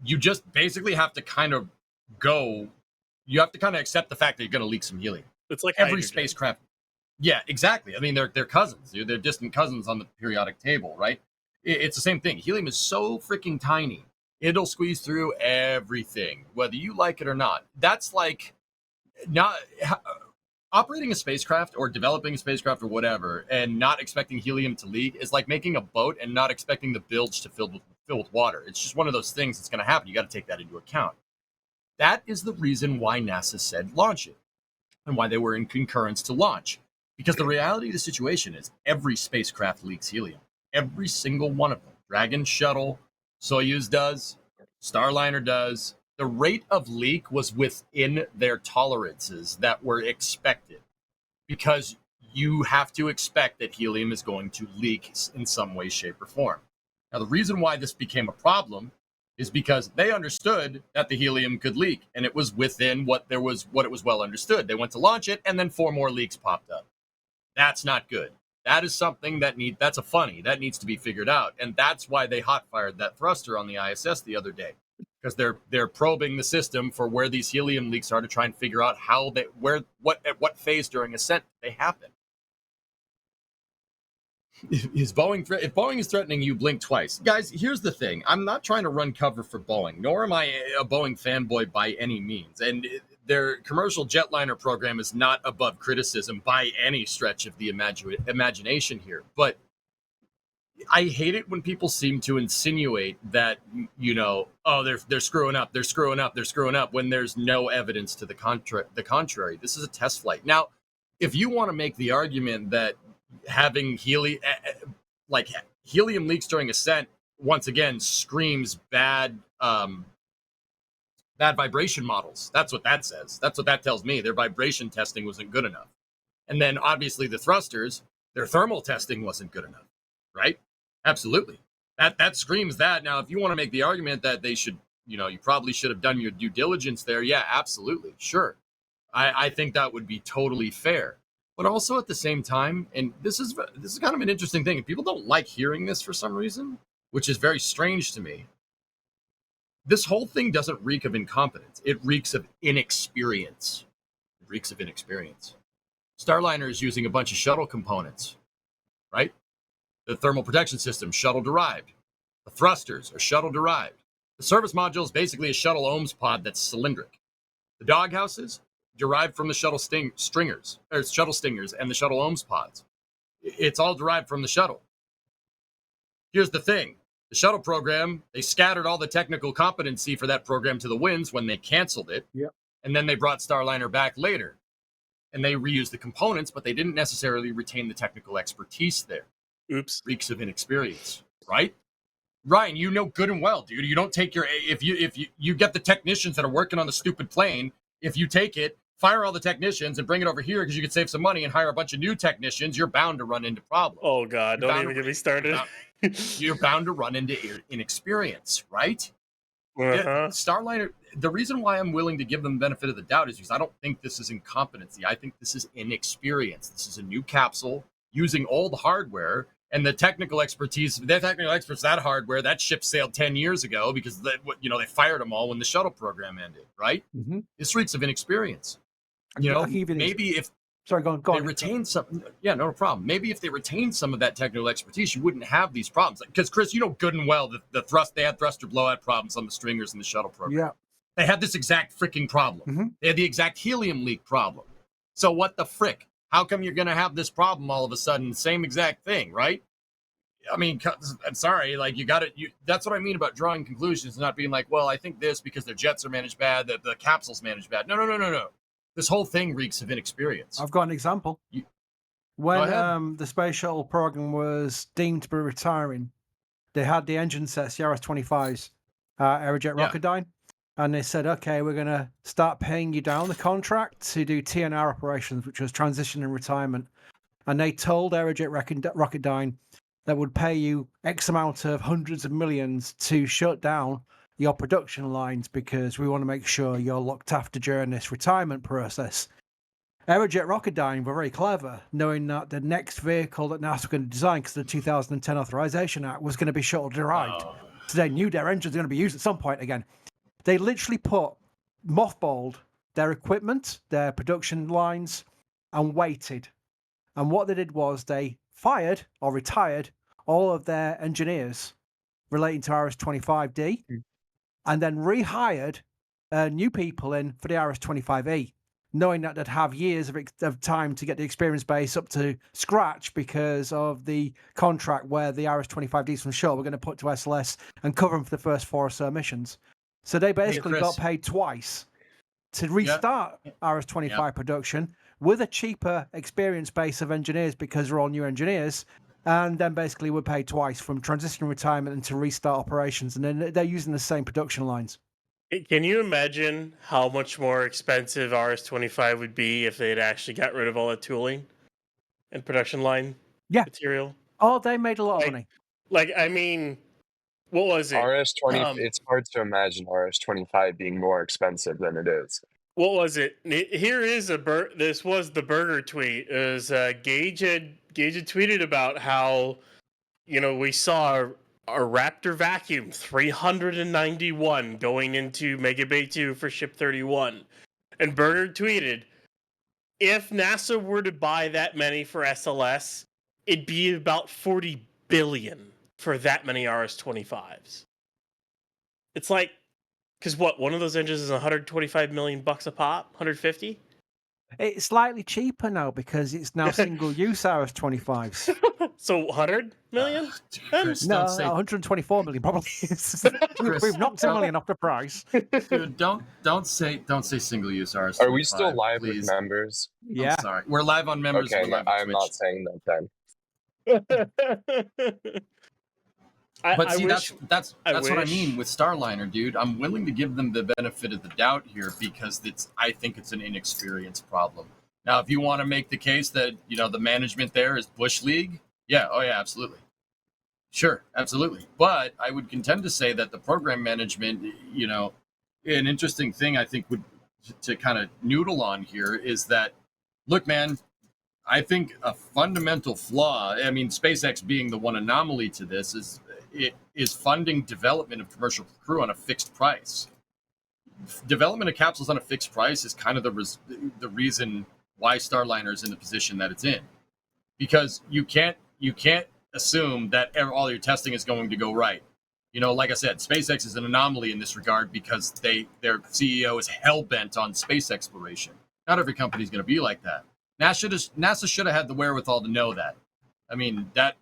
you just basically have to kind of you have to kind of accept the fact that you're going to leak some helium. It's like Every hydrogen. spacecraft. Yeah, exactly. I mean, they're cousins. They're distant cousins on the periodic table, right? It's the same thing. Helium is so freaking tiny. It'll squeeze through everything, whether you like it or not. That's like not operating a spacecraft or developing a spacecraft or whatever, and not expecting helium to leak is like making a boat and not expecting the bilge to fill with water. It's just one of those things that's going to happen. You got to take that into account. That is the reason why NASA said launch it, and why they were in concurrence to launch. Because the reality of the situation is every spacecraft leaks helium. Every single one of them. Dragon shuttle, Soyuz does, Starliner does. The rate of leak was within their tolerances that were expected, because you have to expect that helium is going to leak in some way, shape, or form. Now, the reason why this became a problem is because they understood that the helium could leak, and it was within what it was well understood. They went to launch it, and then 4 more leaks popped up. That's not good. That is something that needs to be figured out, and that's why they hot fired that thruster on the ISS the other day, because they're probing the system for where these helium leaks are to try and figure out at what phase during ascent they happen. If Boeing is threatening you, blink twice. Guys, here's the thing. I'm not trying to run cover for Boeing, nor am I a Boeing fanboy by any means. And their commercial jetliner program is not above criticism by any stretch of the imagination here. But I hate it when people seem to insinuate that, they're screwing up, when there's no evidence to the contrary. This is a test flight. Now, if you want to make the argument that having helium leaks during ascent once again screams bad vibration models. That's what that says. That's what that tells me. Their vibration testing wasn't good enough. And then obviously the thrusters, their thermal testing wasn't good enough, right? Absolutely. That screams that. Now, if you want to make the argument that they should, you probably should have done your due diligence there. Yeah, absolutely. Sure. I think that would be totally fair. But also at the same time, and this is kind of an interesting thing, and people don't like hearing this for some reason, which is very strange to me. This whole thing doesn't reek of incompetence. It reeks of inexperience. Starliner is using a bunch of shuttle components, right? The thermal protection system, shuttle derived. The thrusters are shuttle derived. The service module is basically a shuttle ohms pod that's cylindric. The doghouses derived from the shuttle stingers and the shuttle ohms pods. It's all derived from the shuttle. Here's the thing. The shuttle program, they scattered all the technical competency for that program to the winds when they canceled it. Yep. And then they brought Starliner back later. And they reused the components, but they didn't necessarily retain the technical expertise there. Oops. Reeks of inexperience, right? Ryan, you know good and well, dude. You don't take if you get the technicians that are working on the stupid plane, if you take it, fire all the technicians and bring it over here because you could save some money and hire a bunch of new technicians, you're bound to run into problems. Oh, God. Don't even get me started. You're bound to run into inexperience, right? Starliner, the reason why I'm willing to give them the benefit of the doubt is because I don't think this is incompetency. I think this is inexperience. This is a new capsule using old hardware, and the technical expertise, that hardware, that ship sailed 10 years ago because they fired them all when the shuttle program ended, right? Mm-hmm. This reeks of inexperience. Maybe if Sorry, go on. They retain some. Yeah, no problem. Maybe if they retain some of that technical expertise, you wouldn't have these problems. Because Chris, you know good and well that they had thruster blowout problems on the stringers in the shuttle program. Yeah, they had this exact freaking problem. Mm-hmm. They had the exact helium leak problem. So what the frick? How come you're going to have this problem all of a sudden? Same exact thing, right? I mean, I'm sorry, like you got it. That's what I mean about drawing conclusions, and not being like, well, I think this because their jets are managed bad, the capsules managed bad. No. This whole thing reeks of inexperience. I've got an example. When the space shuttle program was deemed to be retiring, they had the engine sets, the RS-25s, Aerojet Rocketdyne, and they said, okay, we're going to start paying you down the contract to do TNR operations, which was transition and retirement. And they told Aerojet Rocketdyne that would pay you X amount of hundreds of millions to shut down your production lines because we want to make sure you're looked after during this retirement process. Aerojet Rocketdyne were very clever, knowing that the next vehicle that NASA was going to design, because the 2010 Authorization Act, was going to be shuttle derived. So they knew their engines were going to be used at some point again. They literally mothballed their equipment, their production lines, and waited. And what they did was they fired or retired all of their engineers relating to RS-25D, and then rehired new people in for the RS-25E, knowing that they'd have years of time to get the experience base up to scratch because of the contract where the RS-25Ds from Shaw were going to put to SLS and cover them for the first 4 or so missions. So they basically got paid twice to restart RS-25 production with a cheaper experience base of engineers because they're all new engineers. And then basically we're paid twice from transition retirement and to restart operations. And then they're using the same production lines. Can you imagine how much more expensive RS-25 would be if they had actually got rid of all that tooling and production line material? Oh, they made a lot of money. Like, I mean, what was it? RS-20, it's hard to imagine RS-25 being more expensive than it is. What was it? Here is this was the burger tweet. It was Gage had tweeted about how, we saw a Raptor vacuum 391 going into Mega Bay 2 for Ship 31. And Burger tweeted, if NASA were to buy that many for SLS, it'd be about 40 billion for that many RS-25s. It's like, because one of those engines is 125 million bucks a pop, 150. It's slightly cheaper now because it's now single-use RS-25s. So 100 million? No, 124 million probably. We've knocked a million off the price. Dude, don't say single-use RS-25. Are we still live with members? Yeah. I'm sorry, we're live on members. Okay, I'm not saying that then. But see, that's what I mean with Starliner, dude. I'm willing to give them the benefit of the doubt here because I think it's an inexperienced problem. Now, if you want to make the case that the management there is Bush League, absolutely, sure, absolutely. But I would contend to say that the program management, an interesting thing I think would to kind of noodle on here is that, look, man. I think a fundamental flaw, I mean, SpaceX being the one anomaly to this, is funding development of commercial crew on a fixed price. Development of capsules on a fixed price is kind of the reason why Starliner is in the position that it's in, because you can't assume that all your testing is going to go right. Like I said, SpaceX is an anomaly in this regard because their CEO is hell bent on space exploration. Not every company is going to be like that. NASA should have had the wherewithal to know that. I mean, that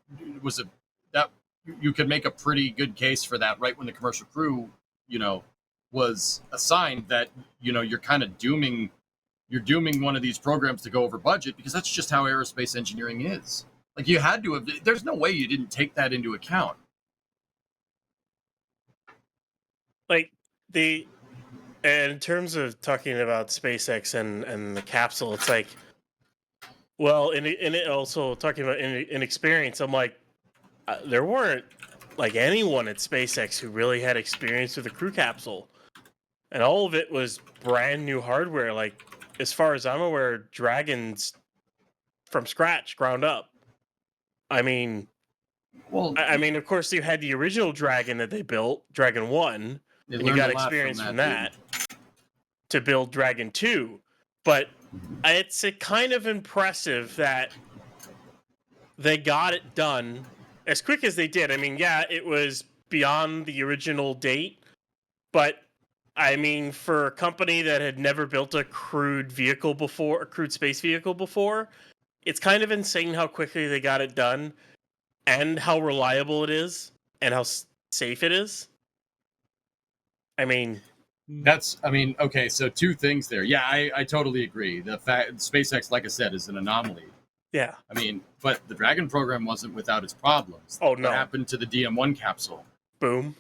you could make a pretty good case for that right when the commercial crew, was assigned, that, you're kind of dooming one of these programs to go over budget, because that's just how aerospace engineering is. Like, you had to have, there's no way you didn't take that into account. Like, in terms of talking about SpaceX and the capsule, it's like, well, and it also talking about inexperience, I'm like, there weren't like anyone at SpaceX who really had experience with a crew capsule, and all of it was brand new hardware. Like, as far as I'm aware, Dragon's from scratch, ground up. I mean, of course, you had the original Dragon that they built, Dragon 1, and you got experience from that to build Dragon 2, but it's kind of impressive that they got it done as quick as they did. I mean, it was beyond the original date, but I mean, for a company that had never built a crewed space vehicle before, it's kind of insane how quickly they got it done and how reliable it is and how safe it is. I mean, okay, so two things there. Yeah, I totally agree. The fact SpaceX, like I said, is an anomaly. Yeah. I mean, but the Dragon program wasn't without its problems. Oh, no. What happened to the DM1 capsule? Boom.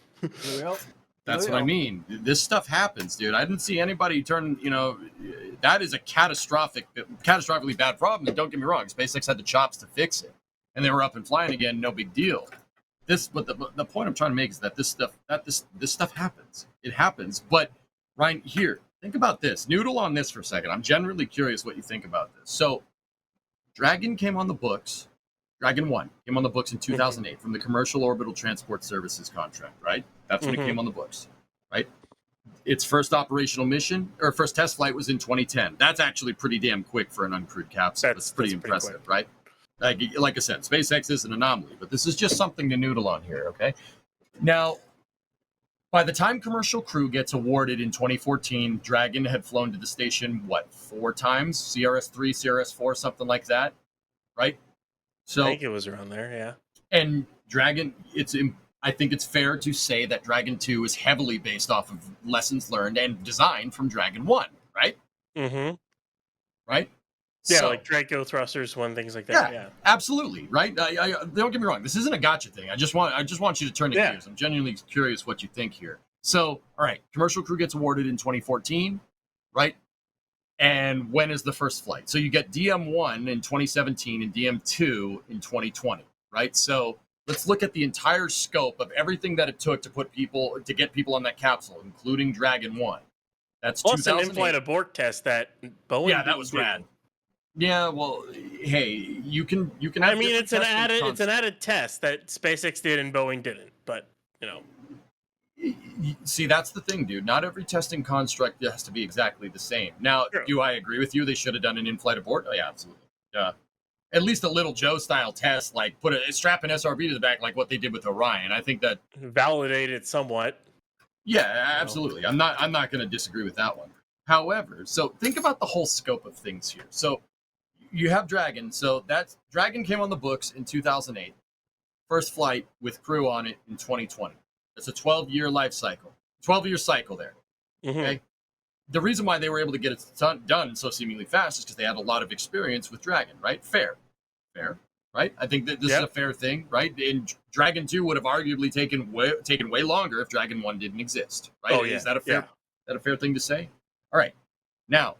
That's what I mean. This stuff happens, dude. I didn't see anybody turn, that is a catastrophically bad problem. And don't get me wrong, SpaceX had the chops to fix it, and they were up and flying again, no big deal. But the point I'm trying to make is that this stuff happens. It happens. But Ryan, here, think about this. Noodle on this for a second. I'm genuinely curious what you think about this. So, Dragon came on the books. Dragon 1 came on the books in 2008 from the Commercial Orbital Transport Services contract, right? That's when it came on the books, right? Its first operational mission or first test flight was in 2010. That's actually pretty damn quick for an uncrewed capsule. That's pretty impressive, right? Like I said, SpaceX is an anomaly, but this is just something to noodle on here, okay? Now, by the time Commercial Crew gets awarded in 2014, Dragon had flown to the station, 4 times? CRS-3, CRS-4, something like that, right? So I think it was around there, yeah. And Dragon, I think it's fair to say that Dragon 2 is heavily based off of lessons learned and designed from Dragon 1, right? Mm-hmm. Right? Yeah, So, like Draco thrusters, things like that. Yeah. Absolutely, right? I don't get me wrong. This isn't a gotcha thing. I just want you to turn to gears. I'm genuinely curious what you think here. So, all right, Commercial Crew gets awarded in 2014, right? And when is the first flight? So you get DM1 in 2017 and DM2 in 2020, right? So let's look at the entire scope of everything that it took to get people on that capsule, including Dragon 1. That's plus an in-flight abort test that Boeing. Yeah, that was rad. Yeah, well, hey, you can. I mean, it's an added test that SpaceX did and Boeing didn't. But see, that's the thing, dude. Not every testing construct has to be exactly the same. Now, do I agree with you? They should have done an in-flight abort. Oh yeah, absolutely. At least a little Joe style test, like strap an SRB to the back, like what they did with Orion. I think that validated somewhat. Yeah, absolutely. I'm not going to disagree with that one. However, so think about the whole scope of things here. So you have Dragon. So Dragon came on the books in 2008. First flight with crew on it in 2020. It's a 12-year life cycle. 12-year cycle there. Mm-hmm. Okay. The reason why they were able to get it done so seemingly fast is because they had a lot of experience with Dragon, right? Fair, right? I think that this is a fair thing, right? And Dragon 2 would have arguably taken way longer if Dragon 1 didn't exist, right? Oh, yeah. Is that a fair thing to say? All right. Now,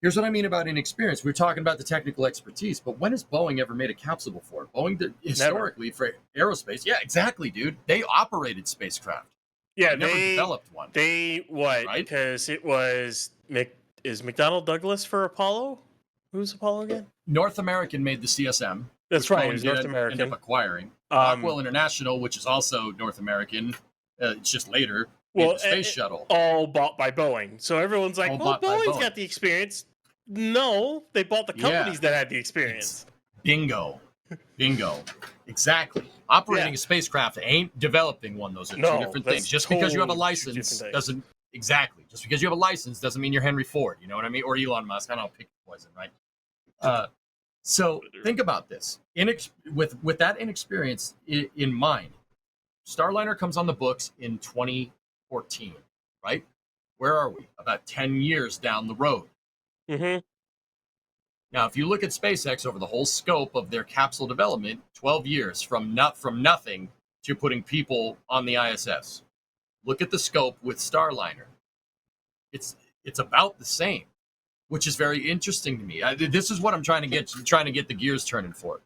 here's what I mean about inexperience. We're talking about the technical expertise, but when has Boeing ever made a capsule before? Boeing did historically for aerospace. Yeah, exactly, dude. They operated spacecraft. Yeah, they never developed one. Right? Because it was is McDonnell Douglas for Apollo? Who's Apollo again? North American made the CSM. That's right. It was North American. Ended up acquiring Rockwell International, which is also North American. It's just later. The space shuttle. All bought by Boeing. So everyone's like, well, Boeing's got the experience. No, they bought the companies that had the experience. Bingo. Exactly. Operating a spacecraft ain't developing one. Those are two different things. Just because you have a license doesn't mean you're Henry Ford. You know what I mean? Or Elon Musk. I don't know, pick poison, right? So think about this. With that inexperience in mind, Starliner comes on the books in 2014, right? Where are we? About 10 years down the road. Mm-hmm. Now, if you look at SpaceX over the whole scope of their capsule development, 12 years from nothing to putting people on the ISS. Look at the scope with Starliner. It's about the same, which is very interesting to me. This is what I'm trying to get the gears turning for.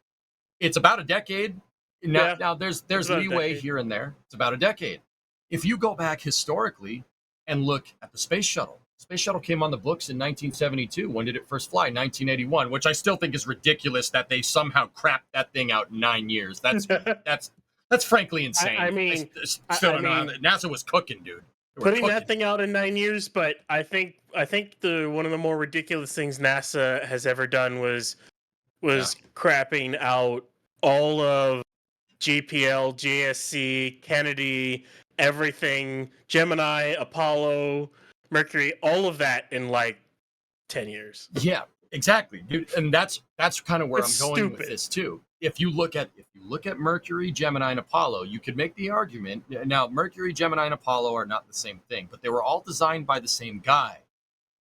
It's about a decade. Now there's leeway here and there. It's about a decade. If you go back historically and look at the space shuttle came on the books in 1972. When did it first fly? 1981, which I still think is ridiculous that they somehow crapped that thing out in 9 years. That's frankly insane. I mean, NASA was cooking, dude. Putting that thing out in 9 years, but I think one of the more ridiculous things NASA has ever done was crapping out all of GPL, JSC, Kennedy, everything, Gemini, Apollo, Mercury, all of that in like 10 years. Yeah, exactly, dude. And that's kind of where I'm going with this too. If you look at Mercury, Gemini, and Apollo, you could make the argument. Now, Mercury, Gemini, and Apollo are not the same thing, but they were all designed by the same guy,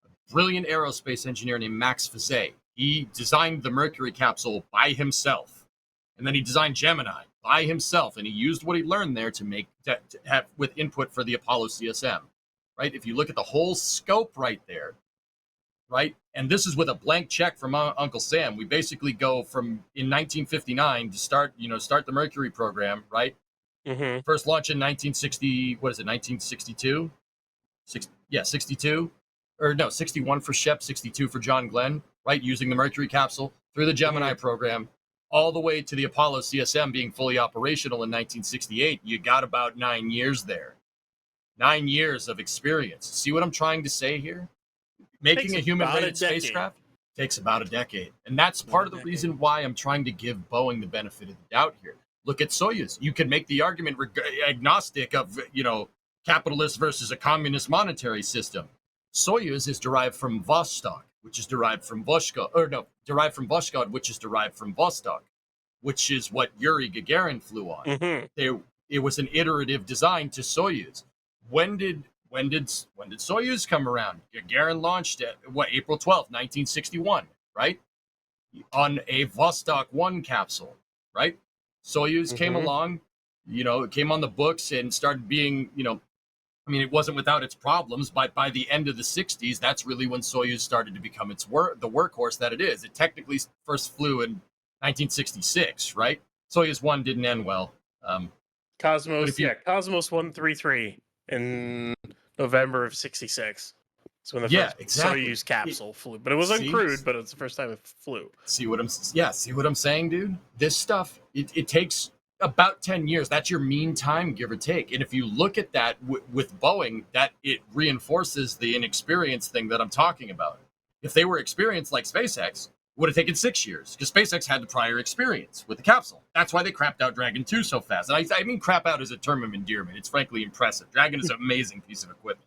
a brilliant aerospace engineer named Max Fazet. He designed the Mercury capsule by himself, and then he designed Gemini by himself, and he used what he learned there to have with input for the Apollo CSM. Right? If you look at the whole scope right there, right? And this is with a blank check from Uncle Sam. We basically go from in 1959 to start the Mercury program, right? Mm-hmm. First launch in 1960. What is it? 1962? 62. Or no, 61 for Shep, 62 for John Glenn, right? Using the Mercury capsule through the Gemini program. all the way to the Apollo CSM being fully operational in 1968, you got about 9 years there. 9 years of experience. See what I'm trying to say here? Making a human-rated spacecraft takes about a decade. And that's part of the reason why I'm trying to give Boeing the benefit of the doubt here. Look at Soyuz. You can make the argument agnostic of, capitalist versus a communist monetary system. Soyuz is derived from Vostok, which is derived from derived from Voskhod, which is derived from Vostok, which is what Yuri Gagarin flew on. Mm-hmm. It was an iterative design to Soyuz. When did Soyuz come around? Gagarin launched it, April 12th, 1961, right? On a Vostok 1 capsule, right? Soyuz came along, it came on the books and started being, it wasn't without its problems, but by the end of the 60s, that's really when Soyuz started to become the workhorse that it is. It technically first flew in 1966, right? Soyuz 1 didn't end well. Cosmos 133 in November of 66. So when the first Soyuz capsule flew, but it was uncrewed, but it's the first time it flew. See what I'm saying, dude? This stuff, it takes about 10 years. That's your mean time, give or take. And if you look at that with Boeing, that it reinforces the inexperience thing that I'm talking about. If they were experienced like SpaceX, it would have taken 6 years because SpaceX had the prior experience with the capsule. That's why they crapped out Dragon 2 so fast. And I mean crap out as a term of endearment. It's frankly impressive. Dragon is an amazing piece of equipment.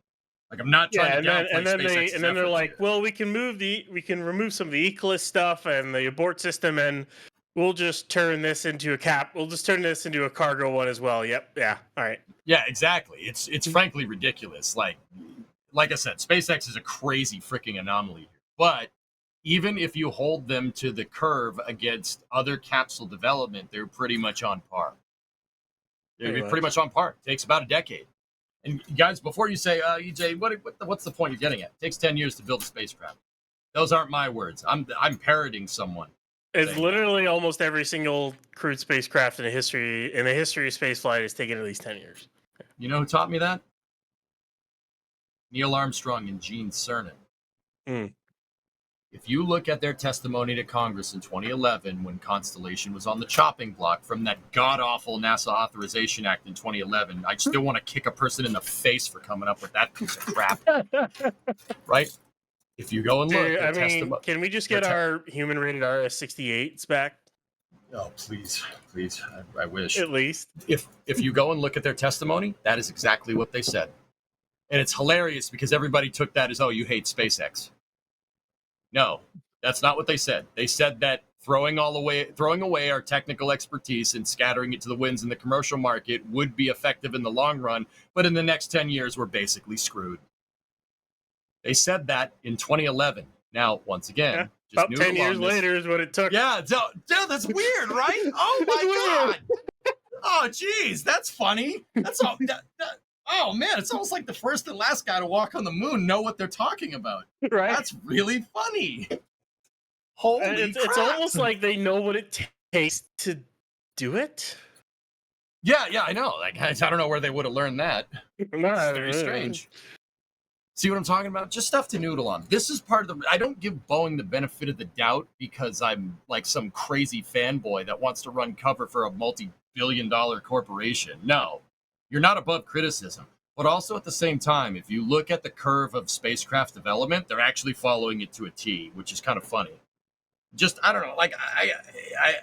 Like, I'm not trying to downplay SpaceX's and then they're like, here. well, we can remove some of the Eclipse stuff and the abort system, and we'll just turn this into a cargo one as well. Yep. Yeah. All right. Yeah, exactly. It's frankly ridiculous. Like I said, SpaceX is a crazy freaking anomaly here. But even if you hold them to the curve against other capsule development, they're pretty much on par. They're pretty much on par. It takes about a decade. And guys, before you say, EJ, what's the point you're getting at? It takes 10 years to build a spacecraft. Those aren't my words. I'm parroting someone. It's literally almost every single crewed spacecraft in the history of spaceflight has taken at least 10 years. You know who taught me that? Neil Armstrong and Gene Cernan. If you look at their testimony to Congress in 2011, when Constellation was on the chopping block from that god-awful NASA Authorization Act in 2011, I still want to kick a person in the face for coming up with that piece of crap. Right? If you go and look, can we just get our human-rated RS-68s back? Oh, please. I wish. At least. If you go and look at their testimony, that is exactly what they said. And it's hilarious because everybody took that as, oh, you hate SpaceX. No, that's not what they said. They said that throwing away our technical expertise and scattering it to the winds in the commercial market would be effective in the long run, but in the next 10 years, we're basically screwed. They said that in 2011. Now, once again, just about 10 years later is what it took. Yeah, dude, that's weird, right? Oh my God. Oh, geez, that's funny. That's all. Oh man, it's almost like the first and last guy to walk on the moon know what they're talking about. Right? That's really funny. Holy crap. It's almost like they know what it takes to do it. Yeah, I know. Like, I don't know where they would have learned that. It's very strange. See what I'm talking about? Just stuff to noodle on. This is part of I don't give Boeing the benefit of the doubt because I'm like some crazy fanboy that wants to run cover for a multi-billion-dollar corporation. No. You're not above criticism. But also at the same time, if you look at the curve of spacecraft development, they're actually following it to a T, which is kind of funny. Just, I don't know. Like,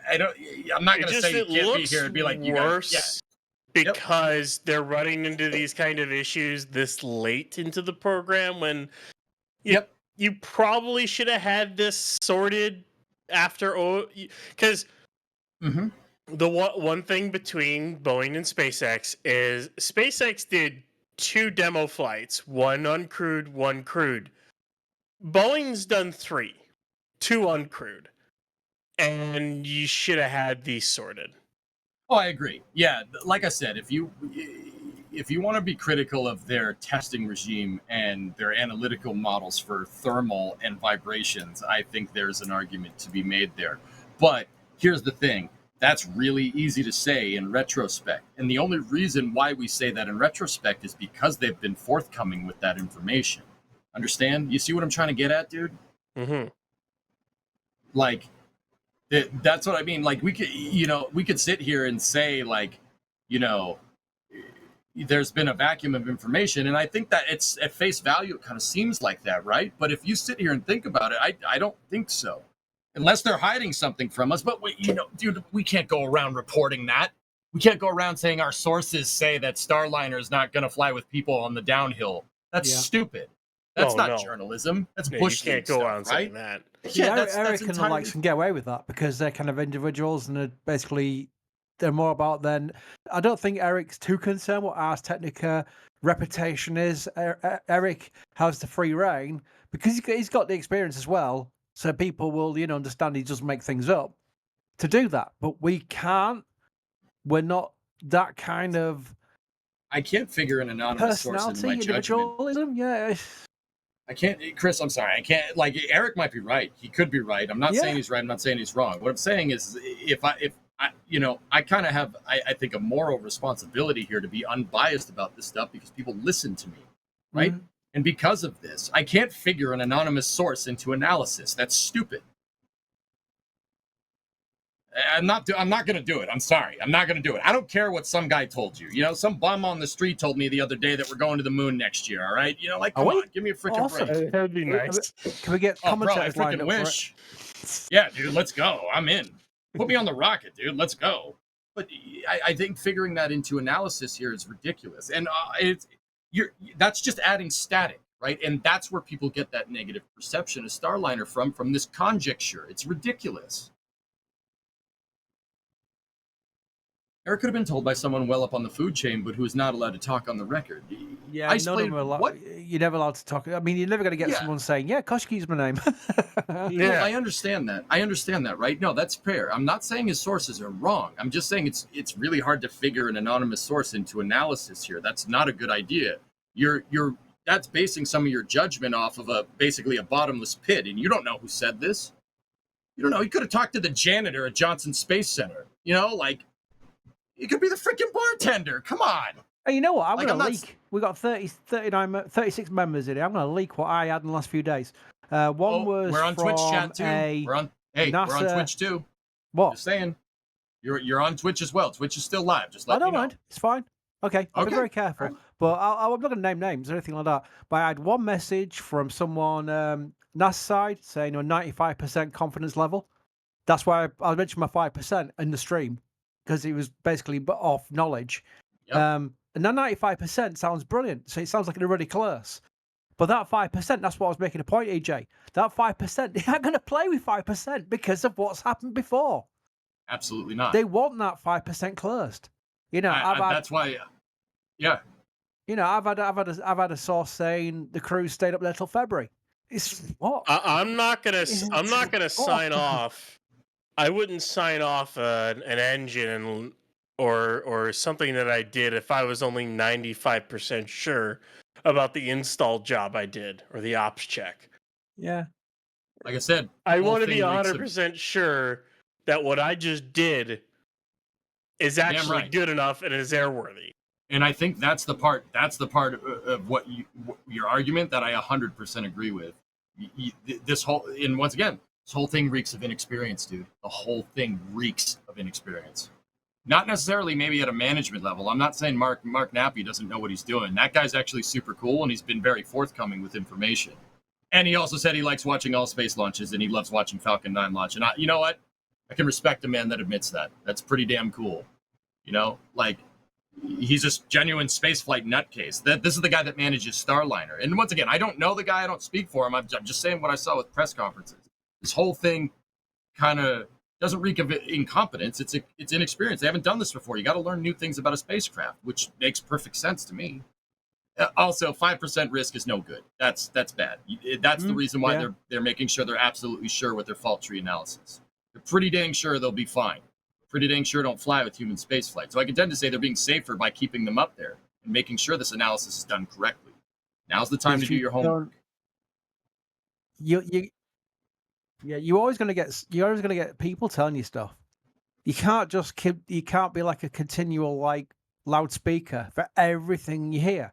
I don't, I'm not going to say you can't be here and be like, you guys. Yeah. Because they're running into these kind of issues this late into the program when you probably should have had this sorted after, because the one thing between Boeing and SpaceX is SpaceX did 2 demo flights, one uncrewed, one crewed. Boeing's done 3, 2 uncrewed, and you should have had these sorted. Oh, I agree. Yeah, like I said, if you want to be critical of their testing regime and their analytical models for thermal and vibrations, I think there's an argument to be made there. But here's the thing. That's really easy to say in retrospect. And the only reason why we say that in retrospect is because they've been forthcoming with that information. Understand? You see what I'm trying to get at, dude? Mm-hmm. Like, That's what I mean. Like we could sit here and say like, there's been a vacuum of information, and I think that it's at face value it kind of seems like that, right? But if you sit here and think about it, I don't think so, unless they're hiding something from us. But dude, we can't go around reporting that. We can't go around saying our sources say that Starliner is not going to fly with people on the downhill. That's stupid. That's not journalism. That's bush You league can't go stuff, around right? saying that. Yeah, Eric and the likes can get away with that because they're kind of individuals and they're more about then. I don't think Eric's too concerned what Ars Technica reputation is. Eric has the free reign because he's got the experience as well. So people will, understand he doesn't make things up to do that. But we can't. We're not that kind of. I can't figure an anonymous source into my individualism. Yeah. I can't, Chris. I'm sorry. I can't. Like Eric might be right. He could be right. I'm not saying he's right. I'm not saying he's wrong. What I'm saying is, if I kind of have, I think, a moral responsibility here to be unbiased about this stuff because people listen to me, right? Mm-hmm. And because of this, I can't figure an anonymous source into analysis. That's stupid. I'm not going to do it. I'm sorry. I'm not going to do it. I don't care what some guy told you. Some bum on the street told me the other day that we're going to the moon next year. All right. Come on, give me a freaking break. That would be nice. Can we get commentators bro, I freaking wish. Yeah, dude, let's go. I'm in. Put me on the rocket, dude. Let's go. But I think figuring that into analysis here is ridiculous. And that's just adding static, right? And that's where people get that negative perception of Starliner from this conjecture. It's ridiculous. Eric could have been told by someone well up on the food chain, but who is not allowed to talk on the record. Yeah, none of them are allowed. You're never allowed to talk. I mean, you're never going to get someone saying, "Yeah, Koshki's my name." Yeah, I understand that. I understand that, right? No, that's fair. I'm not saying his sources are wrong. I'm just saying it's really hard to figure an anonymous source into analysis here. That's not a good idea. That's basing some of your judgment off of basically a bottomless pit, and you don't know who said this. You don't know. He could have talked to the janitor at Johnson Space Center. It could be the freaking bartender. Come on. Hey, you know what? I'm going to leak. We got 36 members in here. I'm going to leak what I had in the last few days. One was we're on from Twitch chat too. We're on Twitch too. What? Just saying. You're on Twitch as well. Twitch is still live. Just let me know. I don't mind. It's fine. Okay. I'll be very careful. Right. But I'm not going to name names or anything like that. But I had one message from someone NASA side saying 95% confidence level. That's why I mentioned my 5% in the stream. Because it was basically off knowledge. Yep. And that 95% sounds brilliant. So it sounds like an already close. But that 5%, that's what I was making a point, EJ. That 5%, they're not going to play with 5% because of what's happened before. Absolutely not. They want that 5% closed. That's why. Yeah. I've had a source saying the crew's stayed up there till February. It's what? I'm not gonna sign off. I wouldn't sign off an engine or something that I did if I was only 95% sure about the install job I did or the ops check. Yeah. Like I said, I want to be 100% sure that what I just did is actually good enough and is airworthy. And I think that's the part of what your argument that I 100% agree with. This whole thing reeks of inexperience, dude. The whole thing reeks of inexperience. Not necessarily maybe at a management level. I'm not saying Mark Nappy doesn't know what he's doing. That guy's actually super cool, and he's been very forthcoming with information. And he also said he likes watching all space launches, and he loves watching Falcon 9 launch. And you know what? I can respect a man that admits that. That's pretty damn cool. He's a genuine spaceflight nutcase. This is the guy that manages Starliner. And once again, I don't know the guy. I don't speak for him. I'm just saying what I saw with press conferences. This whole thing kind of doesn't reek of incompetence. It's inexperience. They haven't done this before. You got to learn new things about a spacecraft, which makes perfect sense to me. Also, 5% risk is no good. That's bad. That's the reason why they're making sure they're absolutely sure with their fault tree analysis. They're pretty dang sure they'll be fine. Pretty dang sure don't fly with human spaceflight. So I can tend to say they're being safer by keeping them up there and making sure this analysis is done correctly. Now's the time to do your homework. You're always going to get people telling you stuff. You can't be like a continual loudspeaker for everything you hear.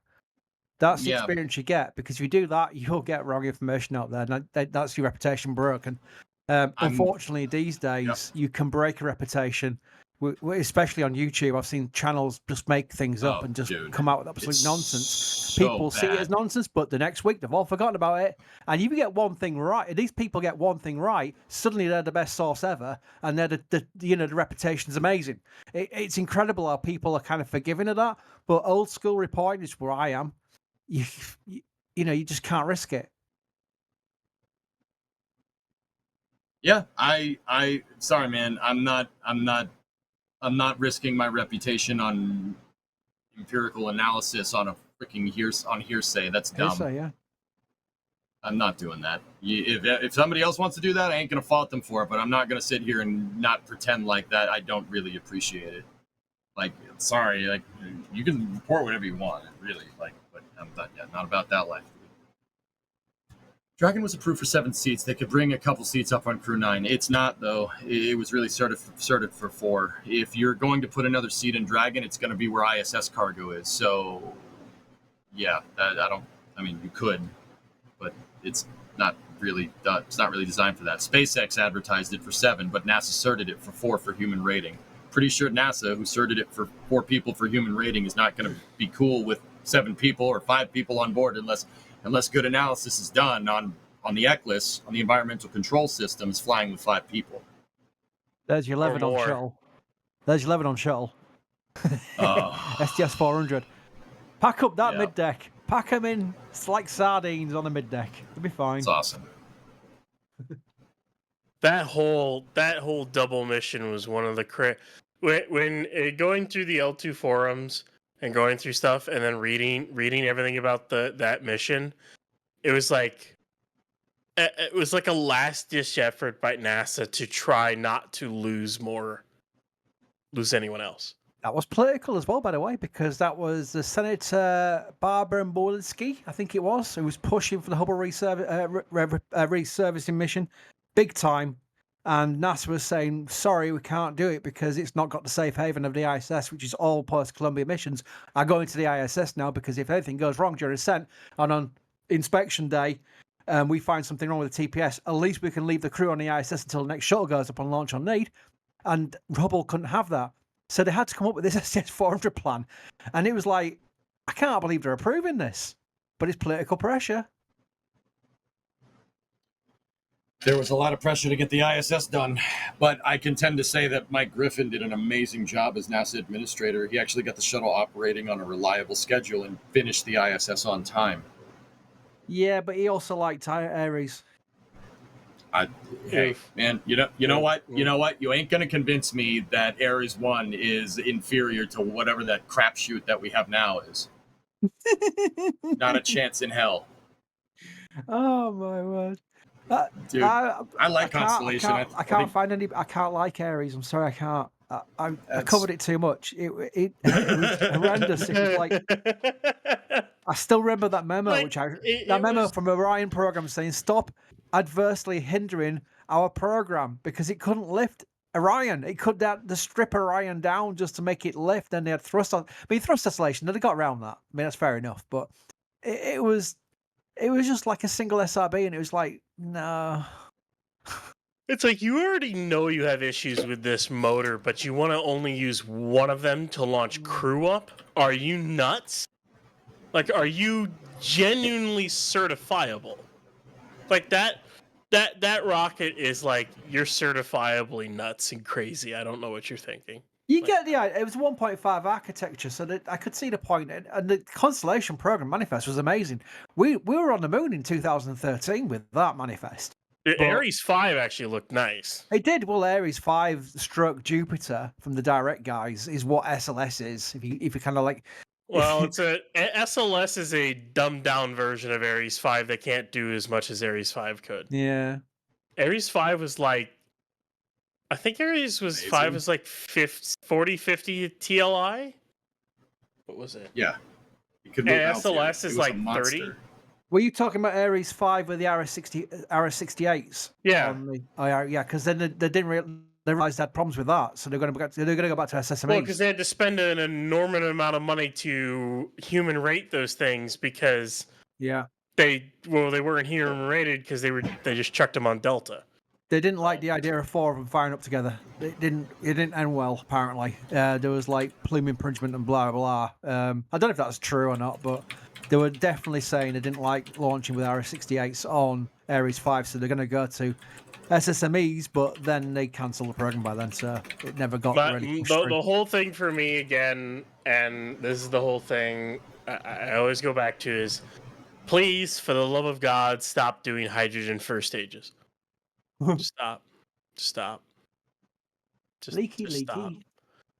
That's the experience you get, because if you do that, you'll get wrong information out there, and that's your reputation broken. Unfortunately, these days you can break a reputation, especially on YouTube. I've seen channels just make things up and just come out with absolute nonsense. People see it as nonsense, but the next week they've all forgotten about it. And you get one thing right. These people get one thing right. Suddenly they're the best source ever, and they're the reputation's amazing. It's incredible how people are kind of forgiving of that. But old school reporting is where I am. You just can't risk it. Yeah, I sorry, man. I'm not risking my reputation on empirical analysis on a freaking hearsay. That's dumb. Hearsay, yeah. I'm not doing that. If somebody else wants to do that, I ain't gonna fault them for it. But I'm not gonna sit here and not pretend like that. I don't really appreciate it. Like, sorry, like you can report whatever you want, really. Like, but I'm not about that life. Dragon was approved for 7 seats. They could bring a couple seats up on Crew 9. It's not, though. It was really started for 4. If you're going to put another seat in Dragon, it's going to be where ISS cargo is. So, yeah, you could, but it's not really designed for that. SpaceX advertised it for 7, but NASA certed it for 4 for human rating. Pretty sure NASA, who certed it for 4 people for human rating, is not going to be cool with 7 people or 5 people on board unless good analysis is done on the ECLS, on the environmental control systems, flying with 5 people. There's your Lebanon shuttle. STS 400. Pack up that mid-deck. Pack them in. It's like sardines on the mid-deck. It'll be fine. It's awesome. That whole double mission was one of the when going through the L2 forums and going through stuff and then reading everything about that mission, it was like a last-ditch effort by NASA to try not to lose anyone else. That was political as well, by the way, because that was Senator Barbara Bolinski, I think it was, who was pushing for the Hubble resurfacing mission big time. And NASA was saying, sorry, we can't do it because it's not got the safe haven of the ISS, which is all post-Columbia missions are going to the ISS now, because if anything goes wrong during ascent and on inspection day, we find something wrong with the TPS, at least we can leave the crew on the ISS until the next shuttle goes up on launch on need. And Hubble couldn't have that. So they had to come up with this STS 400 plan. And it was like, I can't believe they're approving this. But it's political pressure. There was a lot of pressure to get the ISS done, but I can tend to say that Mike Griffin did an amazing job as NASA administrator. He actually got the shuttle operating on a reliable schedule and finished the ISS on time. Yeah, but he also liked Ares. Hey, man, you know what? You ain't gonna convince me that Ares 1 is inferior to whatever that crapshoot that we have now is. Not a chance in hell. Oh my word. Dude, I like Constellation. I can't find any. I can't like Ares. I'm sorry, I can't. I covered it too much. It was horrendous. It was like I still remember that memo, from Orion program saying stop adversely hindering our program because it couldn't lift Orion. It could strip Orion down just to make it lift, and they had thrust oscillation. They got around that. I mean, that's fair enough, but it was just like a single SRB, and it was like, no. It's like you already know you have issues with this motor, but you want to only use one of them to launch crew up? Are you nuts? Like, are you genuinely certifiable? Like that rocket is like, you're certifiably nuts and crazy. I don't know what you're thinking. You get the idea. It was 1.5 architecture, so that I could see the point. And the Constellation program manifest was amazing. We were on the moon in 2013 with that manifest. Ares 5 actually looked nice. It did. Well, Ares 5 stroke Jupiter from the direct guys is what SLS is. If you kind of like. Well, SLS is a dumbed down version of Ares 5 that can't do as much as Ares 5 could. Yeah. Ares 5 was like, I think Ares 5 was like 40-50 TLI. What was it? Yeah. And SLS is like 30. Were you talking about Ares 5 with the RS-68s? Yeah. Yeah, because then they didn't realize they had problems with that, so they're going to go back to SSMEs. Well, because they had to spend an enormous amount of money to human rate those things because they weren't human rated because they just chucked them on Delta. They didn't like the idea of 4 of them firing up together. It didn't end well, apparently. There was like plume impingement and blah, blah. I don't know if that's true or not, but they were definitely saying they didn't like launching with Ares-68s on Ares 5, so they're going to go to SSMEs, but then they cancelled the program by then, so it never got really pushed through. The whole thing for me, again, and this is the whole thing I always go back to is, please, for the love of God, stop doing hydrogen first stages. Stop. Just Leaky.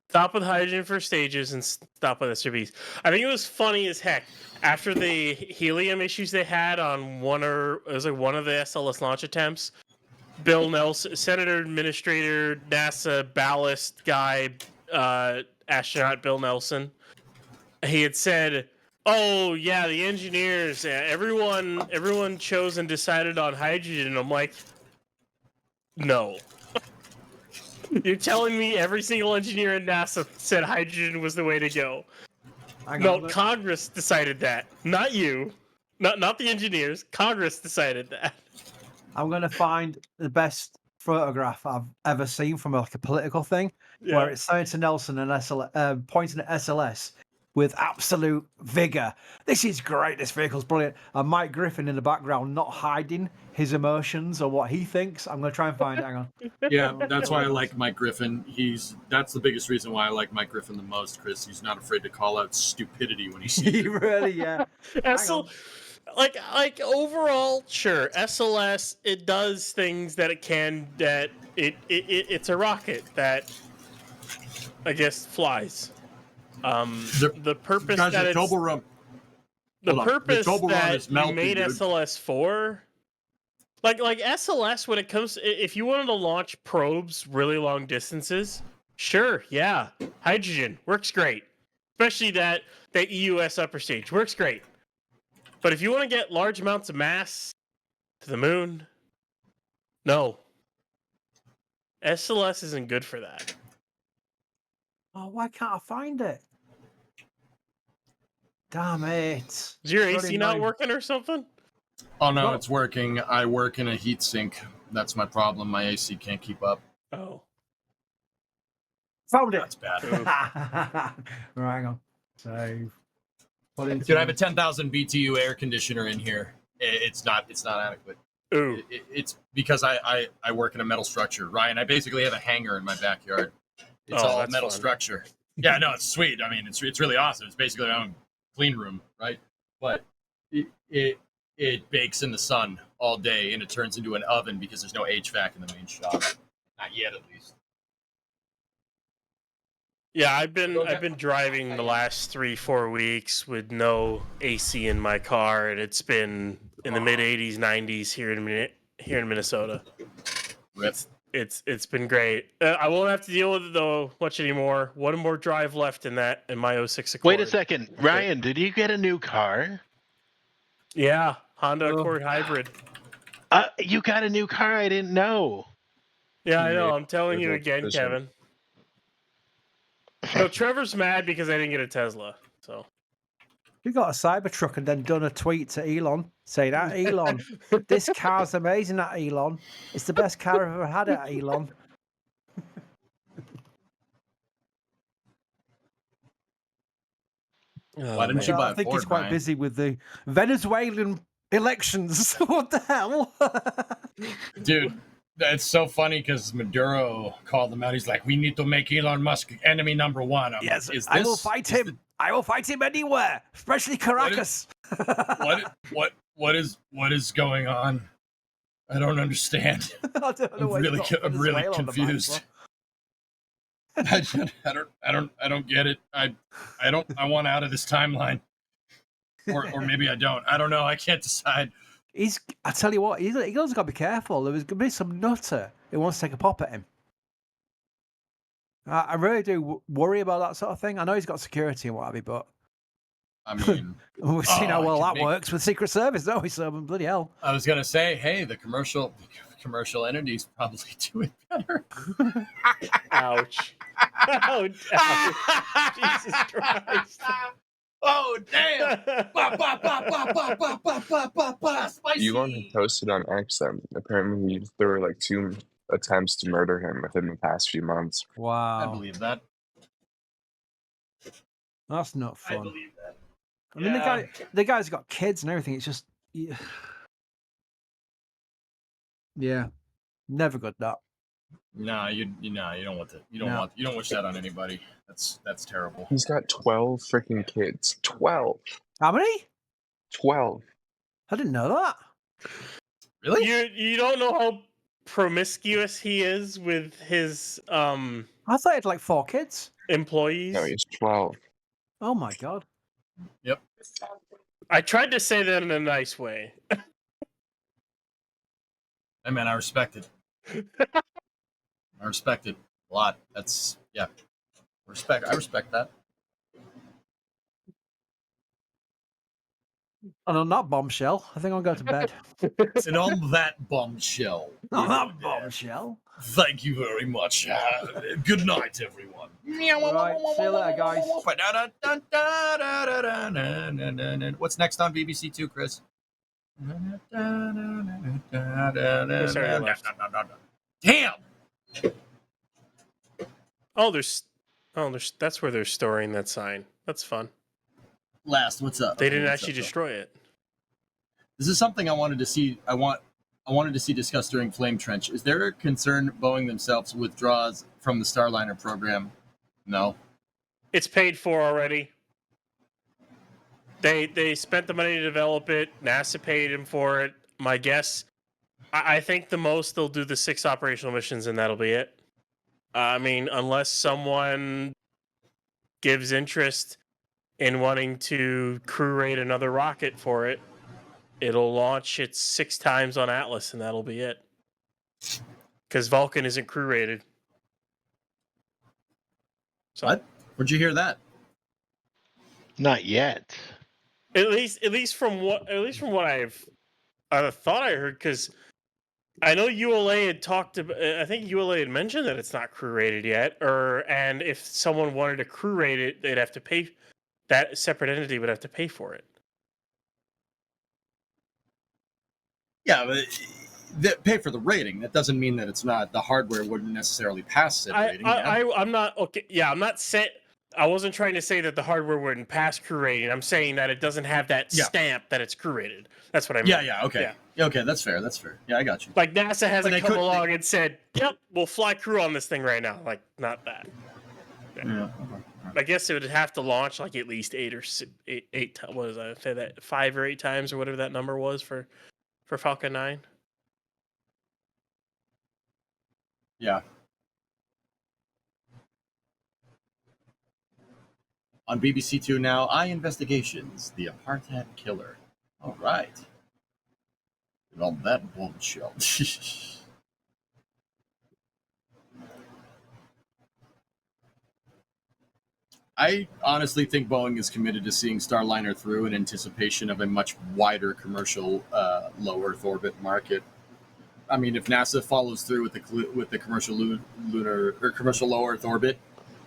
Stop with hydrogen first stages and stop with SRBs. I think it was funny as heck after the helium issues they had on one of the SLS launch attempts. Bill Nelson, Senator Administrator, NASA ballast guy, astronaut Bill Nelson, he had said, "Oh yeah, the engineers, everyone chose and decided on hydrogen." I'm like, no. You're telling me every single engineer in NASA said hydrogen was the way to go? Congress decided that, not you, not the engineers. Congress decided that. I'm going to find the best photograph I've ever seen from like a political thing, where it's Senator Nelson and pointing at SLS with absolute vigor. This is great. This vehicle's brilliant. And Mike Griffin in the background, not hiding his emotions or what he thinks. I'm going to try and find it. Hang on. Yeah, that's why I like Mike Griffin. That's the biggest reason why I like Mike Griffin the most, Chris. He's not afraid to call out stupidity when he sees He it. really, yeah. Like overall, sure, SLS, it does things that it can, that it's a rocket that I guess flies. The purpose guys, that the it's Toblerone, the purpose that is melting, you made dude. SLS for, like SLS, when it comes, if you wanted to launch probes really long distances, sure, yeah, hydrogen works great, especially that EUS upper stage works great. But if you want to get large amounts of mass to the moon, no. SLS isn't good for that. Oh, why can't I find it? Damn it. Is your AC not working or something? Oh no, it's working. I work in a heat sink. That's my problem. My AC can't keep up. Oh. Found it. That's bad. Right, hang on. Save. Dude, I have a 10,000 BTU air conditioner in here. It's not adequate. Ooh. It's because I work in a metal structure, Ryan. I basically have a hangar in my backyard. It's all metal structure. Yeah, no, it's sweet. I mean, it's really awesome. It's basically my own clean room, right? But it bakes in the sun all day, and it turns into an oven because there's no HVAC in the main shop. Not yet, at least. Yeah, I've been driving the last 3-4 weeks with no AC in my car, and it's been in the mid 80s, 90s here in Minnesota. It's been great. I won't have to deal with it though much anymore. One more drive left in my 06 Accord. Wait a second, Ryan, did you get a new car? Yeah, Honda Accord Hybrid. You got a new car? I didn't know. Yeah, I know. I'm telling you again, Kevin. No, Trevor's mad because I didn't get a Tesla. So you got a Cybertruck and then done a tweet to Elon saying, Elon, this car's amazing at Elon. It's the best car I've ever had at Elon. Why didn't you buy a I think Ford, he's quite Ryan? busy with the Venezuelan elections. What the hell? Dude, that's so funny because Maduro called him out. He's like, we need to make Elon Musk enemy number one. Yes, I will fight him. I will fight him anywhere, especially Caracas. What is going on? I don't understand. I don't know I'm really confused. I don't get it. I want out of this timeline. Or maybe I don't. I don't know. I can't decide. I tell you what, he's got to be careful. There's going to be some nutter who wants to take a pop at him. I really do worry about that sort of thing. I know he's got security and what have you, but I mean, we've seen how well that works with Secret Service, don't we? So bloody hell. I was gonna say, hey, the commercial entities probably do it better. Ouch. Ouch. Jesus Christ. Oh, damn! Bah, bah, bah, bah, bah, bah, bah, bah, bah, bah, spicy! Elon had posted on X that apparently there were like 2 attempts to murder him within the past few months. I Wow. believe that. That's not I fun. believe that. I mean, the guy's got kids and everything. It's just, yeah, never good. That. No, you don't want that. You don't wish that on anybody. That's terrible. He's got 12 freaking kids. 12. How many? 12. I didn't know that. Really? You don't know how promiscuous he is with his I thought he had like 4 kids. employees. No, he's 12. Oh my god. Yep. I tried to say that in a nice way. Hey man, I respect it. I respect it a lot. That's yeah. I respect that. And on that bombshell, I think I'll go to bed. And on that bombshell. On that bombshell. Thank you very much. Good night, everyone. Right, see you later, guys. What's next on BBC Two, Chris? Damn! There's that's where they're storing that sign. That's fun. Last, what's up? They didn't actually destroy it. This is something I wanted to see. I wanted to see discussed during Flame Trench. Is there a concern Boeing themselves withdraws from the Starliner program? No. It's paid for already. They spent the money to develop it. NASA paid him for it. My guess, I think the most they'll do the 6 operational missions and that'll be it. I mean, unless someone gives interest in wanting to crew rate another rocket for it, it'll launch it 6 times on Atlas and that'll be it. Because Vulcan isn't crew rated. So, what? Where'd you hear that? Not yet. At least from what I thought I heard, because I know ULA had talked about. I think ULA had mentioned that it's not crew rated yet, and if someone wanted to crew rate it, they'd have to pay. That separate entity would have to pay for it. Yeah, but they pay for the rating. That doesn't mean that it's not. The hardware wouldn't necessarily pass said rating. I'm not okay. Yeah, I'm not saying. I wasn't trying to say that the hardware wouldn't pass crew rating. I'm saying that it doesn't have that stamp that it's crew rated. That's what I mean. Yeah, okay. Yeah, okay, that's fair. Yeah, I got you. Like NASA hasn't come along and said, "Yep, we'll fly crew on this thing right now." Like, not that. Yeah. Okay. I guess it would have to launch like at least 8 or 8. What did I say that 5 or 8 times or whatever that number was for Falcon 9. Yeah. On BBC Two now, Eye Investigations, the Apartheid Killer. All right. And on that bombshell. I honestly think Boeing is committed to seeing Starliner through in anticipation of a much wider commercial low Earth orbit market. I mean, if NASA follows through with the commercial lunar or commercial low Earth orbit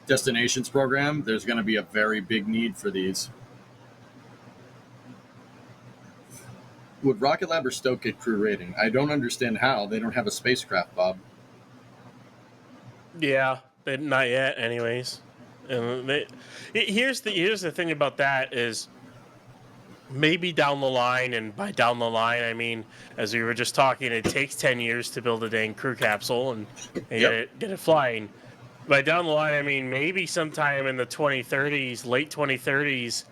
destinations program, there's going to be a very big need for these. Would Rocket Lab or Stoke get crew rating? I don't understand how. They don't have a spacecraft, Bob. Yeah, not yet. Anyways, and here's the thing about that is maybe down the line, and by down the line I mean, as we were just talking, it takes 10 years to build a dang crew capsule and get it flying. By down the line, I mean maybe sometime in the 2030s, late 2030s,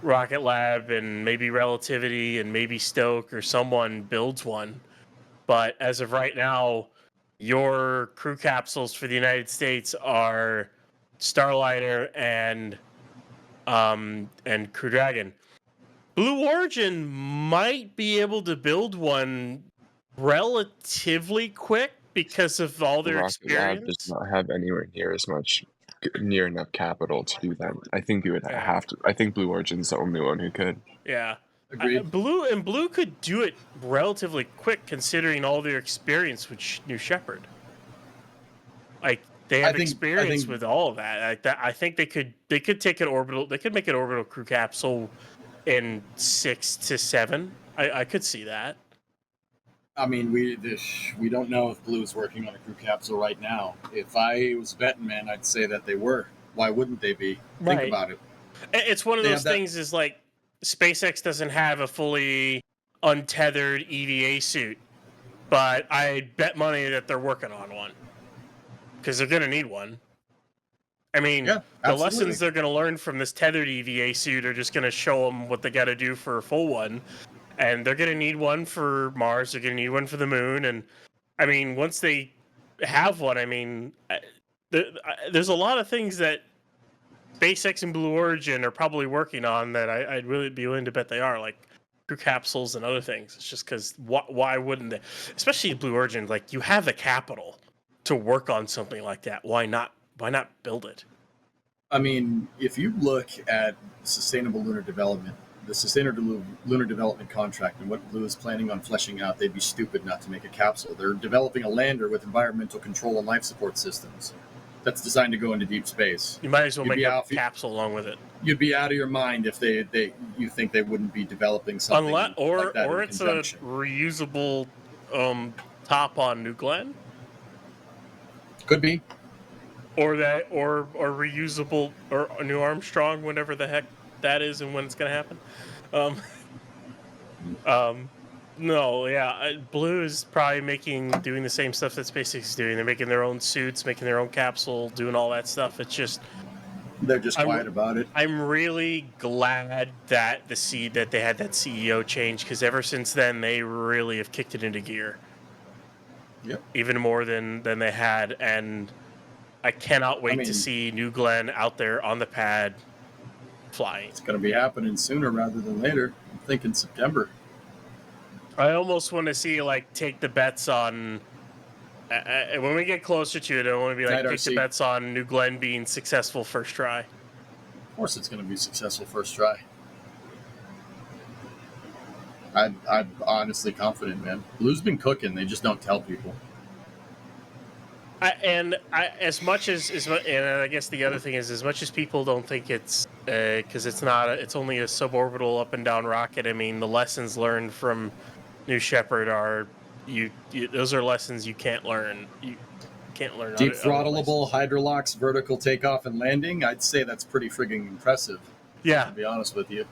Rocket Lab and maybe Relativity and maybe Stoke or someone builds one. But as of right now, your crew capsules for the United States are Starliner and Crew Dragon. Blue Origin might be able to build one relatively quick because of all their experience. Lab does not have anywhere near enough capital to do that. I think you would have to. I think Blue Origin's the only one who could. Yeah. Agreed. Blue could do it relatively quick considering all their experience with New Shepard. Like They have I think- experience with all of that. I think they could take an orbital. They could make an orbital crew capsule in 6 to 7. I could see that. I mean, we don't know if Blue is working on a crew capsule right now. If I was betting, man, I'd say that they were. Why wouldn't they be? Right. Think about it. It's one of They those have that- things. Is like SpaceX doesn't have a fully untethered EVA suit, but I bet money that they're working on one because they're going to need one. I mean, Yeah, the absolutely. lessons they're going to learn from this tethered EVA suit are just going to show them what they got to do for a full one. And they're going to need one for Mars. They're going to need one for the moon. And I mean, once they have one, I mean, there's a lot of things that SpaceX and Blue Origin are probably working on that I'd really be willing to bet they are, like crew capsules and other things. It's just because why wouldn't they? Especially Blue Origin, like you have the capital to work on something like that. Why not? Why not build it? I mean, if you look at sustainable lunar development, the sustainable lunar development contract and what Blue is planning on fleshing out, they'd be stupid not to make a capsule. They're developing a lander with environmental control and life support systems that's designed to go into deep space. You might as well You'd make be a out- capsule along with it. You'd be out of your mind if you think they wouldn't be developing something Unless, like that or in it's conjunction. a reusable top on New Glenn, Could be. or reusable or New Armstrong, whenever the heck that is and when it's gonna happen. No, yeah, Blue is probably doing the same stuff that SpaceX is doing. They're making their own suits, making their own capsule, doing all that stuff. It's just They're just quiet about it. I'm really glad that that they had that CEO change, because ever since then they really have kicked it into gear. Yep. Even more than they had, and I cannot wait to see New Glenn out there on the pad flying. It's going to be happening sooner rather than later. I'm thinking September. I almost want to see take the bets on when we get closer to it. I want to be take the bets on New Glenn being successful first try. Of course, it's going to be successful first try. I'm honestly confident, man. Blue's been cooking. They just don't tell people. As much as I guess the other thing is, as much as people don't think it's because it's only a suborbital up and down rocket. I mean, the lessons learned from New Shepard are those are lessons you can't learn. You can't learn. Deep throttleable hydrolocks, vertical takeoff and landing. I'd say that's pretty frigging impressive. Yeah, to be honest with you.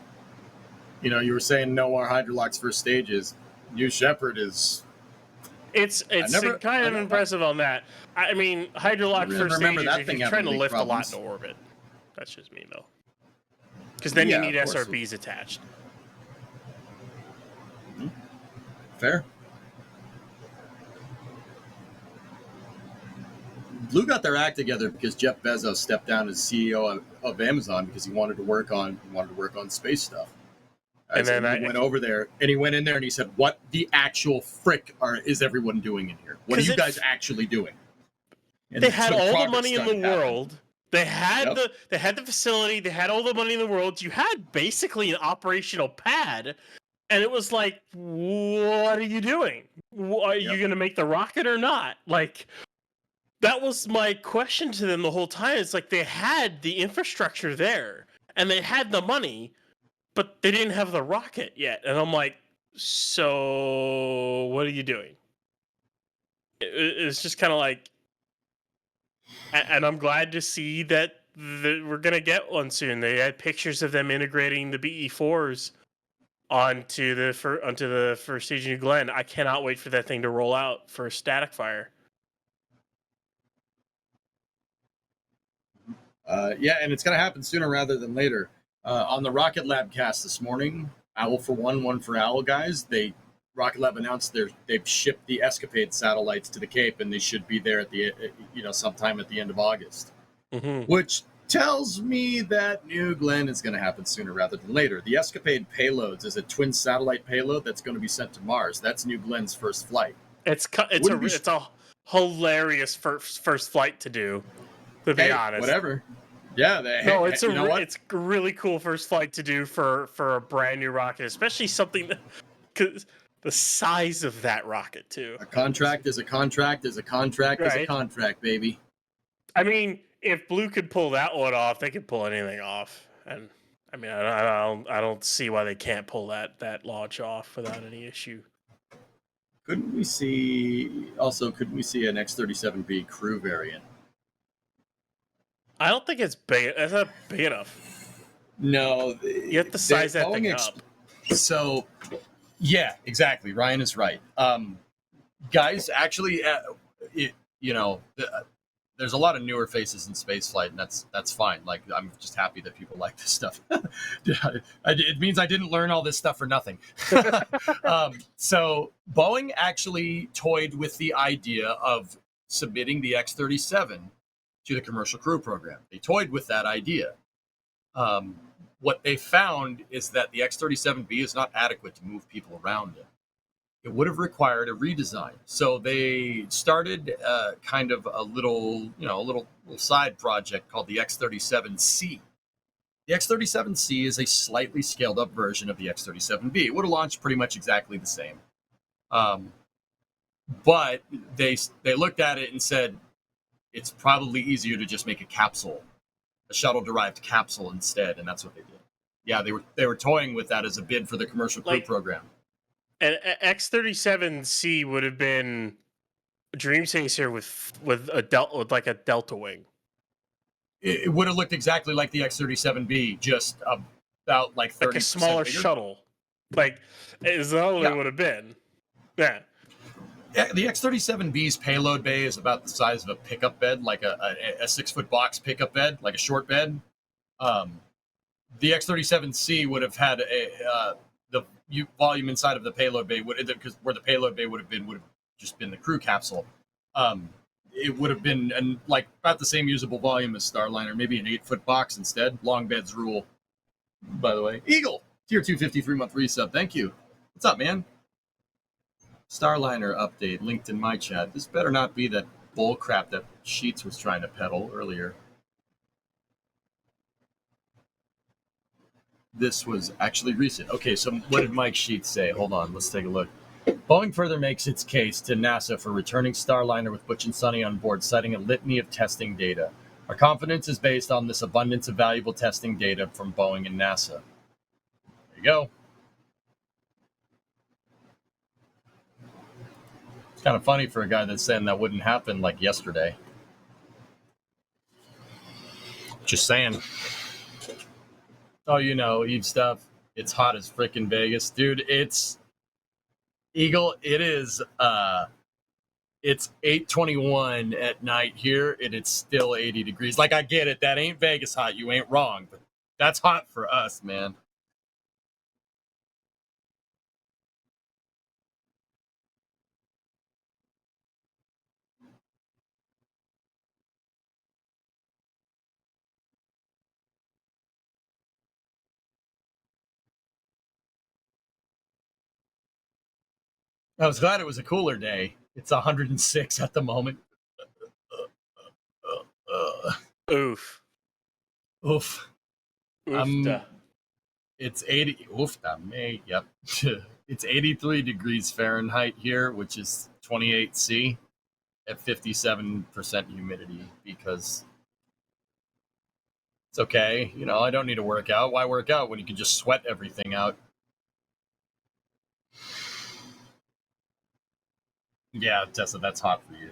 You know, you were saying no more hydrolocks first stages. New Shepard is. It's kind of impressive on that. I mean, hydrolock first stages, if you're trying to lift a lot into orbit. That's just me, though. Because then you need SRBs attached. Fair. Blue got their act together because Jeff Bezos stepped down as CEO of Amazon because he wanted to work on space stuff. And then he went over there and he went in there and he said, "What the actual frick is everyone doing in here? What are you guys actually doing?" And they had all the money in the world. They had the facility. They had all the money in the world. You had basically an operational pad, and it was like, what are you doing? Are you going to make the rocket or not? Like, that was my question to them the whole time. It's like they had the infrastructure there and they had the money, but they didn't have the rocket yet. And I'm like, so what are you doing? It's just kind of like, and I'm glad to see that we're going to get one soon. They had pictures of them integrating the BE-4s onto the first stage of New Glenn. I cannot wait for that thing to roll out for static fire. And it's going to happen sooner rather than later. On the Rocket Lab cast this morning, Owl for One for Owl guys, Rocket Lab announced they've shipped the Escapade satellites to the Cape, and they should be there at sometime at the end of August, which tells me that New Glenn is going to happen sooner rather than later. The Escapade payloads is a twin satellite payload that's going to be sent to Mars. That's New Glenn's first flight. It's a hilarious first flight to do. To be honest, whatever. Yeah, it's a really cool first flight to do for a brand new rocket, especially something that, because the size of that rocket too. A contract is a contract is a contract is a contract, baby. I mean, if Blue could pull that one off, they could pull anything off. And I mean, I don't see why they can't pull that launch off without any issue. Couldn't we see an X-37B crew variant? I don't think it's big. That's not big enough. No, You have to size that thing up. So, yeah, exactly. Ryan is right. Guys, actually, there's a lot of newer faces in spaceflight, and that's fine. Like, I'm just happy that people like this stuff. It means I didn't learn all this stuff for nothing. So Boeing actually toyed with the idea of submitting the X-37 to the Commercial Crew Program. They toyed with that idea. What they found is that the X-37B is not adequate to move people around it. It would have required a redesign. So they started kind of a little side project called the X-37C. The X-37C is a slightly scaled up version of the X-37B. It would have launched pretty much exactly the same. But they looked at it and said, it's probably easier to just make a capsule, a shuttle-derived capsule instead, and that's what they did. Yeah, they were toying with that as a bid for the Commercial Crew Program. An X-37C would have been a Dream Chaser with a Delta wing. It would have looked exactly like the X-37B, just about like 30%. Like a smaller bigger. Shuttle. Like, is all it would have been. Yeah. The X-37B's payload bay is about the size of a pickup bed, like a 6-foot box pickup bed, like a short bed. The X-37C would have had the volume inside of the payload bay, because where the payload bay would have just been the crew capsule. It would have been like about the same usable volume as Starliner, maybe an 8-foot box instead. Long beds rule, by the way. Eagle, tier 250 3-month resub. Thank you. What's up, man? Starliner update linked in my chat. This better not be that bull crap that Sheets was trying to peddle earlier. This was actually recent. Okay, so what did Mike Sheets say? Hold on, let's take a look. Boeing further makes its case to NASA for returning Starliner with Butch and Sonny on board, citing a litany of testing data. Our confidence is based on this abundance of valuable testing data from Boeing and NASA. There you go. It's kind of funny for a guy that's saying that wouldn't happen like yesterday. Just saying. Oh, Eve stuff. It's hot as frickin' Vegas. Dude, it's Eagle, it is it's 8:21 at night here, and it's still 80 degrees. Like, I get it, that ain't Vegas hot, you ain't wrong, but that's hot for us, man. I was glad it was a cooler day. It's 106 at the moment. Oof. Oof. It's 80. Oof, May. Yep. It's 83 degrees Fahrenheit here, which is 28 C at 57% humidity, because it's okay. I don't need to work out. Why work out when you can just sweat everything out? Yeah, Tessa, that's hot for you.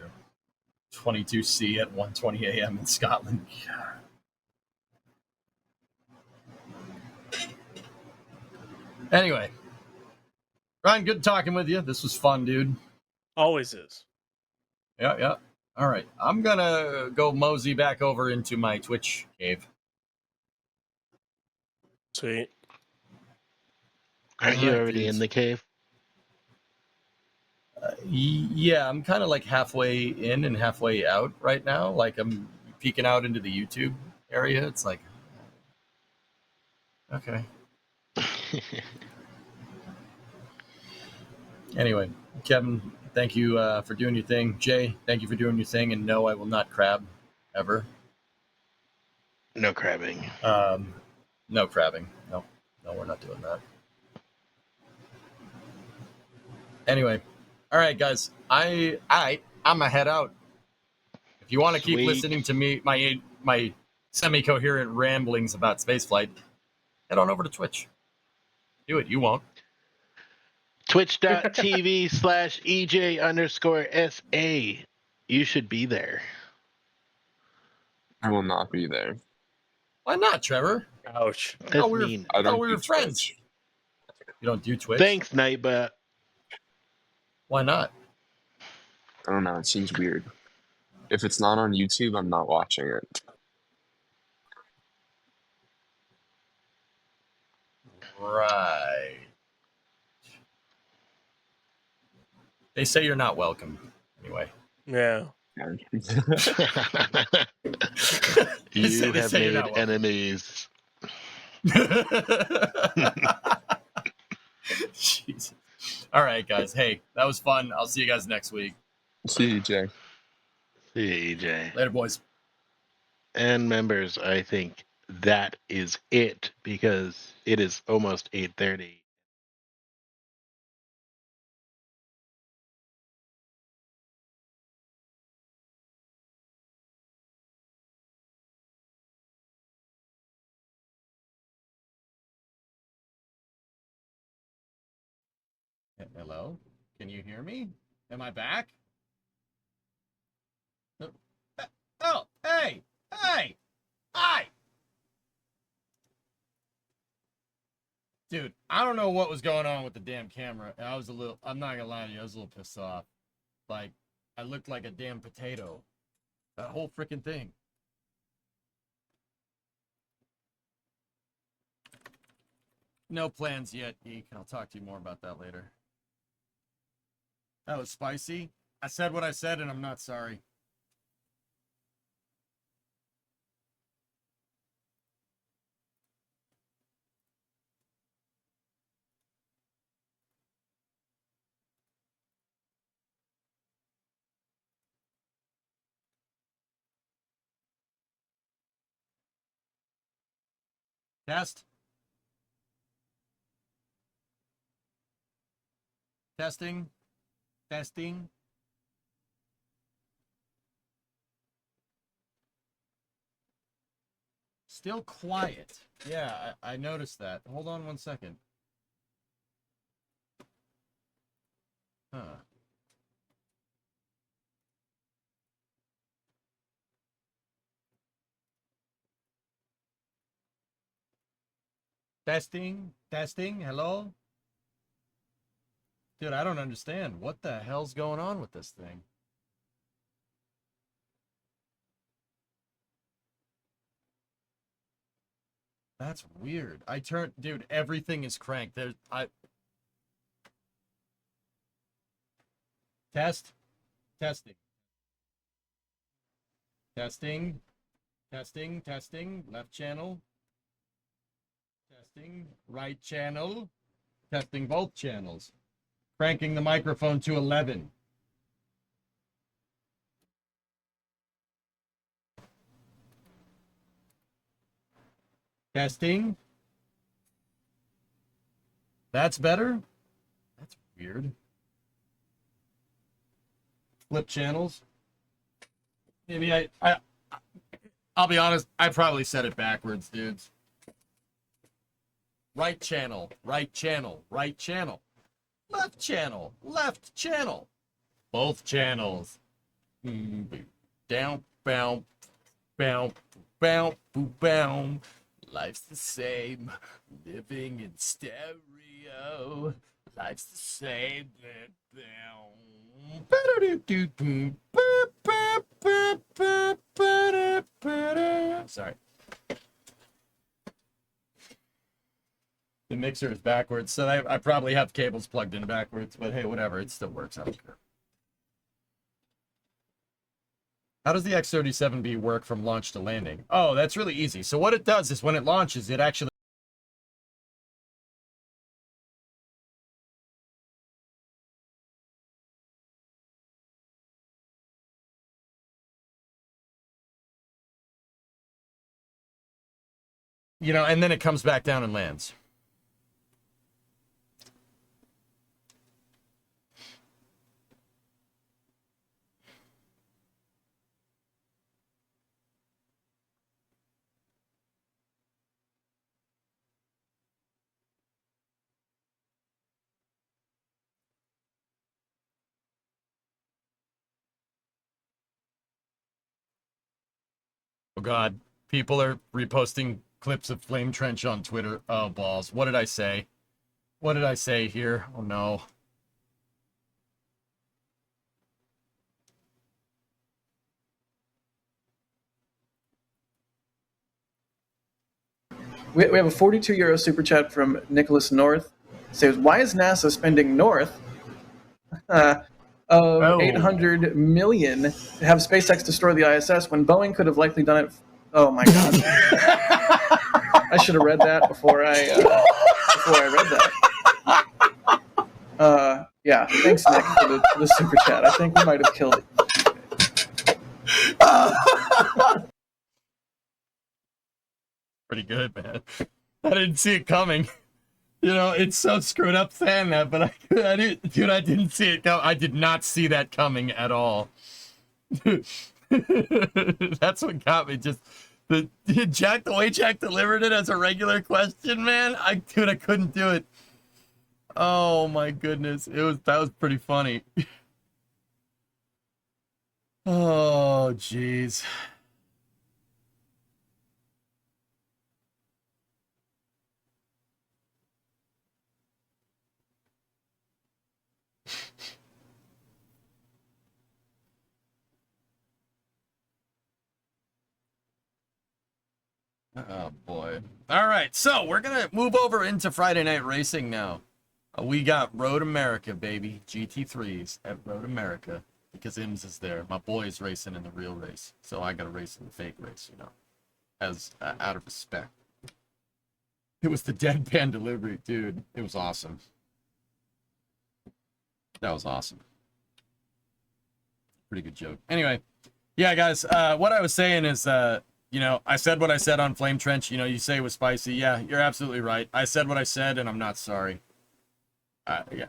22 C at 1:20 a.m. in Scotland. Yeah. Anyway, Ryan, good talking with you. This was fun, dude. Always is. Yeah. All right. I'm going to go mosey back over into my Twitch cave. Sweet. Aren't you already in the cave? Yeah, I'm kind of like halfway in and halfway out right now. Like, I'm peeking out into the YouTube area. It's like, okay. Anyway, Kevin, thank you for doing your thing. Jay, thank you for doing your thing. And no, I will not crab ever. No crabbing. No crabbing. No, we're not doing that. Anyway, all right, guys. I'm gonna head out. If you want to keep Sweet. listening to me, my semi-coherent ramblings about spaceflight, head on over to Twitch. Do it. You won't. Twitch.tv/EJ_SA. You should be there. I will not be there. Why not, Trevor? Ouch. That's mean. I don't we do were friends. Twitch. You don't do Twitch? Thanks, Nightbot. Why not? I don't know. It seems weird. If it's not on YouTube, I'm not watching it. Right. They say you're not welcome. Anyway. Yeah. You They have say you're made not welcome. enemies. Jesus. All right, guys. Hey, that was fun. I'll see you guys next week. See you, Jay. See, EJ. Later, boys. And members, I think that is it because it is almost 8:30. Hello? Can you hear me? Am I back? No. Oh, hey! Hey! Hi! Dude, I don't know what was going on with the damn camera. I'm not gonna lie to you, I was a little pissed off. Like, I looked like a damn potato. That whole freaking thing. No plans yet, Geek. I'll talk to you more about that later. That was spicy. I said what I said, and I'm not sorry. Test. Testing. Testing. Still quiet. Yeah, I noticed that. Hold on 1 second. Huh. Testing. Testing. Hello? Dude, I don't understand. What the hell's going on with this thing? That's weird. Dude, everything is cranked. Testing. Testing. Testing. Left channel. Testing. Right channel. Testing both channels. Cranking the microphone to 11. Testing. That's better. That's weird. Flip channels. Maybe I'll be honest, I probably said it backwards, dudes. Right channel, right channel, right channel. Left channel, left channel. Both channels. Down, bound, bound, bound, bound. Life's the same, living in stereo. Life's the same. Sorry. The mixer is backwards, so I probably have cables plugged in backwards, but hey, whatever, it still works. I don't care. How does the X-37B work from launch to landing? Oh, that's really easy. So what it does is when it launches, it actually... You know, and then it comes back down and lands. Oh God, people are reposting clips of Flame Trench on Twitter. Oh balls! What did I say? What did I say here? Oh no. We have a 42 euro super chat from Nicholas North. It says, why is NASA spending north of 800 million to have SpaceX destroy the ISS when Boeing could have likely done it? Oh my God! I should have read that before I read that. Yeah, thanks Nick for the super chat. I think we might have killed it. Pretty good, man. I didn't see it coming. You know, it's so screwed up saying that, but I didn't, dude. I didn't see it come. I did not see that coming at all. That's what got me. Just the way Jack delivered it as a regular question, man. I couldn't do it. Oh my goodness, that was pretty funny. Oh jeez. Oh boy. All right, so we're gonna move over into Friday Night Racing now. We got Road America, baby. GT3s at Road America because IMS is there. My boy's racing in the real race, so I gotta race in the fake race, you know, as out of respect. It was the deadpan delivery, dude. It was awesome. That was awesome. Pretty good joke. Anyway, yeah, guys. What I was saying is, you know, I said what I said on Flame Trench. You know, you say it was spicy. Yeah, you're absolutely right. I said what I said, and I'm not sorry. Yeah,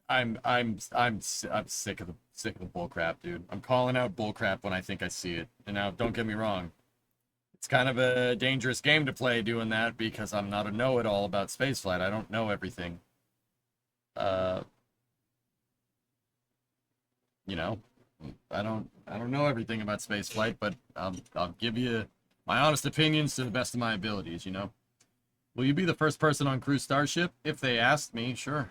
I'm sick of the bull crap, dude. I'm calling out bull crap when I think I see it. And now, don't get me wrong. It's kind of a dangerous game to play doing that because I'm not a know-it-all about spaceflight. I don't know everything. You know, I don't know everything about spaceflight, but I'll give you my honest opinions to the best of my abilities, you know. Will you be the first person on Crew Starship? If they asked me, sure.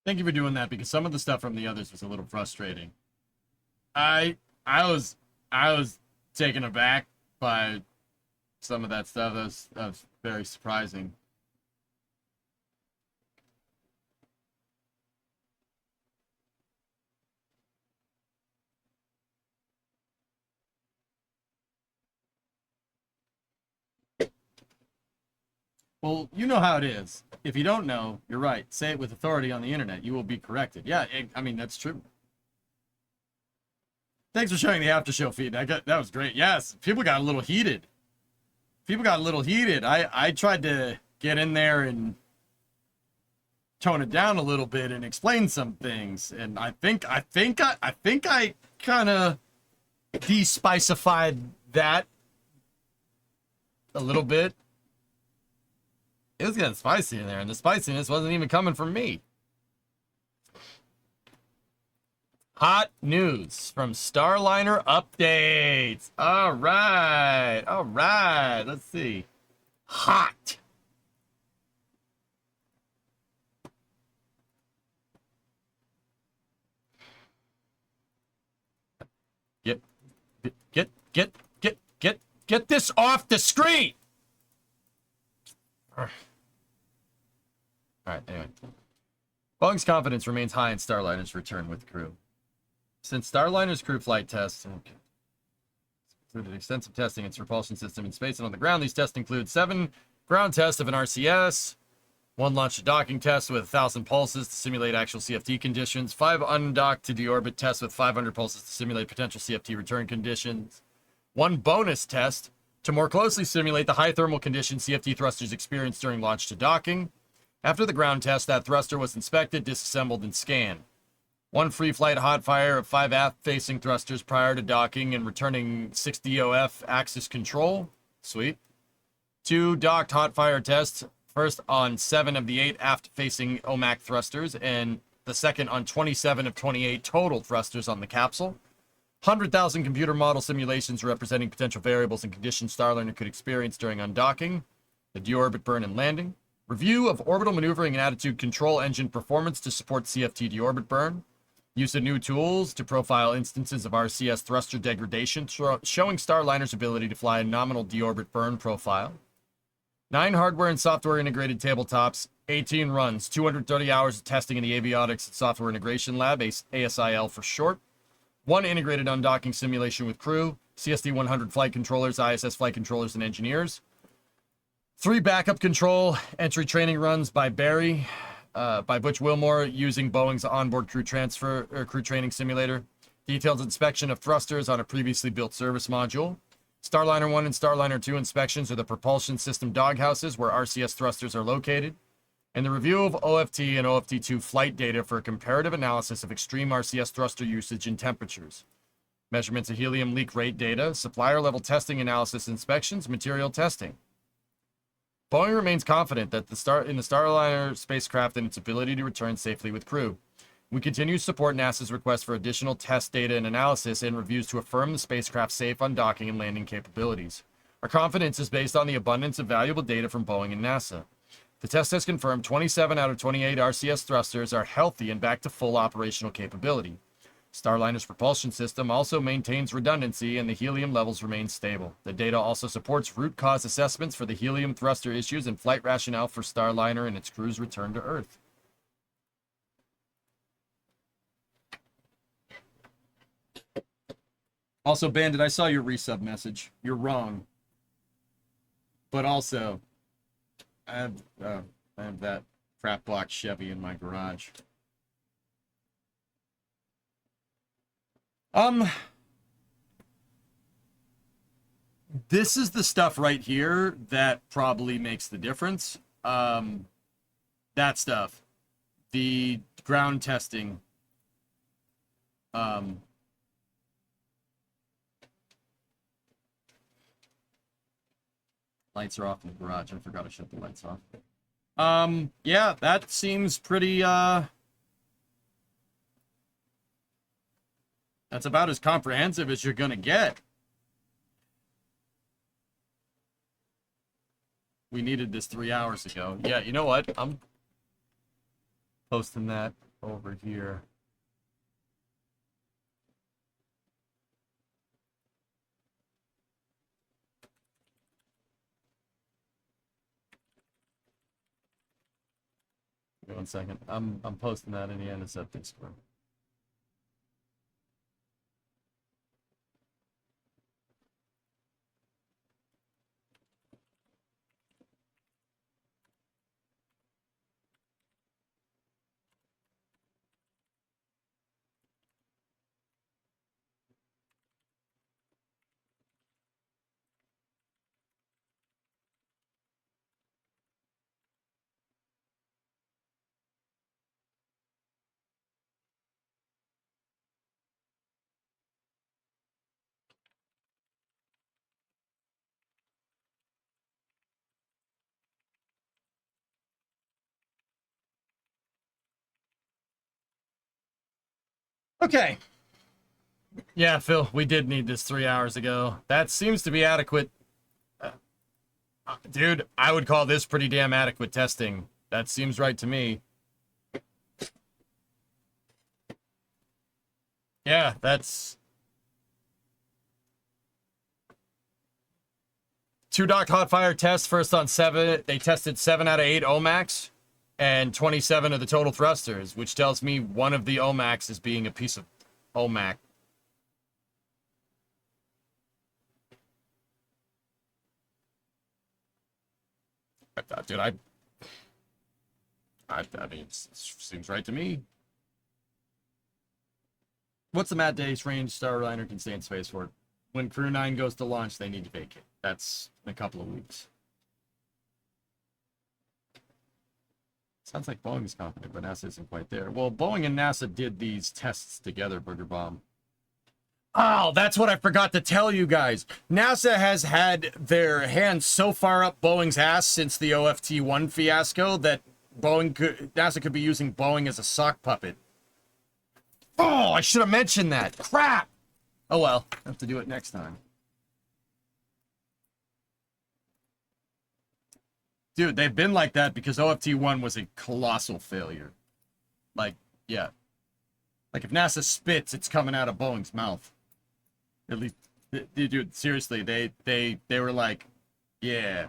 Thank you for doing that because some of the stuff from the others was a little frustrating. I was taken aback by some of that stuff. That was very surprising. Well, you know how it is. If you don't know, you're right. Say it with authority on the internet. You will be corrected. Yeah, I mean, that's true. Thanks for showing the after show feed. That was great. Yes, people got a little heated. I tried to get in there and tone it down a little bit and explain some things, and I think I kind of de-spicified that a little bit. It was getting spicy in there, and the spiciness wasn't even coming from me. Hot news from Starliner updates. All right. Let's see. Hot. Get this off the screen. All right, anyway. Boeing's confidence remains high in Starliner's return with crew. Since Starliner's crew flight tests included extensive testing its propulsion system in space and on the ground, these tests include 7 ground tests of an RCS, 1 launch to docking test with 1,000 pulses to simulate actual CFT conditions. 5 undock to deorbit tests with 500 pulses to simulate potential CFT return conditions. 1 bonus test to more closely simulate the high thermal conditions CFT thrusters experienced during launch to docking. After the ground test, that thruster was inspected, disassembled, and scanned. 1 free flight hot fire of 5 aft-facing thrusters prior to docking and returning 6 DOF axis control. Sweet. 2 docked hot fire tests. First on 7 of the 8 aft-facing OMAC thrusters, and the second on 27 of 28 total thrusters on the capsule. 100,000 computer model simulations representing potential variables and conditions Starliner could experience during undocking, the deorbit burn and landing. Review of orbital maneuvering and attitude control engine performance to support CFT deorbit burn. Use of new tools to profile instances of RCS thruster degradation, showing Starliner's ability to fly a nominal deorbit burn profile. 9 hardware and software integrated tabletops, 18 runs, 230 hours of testing in the Avionics and Software Integration Lab, ASIL for short. 1 integrated undocking simulation with crew, CST 100 flight controllers, ISS flight controllers, and engineers. 3 backup control entry training runs by Barry, by Butch Wilmore using Boeing's onboard crew transfer or crew training simulator. Detailed inspection of thrusters on a previously built service module. Starliner 1 and Starliner 2 inspections are the propulsion system doghouses where RCS thrusters are located. And the review of OFT and OFT2 flight data for a comparative analysis of extreme RCS thruster usage and temperatures. Measurements of helium leak rate data, supplier level testing analysis inspections, material testing. Boeing remains confident that in the Starliner spacecraft and its ability to return safely with crew. We continue to support NASA's request for additional test data and analysis and reviews to affirm the spacecraft's safe undocking and landing capabilities. Our confidence is based on the abundance of valuable data from Boeing and NASA. The test has confirmed 27 out of 28 RCS thrusters are healthy and back to full operational capability. Starliner's propulsion system also maintains redundancy and the helium levels remain stable. The data also supports root cause assessments for the helium thruster issues and flight rationale for Starliner and its crew's return to Earth. Also, Bandit, I saw your resub message. You're wrong. But also, I have that crap block Chevy in my garage. This is the stuff right here that probably makes the difference. That stuff. The ground testing. Lights are off in the garage. I forgot to shut the lights off. Yeah, that seems pretty, that's about as comprehensive as you're gonna get. We needed this 3 hours ago. Yeah, you know what? I'm posting that over here. Give me 1 second. I'm posting that in the NSF Discord. Okay. Yeah, Phil, we did need this 3 hours ago. That seems to be adequate. Dude, I would call this pretty damn adequate testing. That seems right to me. Yeah, that's... 2 docked hot fire tests, first on 7. They tested 7 out of 8 OMACs and 27 of the total thrusters, which tells me one of the OMACs is being a piece of OMAC. Dude, I mean, it seems right to me. What's the Matt Dace range Starliner can stay in space for? When Crew 9 goes to launch, they need to vacate. That's in a couple of weeks. Sounds like Boeing's confident, but NASA isn't quite there. Well, Boeing and NASA did these tests together, Burger Bomb. Oh, that's what I forgot to tell you guys. NASA has had their hands so far up Boeing's ass since the OFT-1 fiasco that NASA could be using Boeing as a sock puppet. Oh, I should have mentioned that. Crap! Oh well, I have to do it next time. Dude, they've been like that because OFT-1 was a colossal failure. Like, yeah. Like, if NASA spits, it's coming out of Boeing's mouth. At least, dude, seriously, they were like, yeah,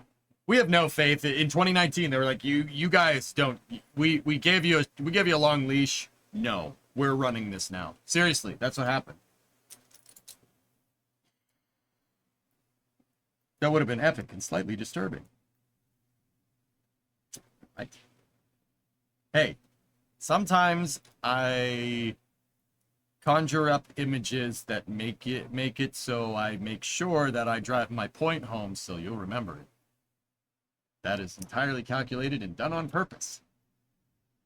we have no faith. In 2019, they were like, you guys don't, we gave you a long leash. No, we're running this now. Seriously, that's what happened. That would have been epic and slightly disturbing. Right. Hey, sometimes I conjure up images that make it so I make sure that I drive my point home so you'll remember it. That is entirely calculated and done on purpose.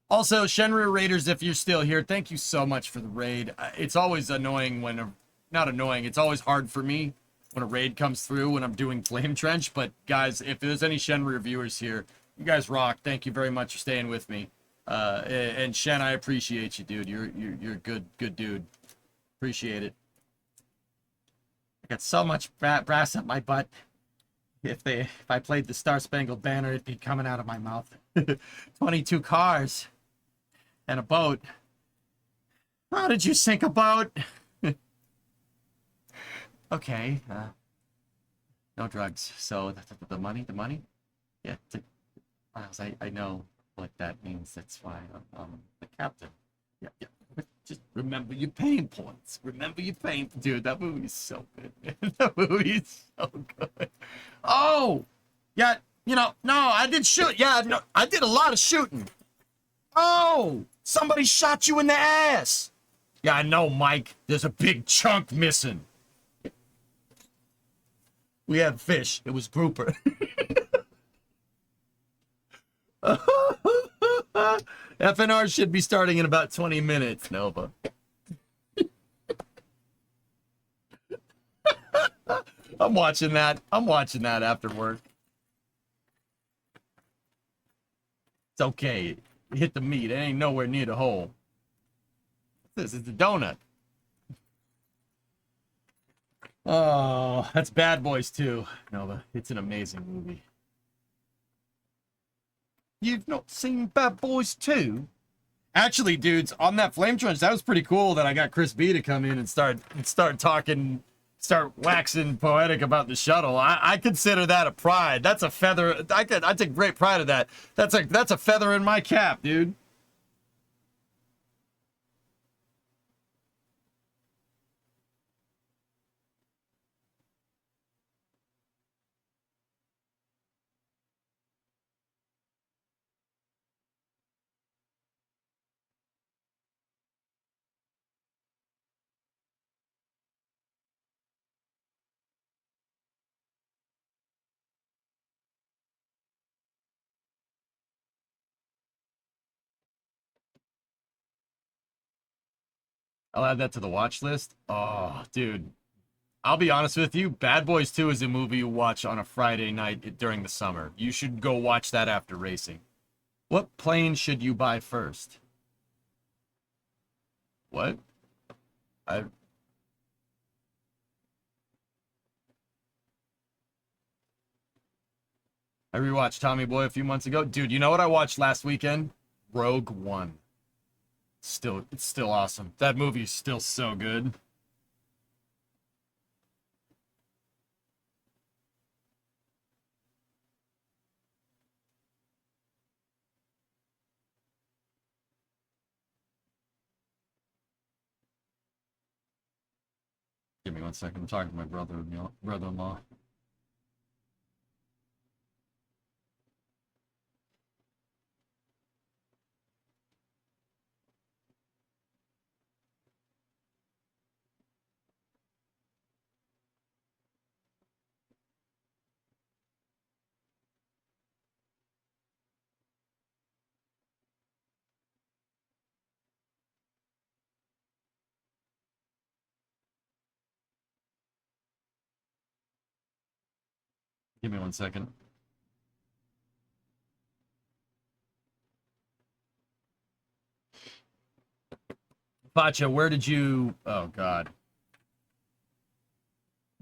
Also, Shenryu Raiders, if you're still here, thank you so much for the raid. It's always annoying when, not annoying, it's always hard for me when a raid comes through when I'm doing Flame Trench, but guys, if there's any Shenryu viewers here, you guys rock. Thank you very much for staying with me. And Shen, I appreciate you, dude. You're a good dude. Appreciate it. I got so much brass up my butt. If I played the Star Spangled Banner, it'd be coming out of my mouth. 22 cars and a boat. How did you sink a boat? Okay. No drugs. So the money. Yeah. Miles, I know what that means. That's why I'm the captain. Yeah. Just remember your pain points. Remember your pain. Dude, that movie's so good, man. That movie's so good. Oh! Yeah, no, I did shoot. Yeah, no, I did a lot of shooting. Oh! Somebody shot you in the ass. Yeah, I know, Mike. There's a big chunk missing. We had fish. It was grouper. FNR should be starting in about 20 minutes, Nova. I'm watching that after work. It's okay. Hit the meat. It ain't nowhere near the hole. This is the donut. Oh, that's Bad Boys 2, Nova. It's an amazing movie. You've not seen Bad Boys 2? Actually, dudes, on that Flame Trench, that was pretty cool that I got Chris B to come in and start waxing poetic about the shuttle. I consider that a pride. That's a feather. I take great pride of that. That's a feather in my cap, dude. I'll add that to the watch list. Oh, dude. I'll be honest with you. Bad Boys 2 is a movie you watch on a Friday night during the summer. You should go watch that after racing. What plane should you buy first? What? I rewatched Tommy Boy a few months ago. Dude, you know what I watched last weekend? Rogue One. It's still awesome. That movie is still so good. Give me 1 second. I'm talking to my brother-in-law. Give me 1 second. Pacha, where did you... Oh, God.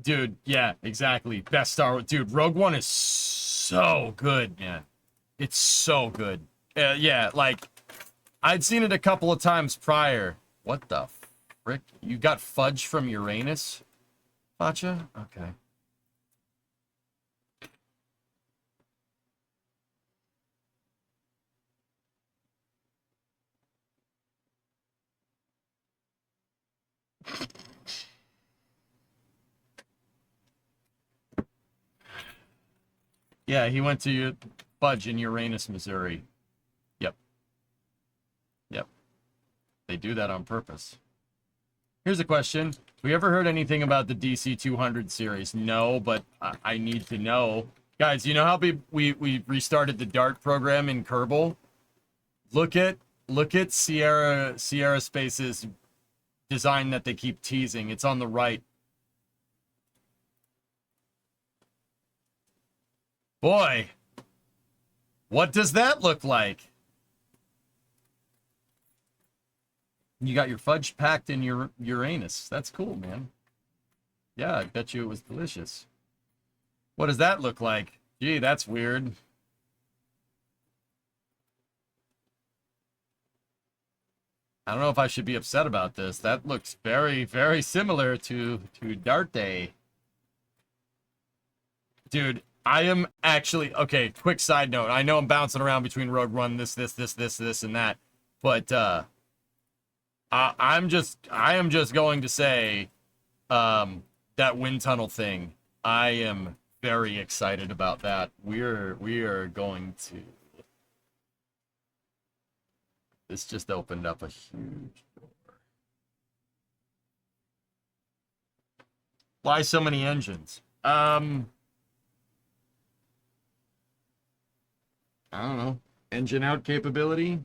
Dude, yeah, exactly. Best Star Wars. Dude, Rogue One is so good, man. It's so good. Yeah, like, I'd seen it a couple of times prior. What the frick? You got fudge from Uranus, Pacha? Okay. Yeah, he went to fudge in Uranus, Missouri. Yep. Yep. They do that on purpose. Here's a question. Have we ever heard anything about the DC 200 series? No, but I need to know. Guys, you know how we restarted the DART program in Kerbal? Look at Sierra Space's design that they keep teasing. It's on the right. Boy, what does that look like? You got your fudge packed in your Uranus. That's cool, man. Yeah, I bet you it was delicious. What does that look like? Gee, that's weird. I don't know if I should be upset about this. That looks very, very similar to Dart Day. Dude, I am actually... Okay, quick side note. I know I'm bouncing around between Rogue One, this, and that. But, I am just going to say, that wind tunnel thing. I am very excited about that. We are going to... This just opened up a huge door. Why so many engines? I don't know. Engine out capability?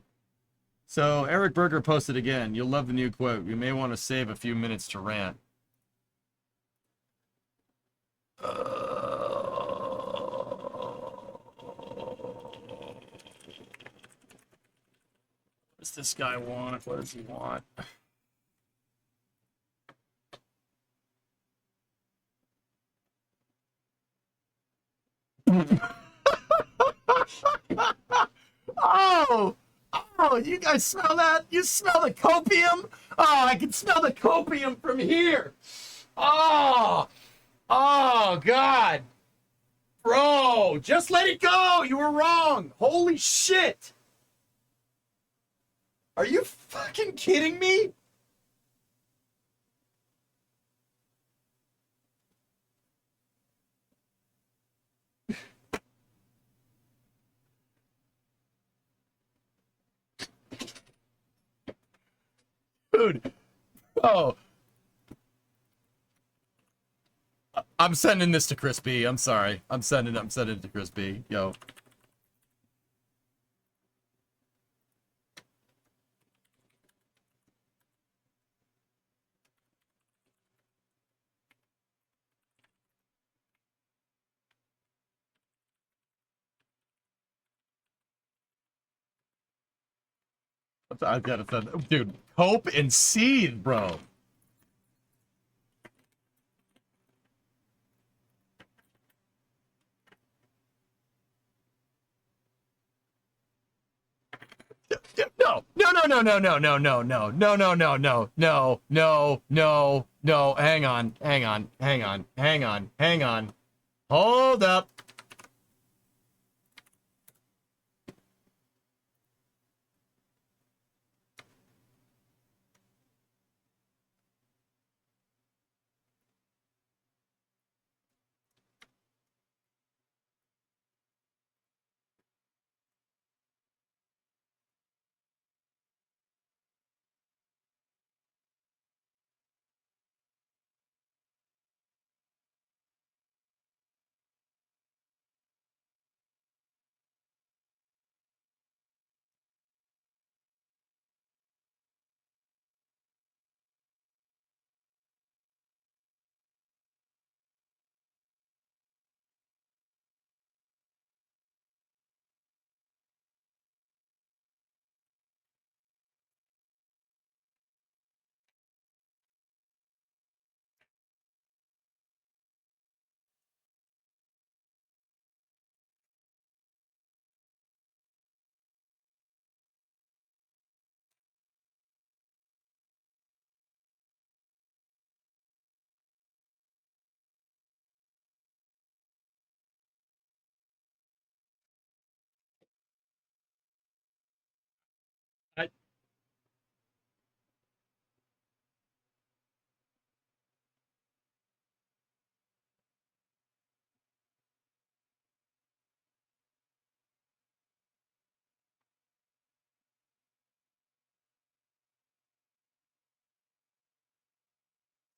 So Eric Berger posted again. You'll love the new quote. You may want to save a few minutes to rant. What does this guy want? What does he want? Oh! Oh, you guys smell that? You smell the copium? Oh, I can smell the copium from here. Oh! Oh, God. Bro, just let it go. You were wrong. Holy shit. Are you fucking kidding me? Dude. Oh. I'm sending this to Chris B. I'm sorry. I'm sending it to Chris B. Yo. I've got to send... Dude, hope and seethe, bro. No, no. Hang on. Hold up.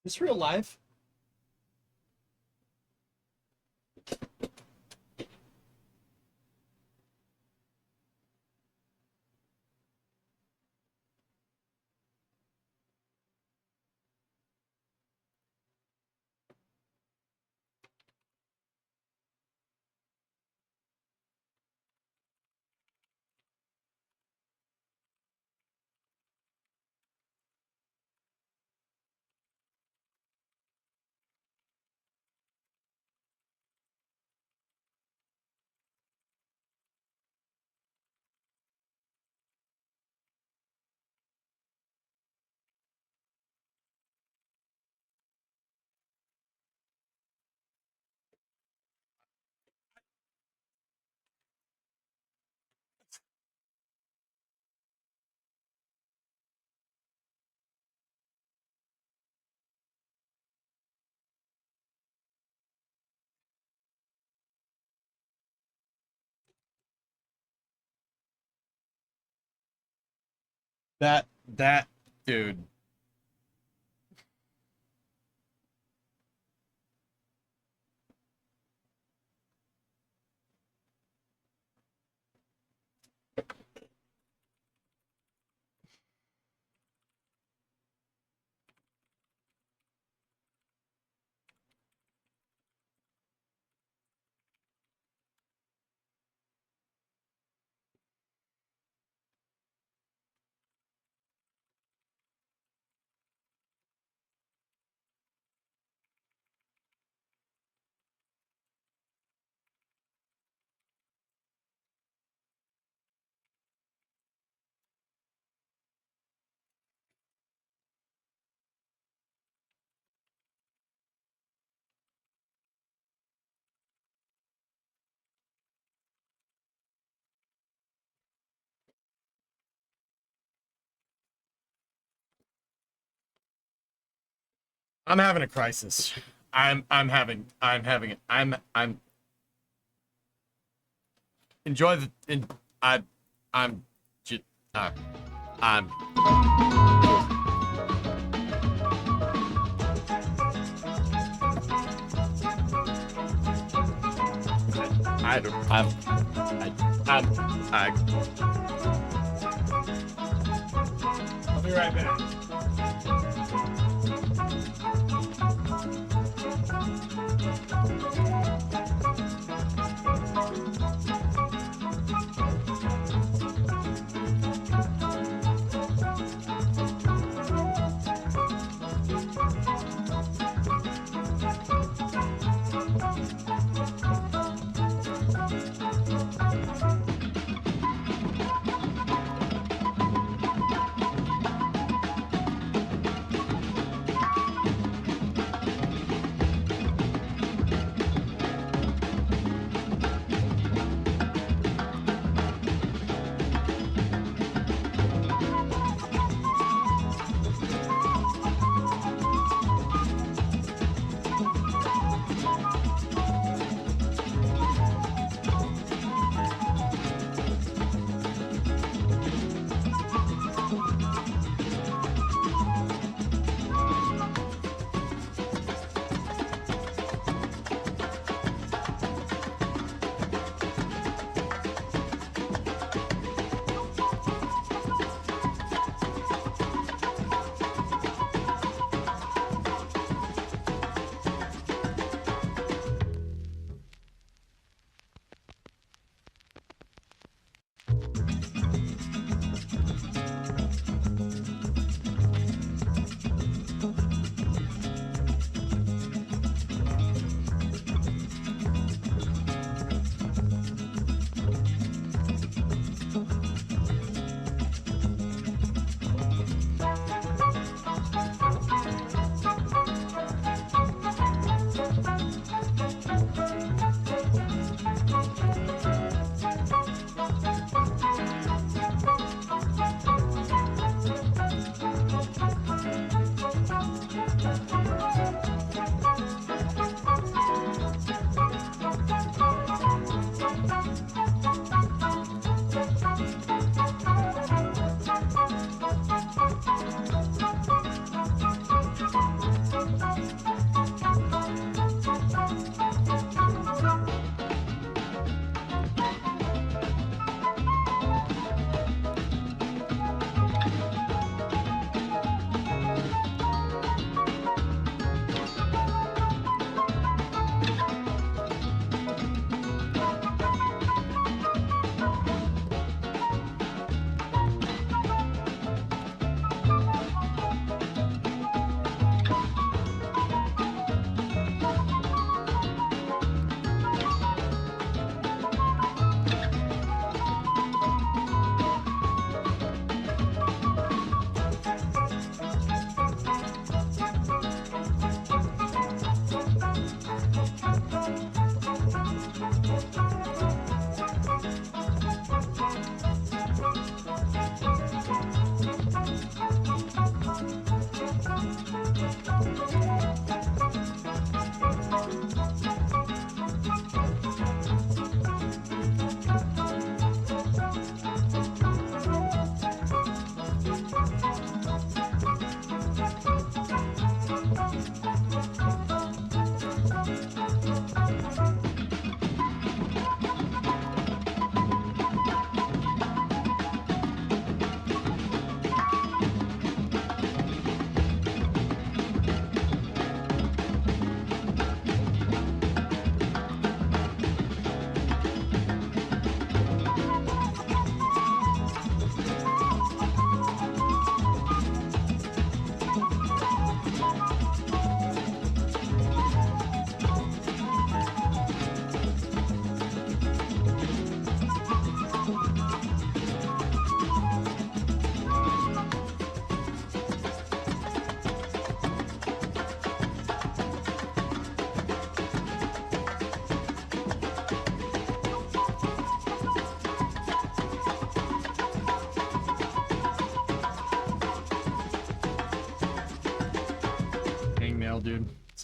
Is this real life? That dude. I'm having a crisis. I'm enjoy the in I'm just I'm I don't I'll be right back.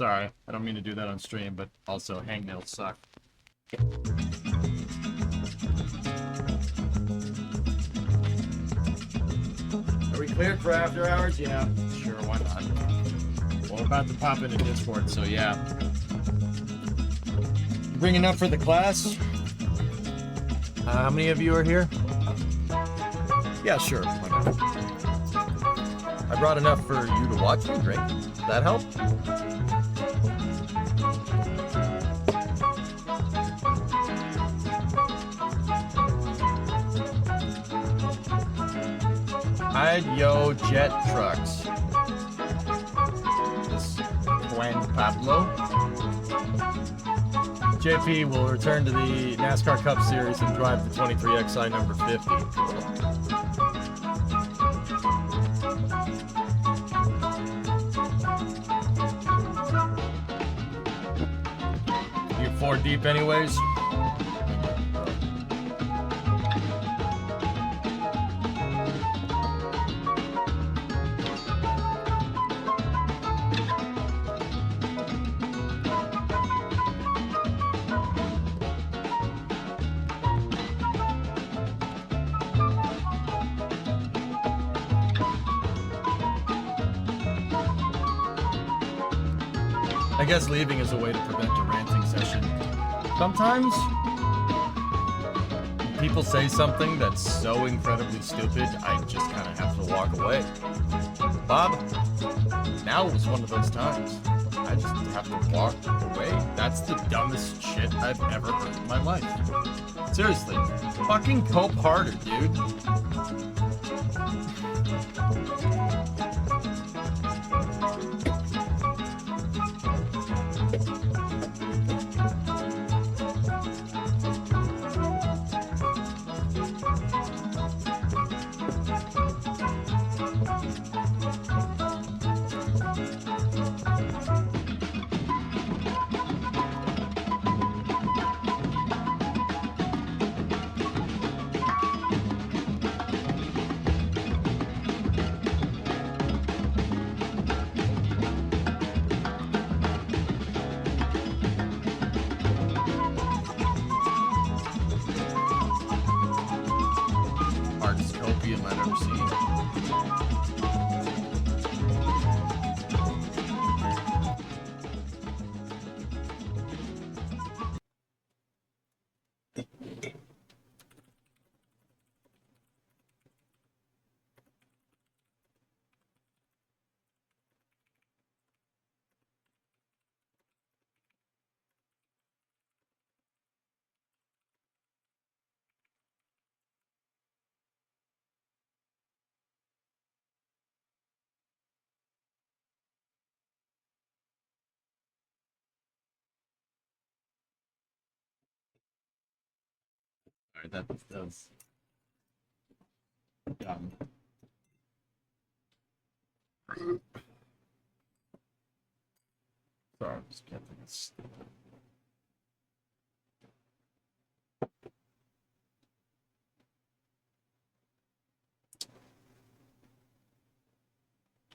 Sorry, I don't mean to do that on stream, but also hangnails suck. Are we cleared for after hours? Yeah, sure, why not? Well, we're about to pop into Discord, so yeah. Bringing up for the class? How many of you are here? Yeah, sure. Why not? I brought enough for you to watch me drink. Does that help? Yo jet trucks. This Juan Pablo. JP will return to the NASCAR Cup Series and drive the 23XI number 50. You're 4 deep anyways? I guess leaving is a way to prevent a ranting session. Sometimes, when people say something that's so incredibly stupid, I just kind of have to walk away. Bob, now was one of those times. I just have to walk away. That's the dumbest shit I've ever heard in my life. Seriously, fucking cope harder, dude. Hardest copium I've ever seen. Alright, that's dumb. Sorry, I'm just getting this.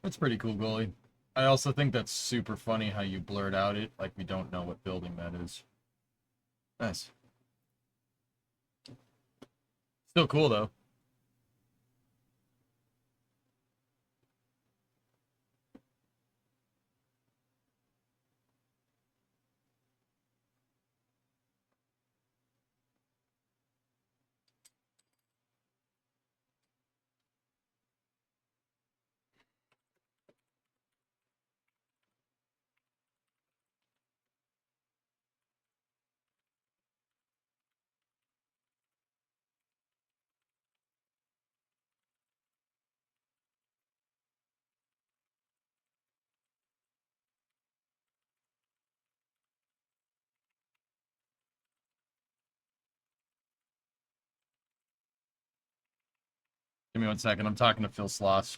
That's pretty cool, goalie. I also think that's super funny how you blurred out it like we don't know what building that is. Nice. Still cool though. Give me 1 second. I'm talking to Phil Sloss.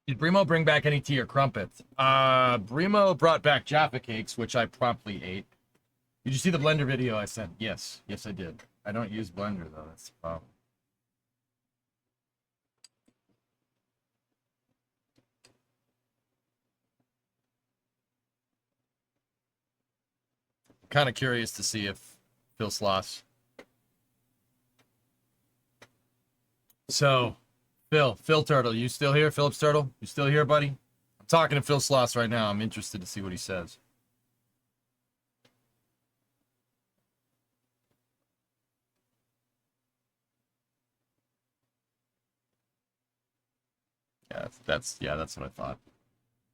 Did Brimo bring back any tea or crumpets? Brimo brought back Jaffa cakes, which I promptly ate. Did you see the blender video I sent? Yes. Yes, I did. I don't use blender, though. That's the problem. Kind of curious to see if Phil Sloss. So, Phil Turtle, you still here? Phillips Turtle, you still here, buddy? I'm talking to Phil Sloss right now. I'm interested to see what he says. Yeah, that's what I thought.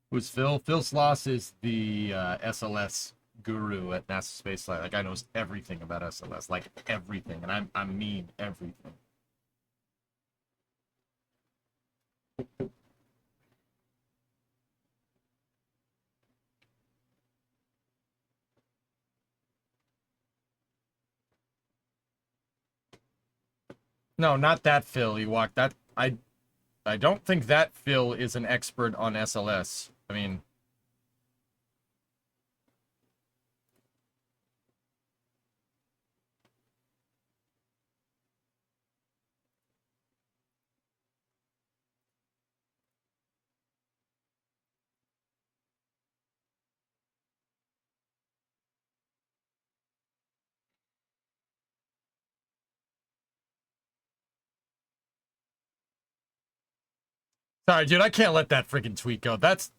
Who's Phil? Phil Sloss is the SLS guru at NASA Space Flight. That guy knows everything about SLS, like everything, and I mean everything. No, not that Phil. You walked that. I don't think that Phil is an expert on SLS. I mean, sorry, dude. I can't let that freaking tweet go. That